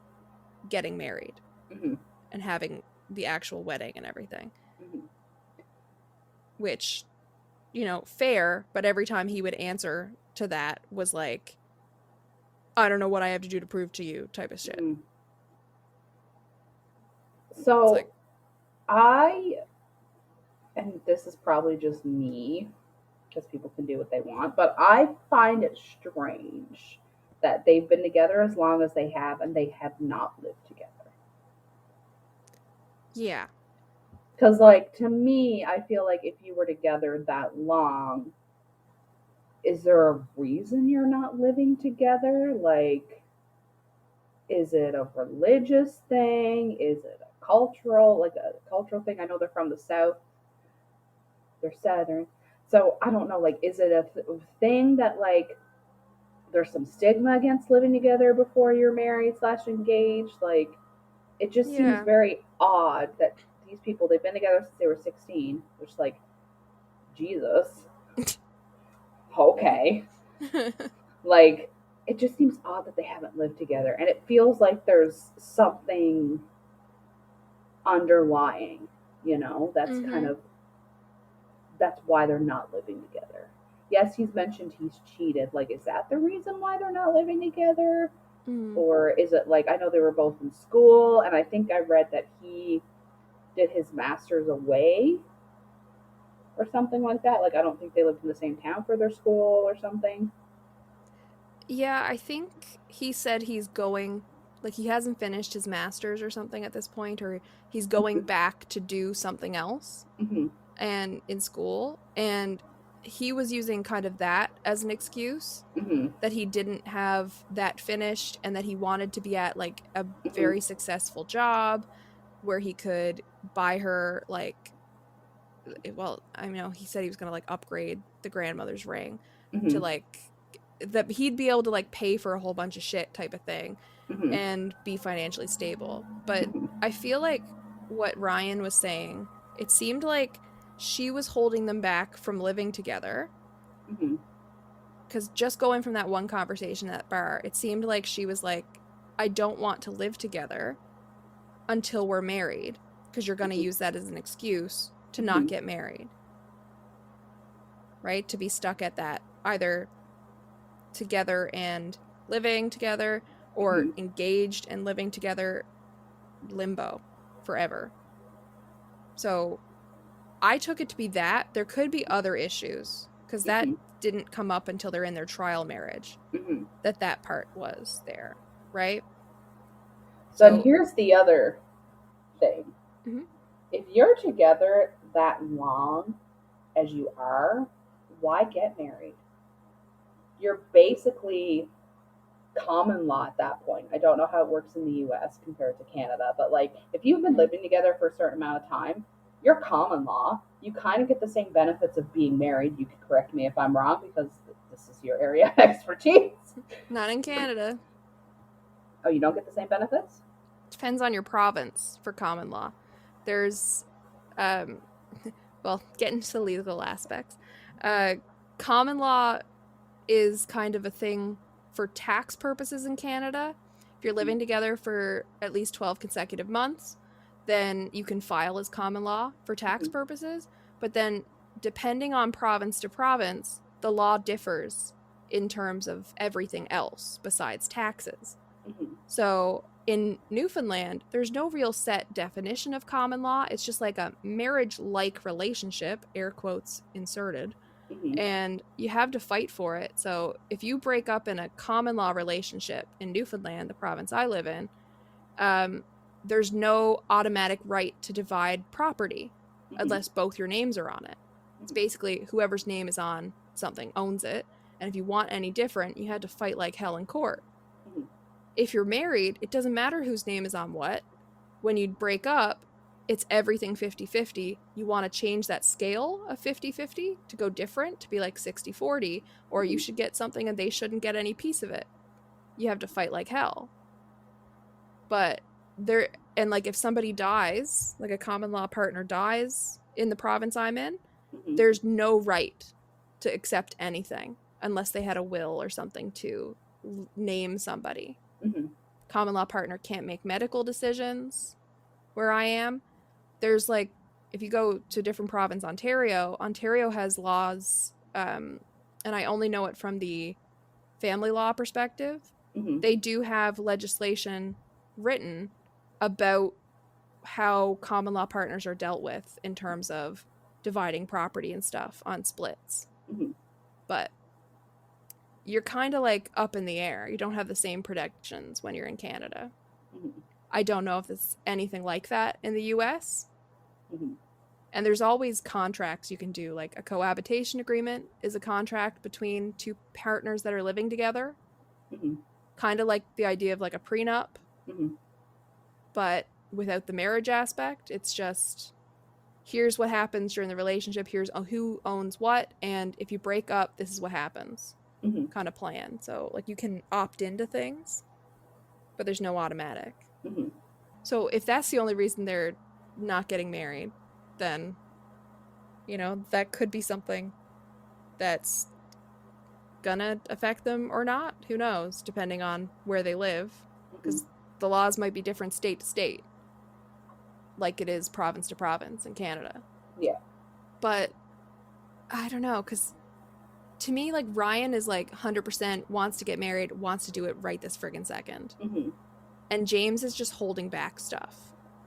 getting married Mm-hmm. and having the actual wedding and everything. Mm-hmm. Which, you know, fair, but every time he would answer to that was like, I don't know what I have to do to prove to you type of shit. Mm-hmm. So like, and this is probably just me, because people can do what they want, but I find it strange that they've been together as long as they have and they have not lived together. yeah. Because, like, to me, I feel like if you were together that long, is there a reason you're not living together? Like, is it a religious thing? Is it a cultural thing? I know they're from the South, they're Southern. So I don't know, like, is it a thing that, like, there's some stigma against living together before you're married / engaged? Like, it just seems Yeah. very odd that these people, they've been together since they were 16, which, like, Jesus. Okay. Like, it just seems odd that they haven't lived together, and it feels like there's something underlying, that's kind of, that's why they're not living together. Yes, he's mentioned he's cheated. Like, is that the reason why they're not living together? Or is it, like, I know they were both in school, and I think I read that he did his master's away or something like that. Like, I don't think they lived in the same town for their school or something. Yeah, I think he said he's going, like, he hasn't finished his master's or something at this point, or he's going back to do something else Mm-hmm. and in school, and he was using kind of that as an excuse, Mm-hmm. that he didn't have that finished and that he wanted to be at like a Mm-hmm. very successful job where he could buy her, like, well, I know he said he was going to like upgrade the grandmother's ring Mm-hmm. to like that he'd be able to like pay for a whole bunch of shit type of thing Mm-hmm. and be financially stable. But Mm-hmm. I feel like what Ryan was saying, it seemed like she was holding them back from living together. Mm-hmm. Because just going from that one conversation at that bar, it seemed like she was like, I don't want to live together until we're married, because you're going to use that as an excuse to not get married. Right? To be stuck at that, either together and living together, or engaged and living together, limbo forever. So I took it to be that. There could be other issues, because that didn't come up until they're in their trial marriage, that part was there, right? So here's the other thing. Mm-hmm. If you're together that long as you are, why get married? You're basically common law at that point. I don't know how it works in the US compared to Canada, but, like, if you've been living together for a certain amount of time, you're common law. You kind of get the same benefits of being married. You can correct me if I'm wrong, because this is your area of expertise. Not in Canada. Oh, you don't get the same benefits? Depends on your province for common law. There's, well, getting to the legal aspects. Common law is kind of a thing for tax purposes in Canada. If you're living together for at least 12 consecutive months, then you can file as common law for tax purposes. But then, depending on province to province, the law differs in terms of everything else besides taxes. Mm-hmm. So in Newfoundland, there's no real set definition of common law. It's just like a marriage-like relationship, air quotes inserted, Mm-hmm. and you have to fight for it. So if you break up in a common law relationship in Newfoundland, the province I live in, there's no automatic right to divide property unless both your names are on it. It's basically whoever's name is on something owns it, and if you want any different, you had to fight like hell in court. Mm-hmm. If you're married, it doesn't matter whose name is on what. When you break up, it's everything 50-50. You want to change that scale of 50-50 to go different, to be like 60-40, or you should get something and they shouldn't get any piece of it. You have to fight like hell. But there, and like if somebody dies, like a common law partner dies in the province I'm in, there's no right to accept anything unless they had a will or something to name somebody. Mm-hmm. Common law partner can't make medical decisions where I am. There's like, if you go to a different province, Ontario has laws, and I only know it from the family law perspective. Mm-hmm. They do have legislation written about how common law partners are dealt with in terms of dividing property and stuff on splits. Mm-hmm. But you're kind of like up in the air. You don't have the same protections when you're in Canada. Mm-hmm. I don't know if it's anything like that in the US. Mm-hmm. And there's always contracts you can do. Like a cohabitation agreement is a contract between two partners that are living together. Mm-hmm. Kind of like the idea of like a prenup. Mm-hmm. But without the marriage aspect, it's just, here's what happens during the relationship, here's who owns what, and if you break up, this is what happens. Mm-hmm. Kind of plan. So like you can opt into things, but there's no automatic. Mm-hmm. So if that's the only reason they're not getting married, then, you know, that could be something that's gonna affect them or not. Who knows, depending on where they live, because the laws might be different state to state, like it is province to province in Canada. Yeah. But I don't know, because to me, like, Ryan is like 100% wants to get married, wants to do it right this friggin' second. Mm-hmm. And James is just holding back stuff.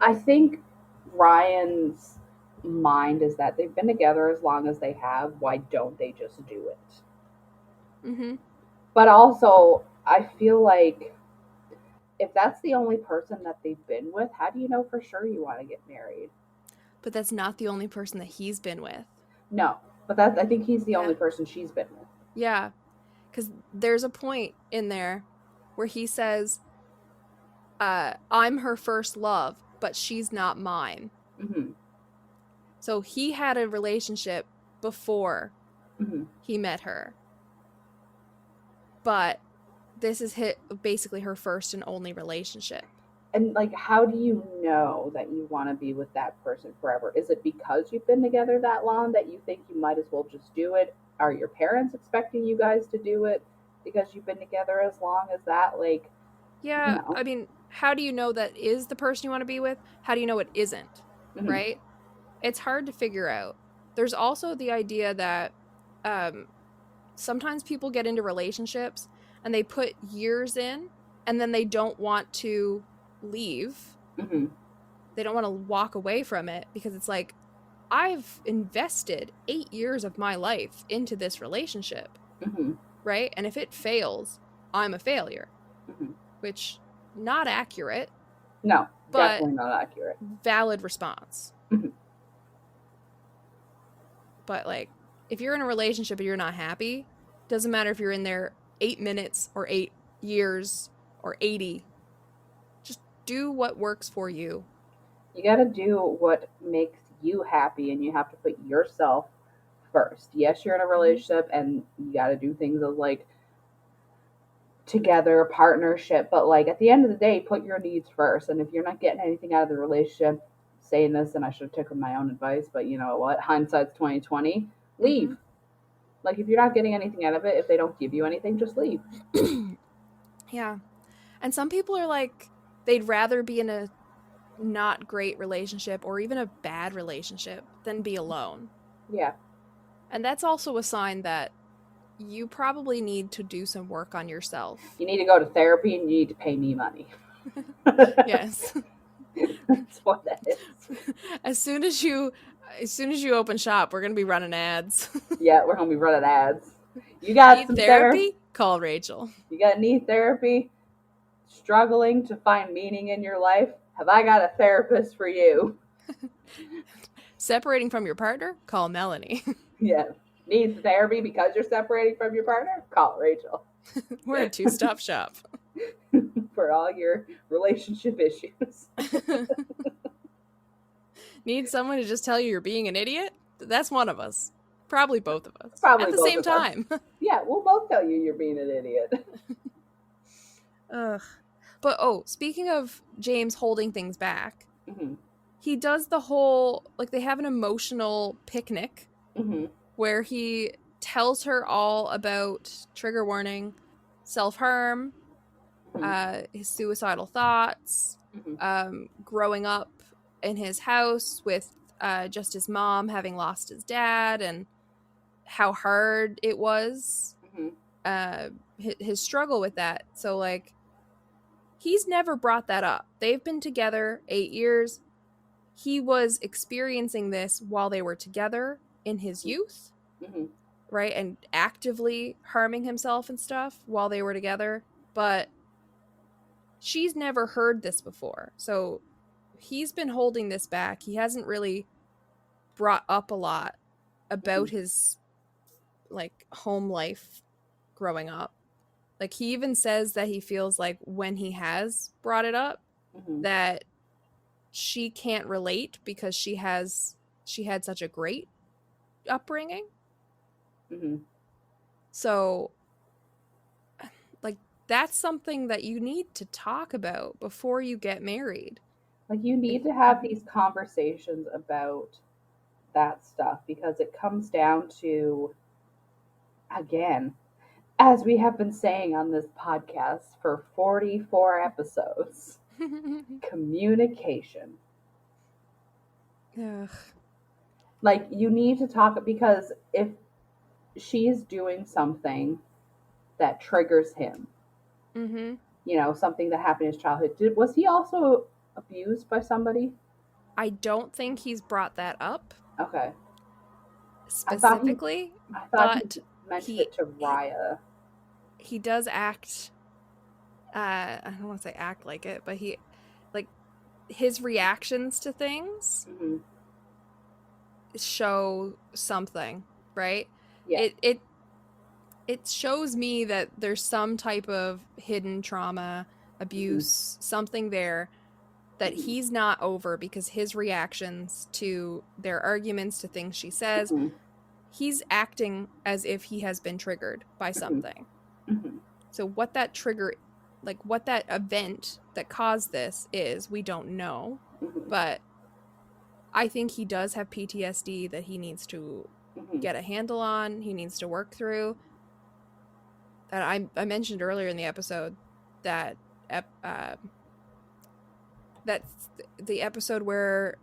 I think Ryan's mind is that they've been together as long as they have. Why don't they just do it? Mm-hmm. But also, I feel like if that's the only person that they've been with, how do you know for sure you want to get married? But that's not the only person that he's been with. No, but I think he's the only person she's been with. Yeah, because there's a point in there where he says, I'm her first love, but she's not mine. Mm-hmm. So he had a relationship before Mm-hmm. he met her. But this is basically her first and only relationship. And like, how do you know that you want to be with that person forever? Is it because you've been together that long that you think you might as well just do it? Are your parents expecting you guys to do it because you've been together as long as that? Like, yeah, you know. I mean, how do you know that is the person you want to be with? How do you know it isn't? Mm-hmm. Right? It's hard to figure out. There's also the idea that sometimes people get into relationships and they put years in and then they don't want to leave. Mm-hmm. They don't want to walk away from it because it's like, I've invested 8 years of my life into this relationship. Mm-hmm. Right? And if it fails, I'm a failure. Mm-hmm. Which, not accurate. No, but definitely not accurate. Valid response. Mm-hmm. But like, if you're in a relationship and you're not happy, doesn't matter if you're in there 8 minutes or 8 years or 80. Just do what works for you. You got to do what makes you happy, and you have to put yourself first. Yes, you're in a relationship and you got to do things as like together, partnership, but like at the end of the day, put your needs first. And if you're not getting anything out of the relationship, saying this, and I should have taken my own advice, but you know what, hindsight's 2020, leave. Mm-hmm. Like, if you're not getting anything out of it, if they don't give you anything, just leave. Yeah. And some people are like, they'd rather be in a not great relationship or even a bad relationship than be alone. Yeah. And that's also a sign that you probably need to do some work on yourself. You need to go to therapy and you need to pay me money. Yes. That's what that is. As soon as you open shop, we're gonna be running ads. Yeah, we're gonna be running ads. You got Need some therapy? Call Rachel. You got need therapy? Struggling to find meaning in your life? Have I got a therapist for you? Separating from your partner? Call Melanie. Yeah. Needs therapy because you're separating from your partner? Call Rachel. We're a two-stop shop. For all your relationship issues. Need someone to just tell you you're being an idiot? That's one of us. Probably both of us. Probably at the both same of us. time. Yeah, we'll both tell you you're being an idiot. Ugh. But speaking of James holding things back, Mm-hmm. he does the whole, like, they have an emotional picnic Mm-hmm. where he tells her all about trigger warning, self-harm, his suicidal thoughts, growing up in his house with just his mom having lost his dad, and how hard it was, his struggle with that. So, like, he's never brought that up. They've been together 8 years. He was experiencing this while they were together in his youth, right? And actively harming himself and stuff while they were together. But she's never heard this before. So he's been holding this back. He hasn't really brought up a lot about his, like, home life growing up. Like, he even says that he feels like when he has brought it up, that she can't relate because she had such a great upbringing. So, like, that's something that you need to talk about before you get married. Like, you need to have these conversations about that stuff, because it comes down to, again, as we have been saying on this podcast for 44 episodes, communication. Ugh. Like, you need to talk, because if she's doing something that triggers him, you know, something that happened in his childhood, was he also abused by somebody? I don't think he's brought that up. Okay. Specifically, I thought he mentioned it to Raya. He does act, I don't want to say act like it, but he, like, his reactions to things show something, right? Yeah. It shows me that there's some type of hidden trauma, abuse, something there that he's not over, because his reactions to their arguments, to things she says, he's acting as if he has been triggered by something. So what that trigger, like, what that event that caused this is, we don't know. But I think he does have PTSD that he needs to get a handle on. He needs to work through. And I mentioned earlier in the episode that that's the episode where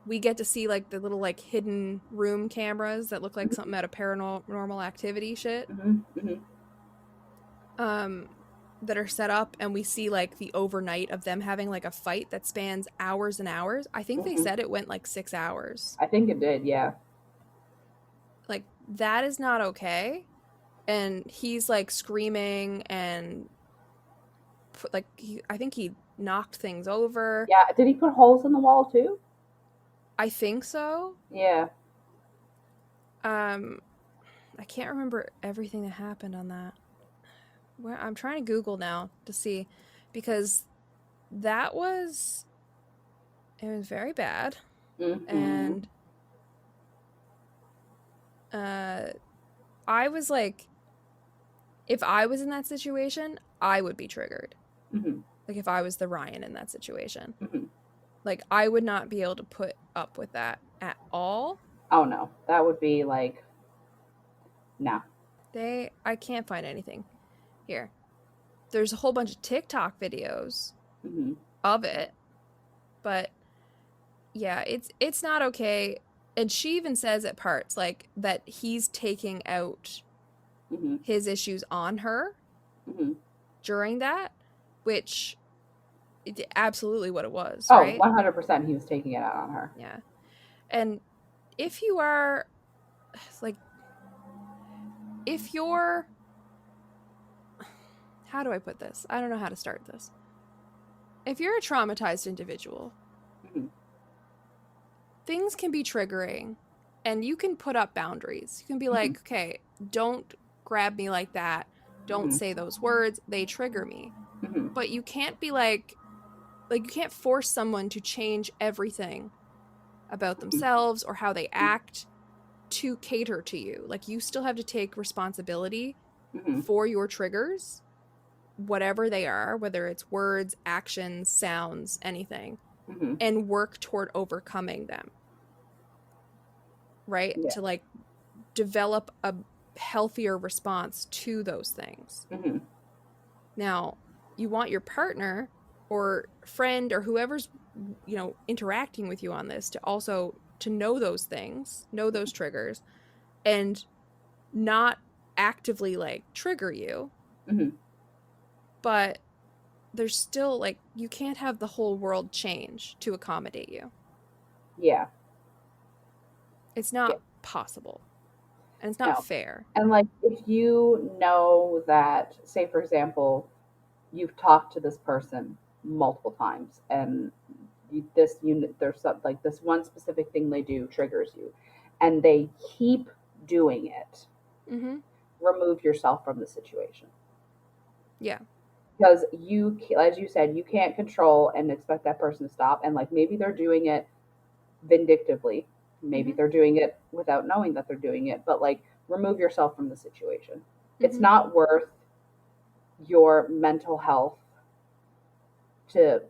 we get to see, like, the little, like, hidden room cameras that look like something out of Paranormal Activity shit. That are set up, and we see, like, the overnight of them having, like, a fight that spans hours and hours. I think they said it went like 6 hours. I think it did, yeah. Like, that is not okay. And he's, like, screaming, and like, I think he knocked things over. Yeah, did he put holes in the wall too? I think so. Yeah. I can't remember everything that happened on that. Where I'm trying to Google now to see, because it was very bad. And I was like, if I was in that situation, I would be triggered. Like, if I was the Ryan in that situation, like, I would not be able to put up with that at all. Oh no, that would be like, no. I can't find anything here. There's a whole bunch of TikTok videos of it, but yeah, it's not okay. And she even says at parts, like, that he's taking out his issues on her during that, which absolutely what it was, right? 100% he was taking it out on her. Yeah. And if you are, like, if you're, how do I put this? I don't know how to start this. If you're a traumatized individual, things can be triggering and you can put up boundaries. You can be like, okay, don't grab me like that. Don't say those words. They trigger me. But you can't be like you can't force someone to change everything about themselves or how they act to cater to you. Like, you still have to take responsibility for your triggers, whatever they are, whether it's words, actions, sounds, anything, and work toward overcoming them. Right? Yeah. To like develop a healthier response to those things. Now, you want your partner or friend or whoever's, you know, interacting with you on this to also to know those things, know those triggers, and not actively like trigger you. But there's still, like, you can't have the whole world change to accommodate you. Yeah. It's not possible. And it's not fair. And like, if you know that, say for example, you've talked to this person multiple times and there's some, like, this one specific thing they do triggers you and they keep doing it, remove yourself from the situation. Yeah. Because you, as you said, you can't control and expect that person to stop. And like, maybe they're doing it vindictively. Maybe they're doing it without knowing that they're doing it, but like, remove yourself from the situation. It's not worth your mental health to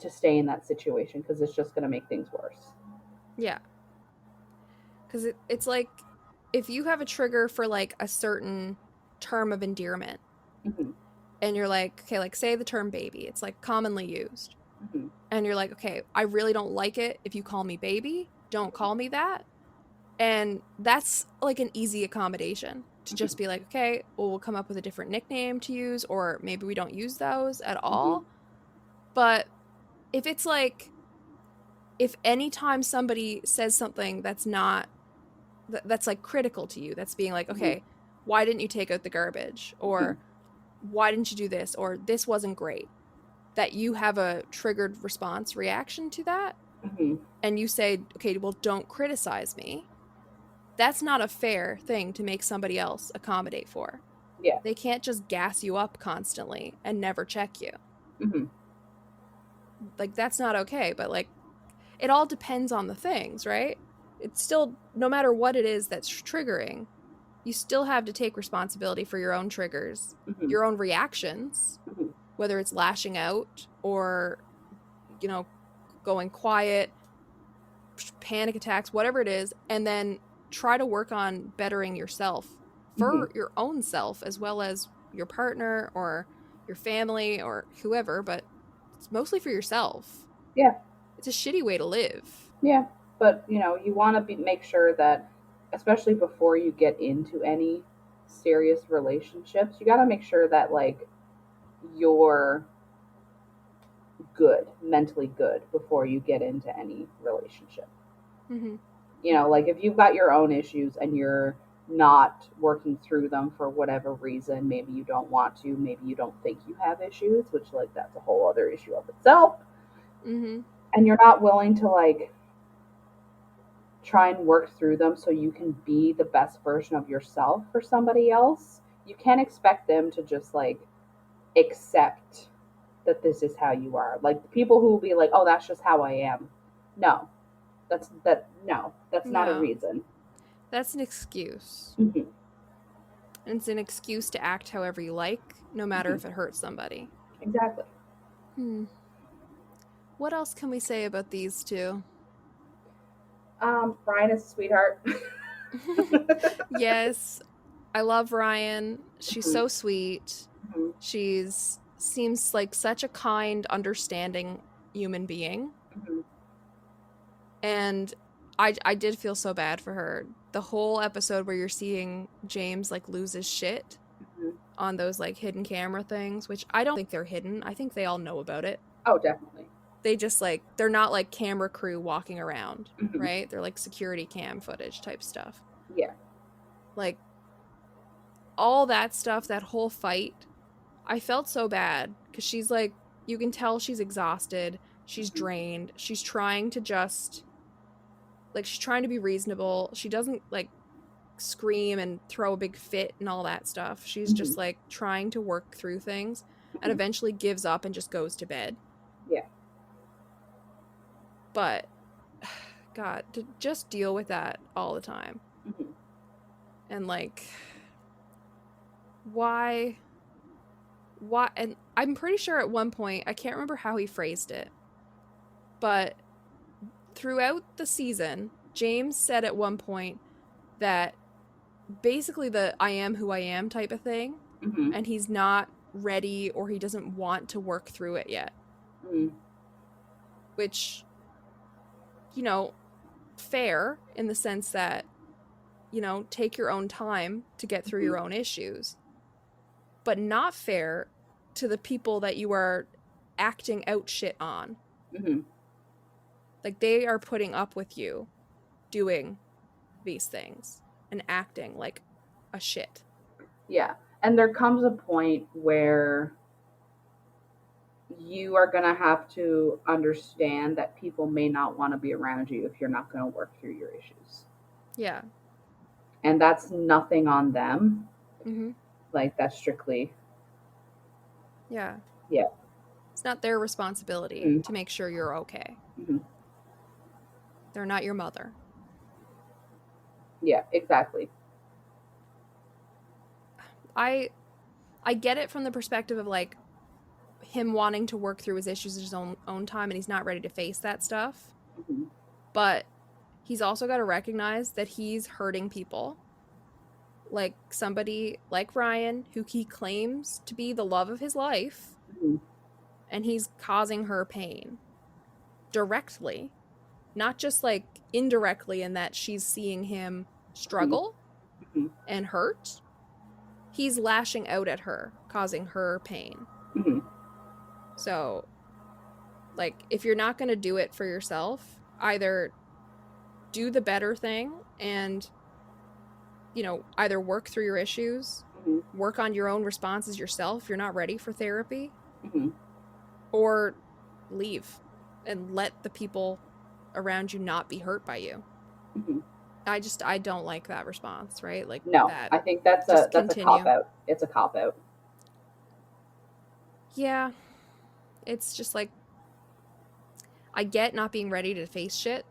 stay in that situation, because it's just going to make things worse. Yeah. Because it's like, if you have a trigger for like a certain term of endearment, and you're like, okay, like say the term baby, it's like commonly used, and you're like, okay, I really don't like it if you call me baby, don't call me that. And that's like an easy accommodation to just be like, okay, well, we'll come up with a different nickname to use, or maybe we don't use those at all. But if it's like, if anytime somebody says something that's not, that's like critical to you, that's being like, okay, why didn't you take out the garbage? Or why didn't you do this? Or this wasn't great. That you have a triggered response reaction to that. And you say, okay, well, don't criticize me. That's not a fair thing to make somebody else accommodate for. Yeah. They can't just gas you up constantly and never check you. Like, that's not okay. But like, it all depends on the things, right? It's still, no matter what it is that's triggering, you still have to take responsibility for your own triggers, your own reactions, whether it's lashing out or, you know, going quiet, panic attacks, whatever it is, and then try to work on bettering yourself for your own self, as well as your partner or your family or whoever, but it's mostly for yourself. Yeah. It's a shitty way to live. Yeah. But, you know, you want to make sure that, especially before you get into any serious relationships, you got to make sure that, like, you're good, mentally good, before you get into any relationship. You know, like, if you've got your own issues and you're not working through them for whatever reason, maybe you don't want to, maybe you don't think you have issues, which, like, that's a whole other issue of itself. And you're not willing to, like, try and work through them so you can be the best version of yourself for somebody else, you can't expect them to just, like, accept that this is how you are. Like, people who will be like, oh, that's just how I am. No, that's not a reason. That's an excuse. And it's an excuse to act however you like, no matter if it hurts somebody. Exactly. What else can we say about these two? Ryan is a sweetheart. Yes, I love Ryan. She's so sweet. She's seems like such a kind, understanding human being. And I did feel so bad for her the whole episode where you're seeing James like lose his shit on those like hidden camera things, which I don't think they're hidden. I think they all know about it. Oh, definitely. They just like, they're not like camera crew walking around, Mhm. right? They're like security cam footage type stuff. Yeah. Like all that stuff, that whole fight, I felt so bad because she's like, you can tell she's exhausted, she's drained, she's trying to just like, she's trying to be reasonable. She doesn't like scream and throw a big fit and all that stuff. She's just like trying to work through things and eventually gives up and just goes to bed. Yeah. But God, to just deal with that all the time. And like, why, and I'm pretty sure at one point, I can't remember how he phrased it, but throughout the season, James said at one point that basically the I am who I am type of thing, and he's not ready or he doesn't want to work through it yet. Which, you know, fair in the sense that, you know, take your own time to get through your own issues, but not fair to the people that you are acting out shit on. Like, they are putting up with you doing these things and acting like a shit. Yeah. And there comes a point where you are going to have to understand that people may not want to be around you if you're not going to work through your issues. Yeah. And that's nothing on them. Like, that's strictly. Yeah. Yeah. It's not their responsibility to make sure you're okay. They're not your mother. Yeah, exactly. I get it from the perspective of like him wanting to work through his issues at his own time, and he's not ready to face that stuff. But he's also got to recognize that he's hurting people. Like somebody like Ryan, who he claims to be the love of his life, and he's causing her pain directly, not just like indirectly in that she's seeing him struggle and hurt. He's lashing out at her, causing her pain. So, like, if you're not going to do it for yourself, either do the better thing and, you know, either work through your issues, work on your own responses yourself if you're not ready for therapy, or leave and let the people around you not be hurt by you. I don't like that response, right? Like, no, that, I think that's a cop-out. It's a cop-out. Yeah. It's just like, I get not being ready to face shit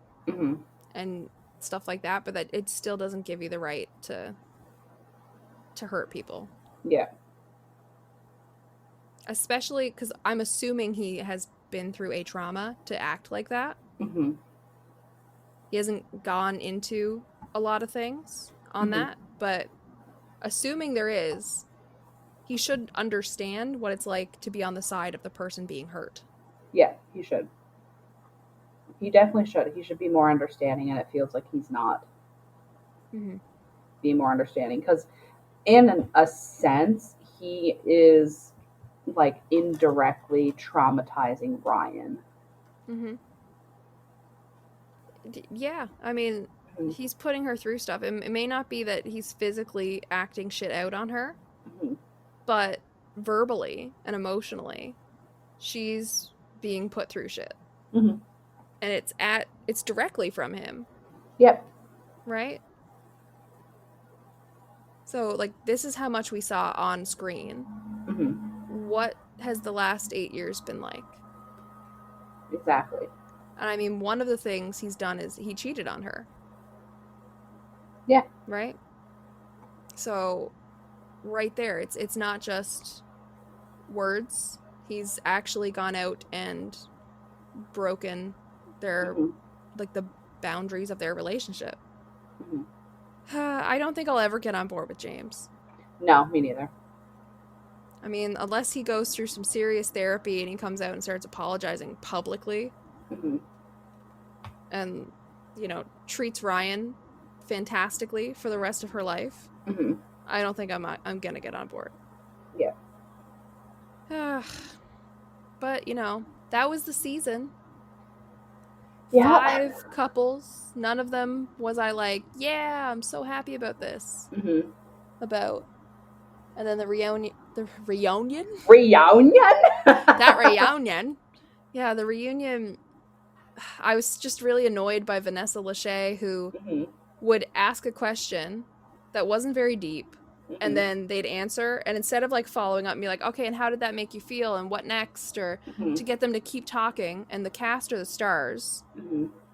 and stuff like that, but that it still doesn't give you the right to hurt people. Yeah. Especially because I'm assuming he has been through a trauma to act like that. He hasn't gone into a lot of things on that, but assuming there is, he should understand what it's like to be on the side of the person being hurt. Yeah, he should. He definitely should. He should be more understanding, and it feels like he's not being more understanding. Because in a sense, he is like indirectly traumatizing Ryan. Yeah, I mean, he's putting her through stuff. It may not be that he's physically acting shit out on her, but verbally and emotionally, she's being put through shit. And it's directly from him. Yep. Right? So, like, this is how much we saw on screen. What has the last 8 years been like? Exactly. And I mean, one of the things he's done is he cheated on her. Yeah. Right? So, right there, it's not just words. He's actually gone out and broken their, like, the boundaries of their relationship. I don't think I'll ever get on board with James. No, me neither. I mean, unless he goes through some serious therapy and he comes out and starts apologizing publicly and, you know, treats Ryan fantastically for the rest of her life, I don't think I'm gonna get on board. Yeah. But, that was the season. Yeah. 5 couples. None of them was I like, yeah, I'm so happy about this. About. And then the reunion. Reunion? That reunion. Yeah, the reunion. I was just really annoyed by Vanessa Lachey, who would ask a question that wasn't very deep, and then they'd answer, and instead of like following up and be like, okay, and how did that make you feel, and what next, or to get them to keep talking, and the cast are the stars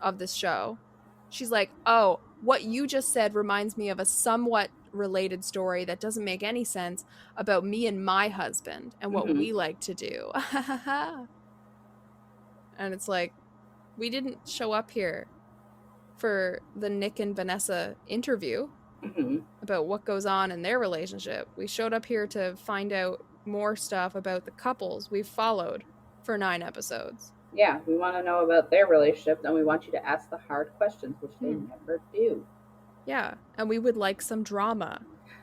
of this show, she's like, oh, what you just said reminds me of a somewhat related story that doesn't make any sense about me and my husband and what we like to do. And it's like, we didn't show up here for the Nick and Vanessa interview about what goes on in their relationship. We showed up here to find out more stuff about the couples we've followed for 9 episodes. Yeah, we want to know about their relationship, and we want you to ask the hard questions, which they never do. Yeah, and we would like some drama.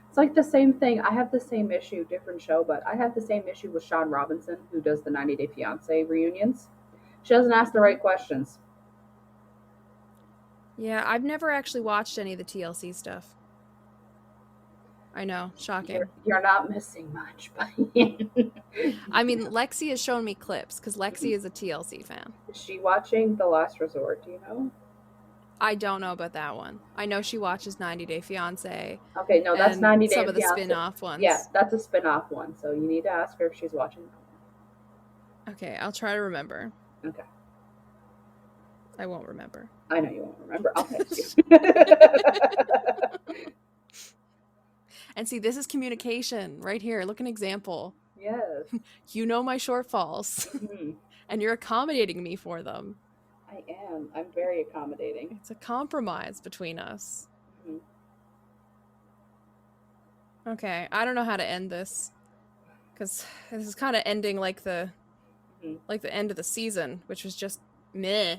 It's like the same thing. I have the same issue, different show, but I have the same issue with Sean Robinson, who does the 90 Day Fiance reunions. She doesn't ask the right questions. Yeah, I've never actually watched any of the TLC stuff. I know, shocking. You're not missing much. But I mean, Lexi has shown me clips, because Lexi is a TLC fan. Is she watching The Last Resort, do you know? I don't know about that one. I know she watches 90 Day Fiancé. Okay, no, that's 90 Day Fiancé. Some of the spin-off ones. Yeah, that's a spin-off one, so you need to ask her if she's watching that one. Okay, I'll try to remember. Okay. I won't remember. I know you won't remember. I'll text you. And see, this is communication right here. Look, an example. Yes. You know my shortfalls, and you're accommodating me for them. I am. I'm very accommodating. It's a compromise between us. Okay, I don't know how to end this, because this is kind of ending like the end of the season, which was just meh.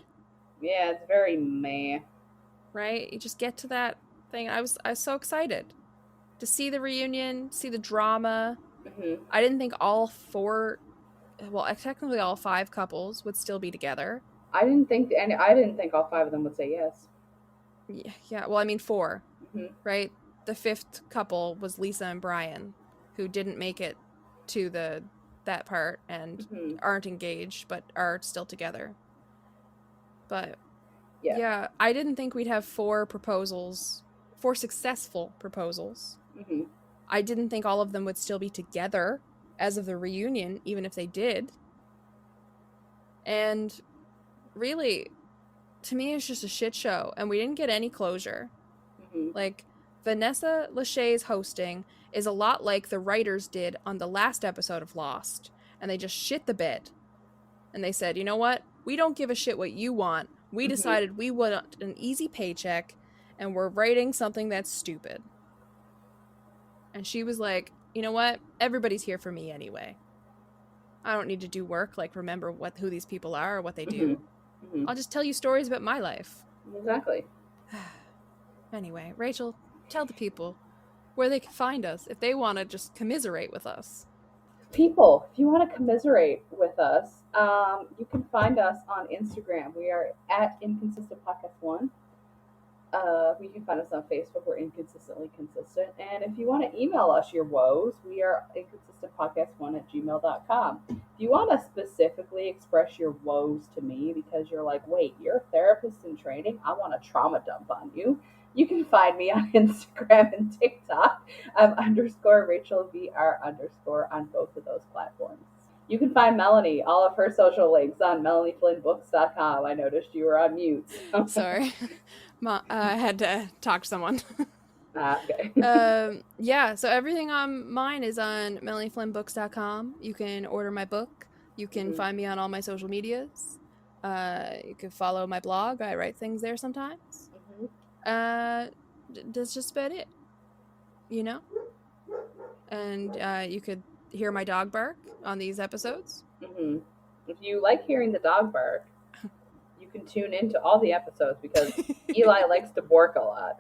Yeah, it's very meh. Right? You just get to that thing. I was so excited to see the reunion, see the drama. I didn't think all 4, well, technically all 5 couples would still be together. I didn't think all 5 of them would say yes. Yeah. Well, I mean 4, right? The 5th couple was Lisa and Brian, who didn't make it to that part and aren't engaged, but are still together. But yeah, I didn't think we'd have 4 successful proposals. I didn't think all of them would still be together as of the reunion, even if they did. And really, to me, it's just a shit show, and we didn't get any closure. Like, Vanessa Lachey's hosting is a lot like the writers did on the last episode of Lost, and they just shit the bed. And they said, you know what? We don't give a shit what you want. We decided we want an easy paycheck, and we're writing something that's stupid. And she was like, you know what? Everybody's here for me anyway. I don't need to do work, like remember who these people are or what they do. I'll just tell you stories about my life. Exactly. Anyway, Rachel, tell the people where they can find us if they want to just commiserate with us. People, if you want to commiserate with us, you can find us on Instagram. We are at Inconsistent Podcast 1. You can find us on Facebook. We're Inconsistently Consistent. And if you want to email us your woes, we are inconsistentpodcast1@gmail.com. If you want to specifically express your woes to me because you're like, wait, you're a therapist in training? I want to trauma dump on you. You can find me on Instagram and TikTok. I'm _RachelVR_ on both of those platforms. You can find Melanie, all of her social links on MelanieFlynnBooks.com. I noticed you were on mute. Sorry. I had to talk to someone. Okay. Yeah, so everything on mine is on MelanieFlynnBooks.com. You can order my book. You can find me on all my social medias. You can follow my blog. I write things there sometimes. That's just about it. You know? And you could hear my dog bark on these episodes. If you like hearing the dog bark, you can tune into all the episodes because Eli likes to bark a lot.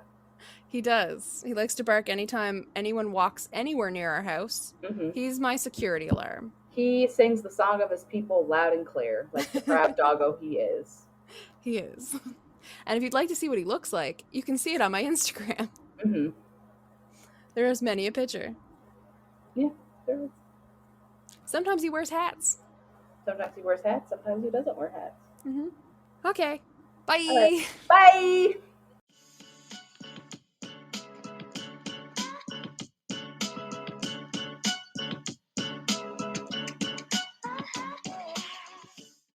He does. He likes to bark anytime anyone walks anywhere near our house. Mm-hmm. He's my security alarm. He sings the song of his people loud and clear, like the proud doggo he is. He is. And if you'd like to see what he looks like, you can see it on my Instagram. Mm-hmm. There is many a picture. Yeah, there is. Sometimes he wears hats. Sometimes he wears hats, sometimes he doesn't wear hats. Mm-hmm. Okay. Bye. All right. Bye!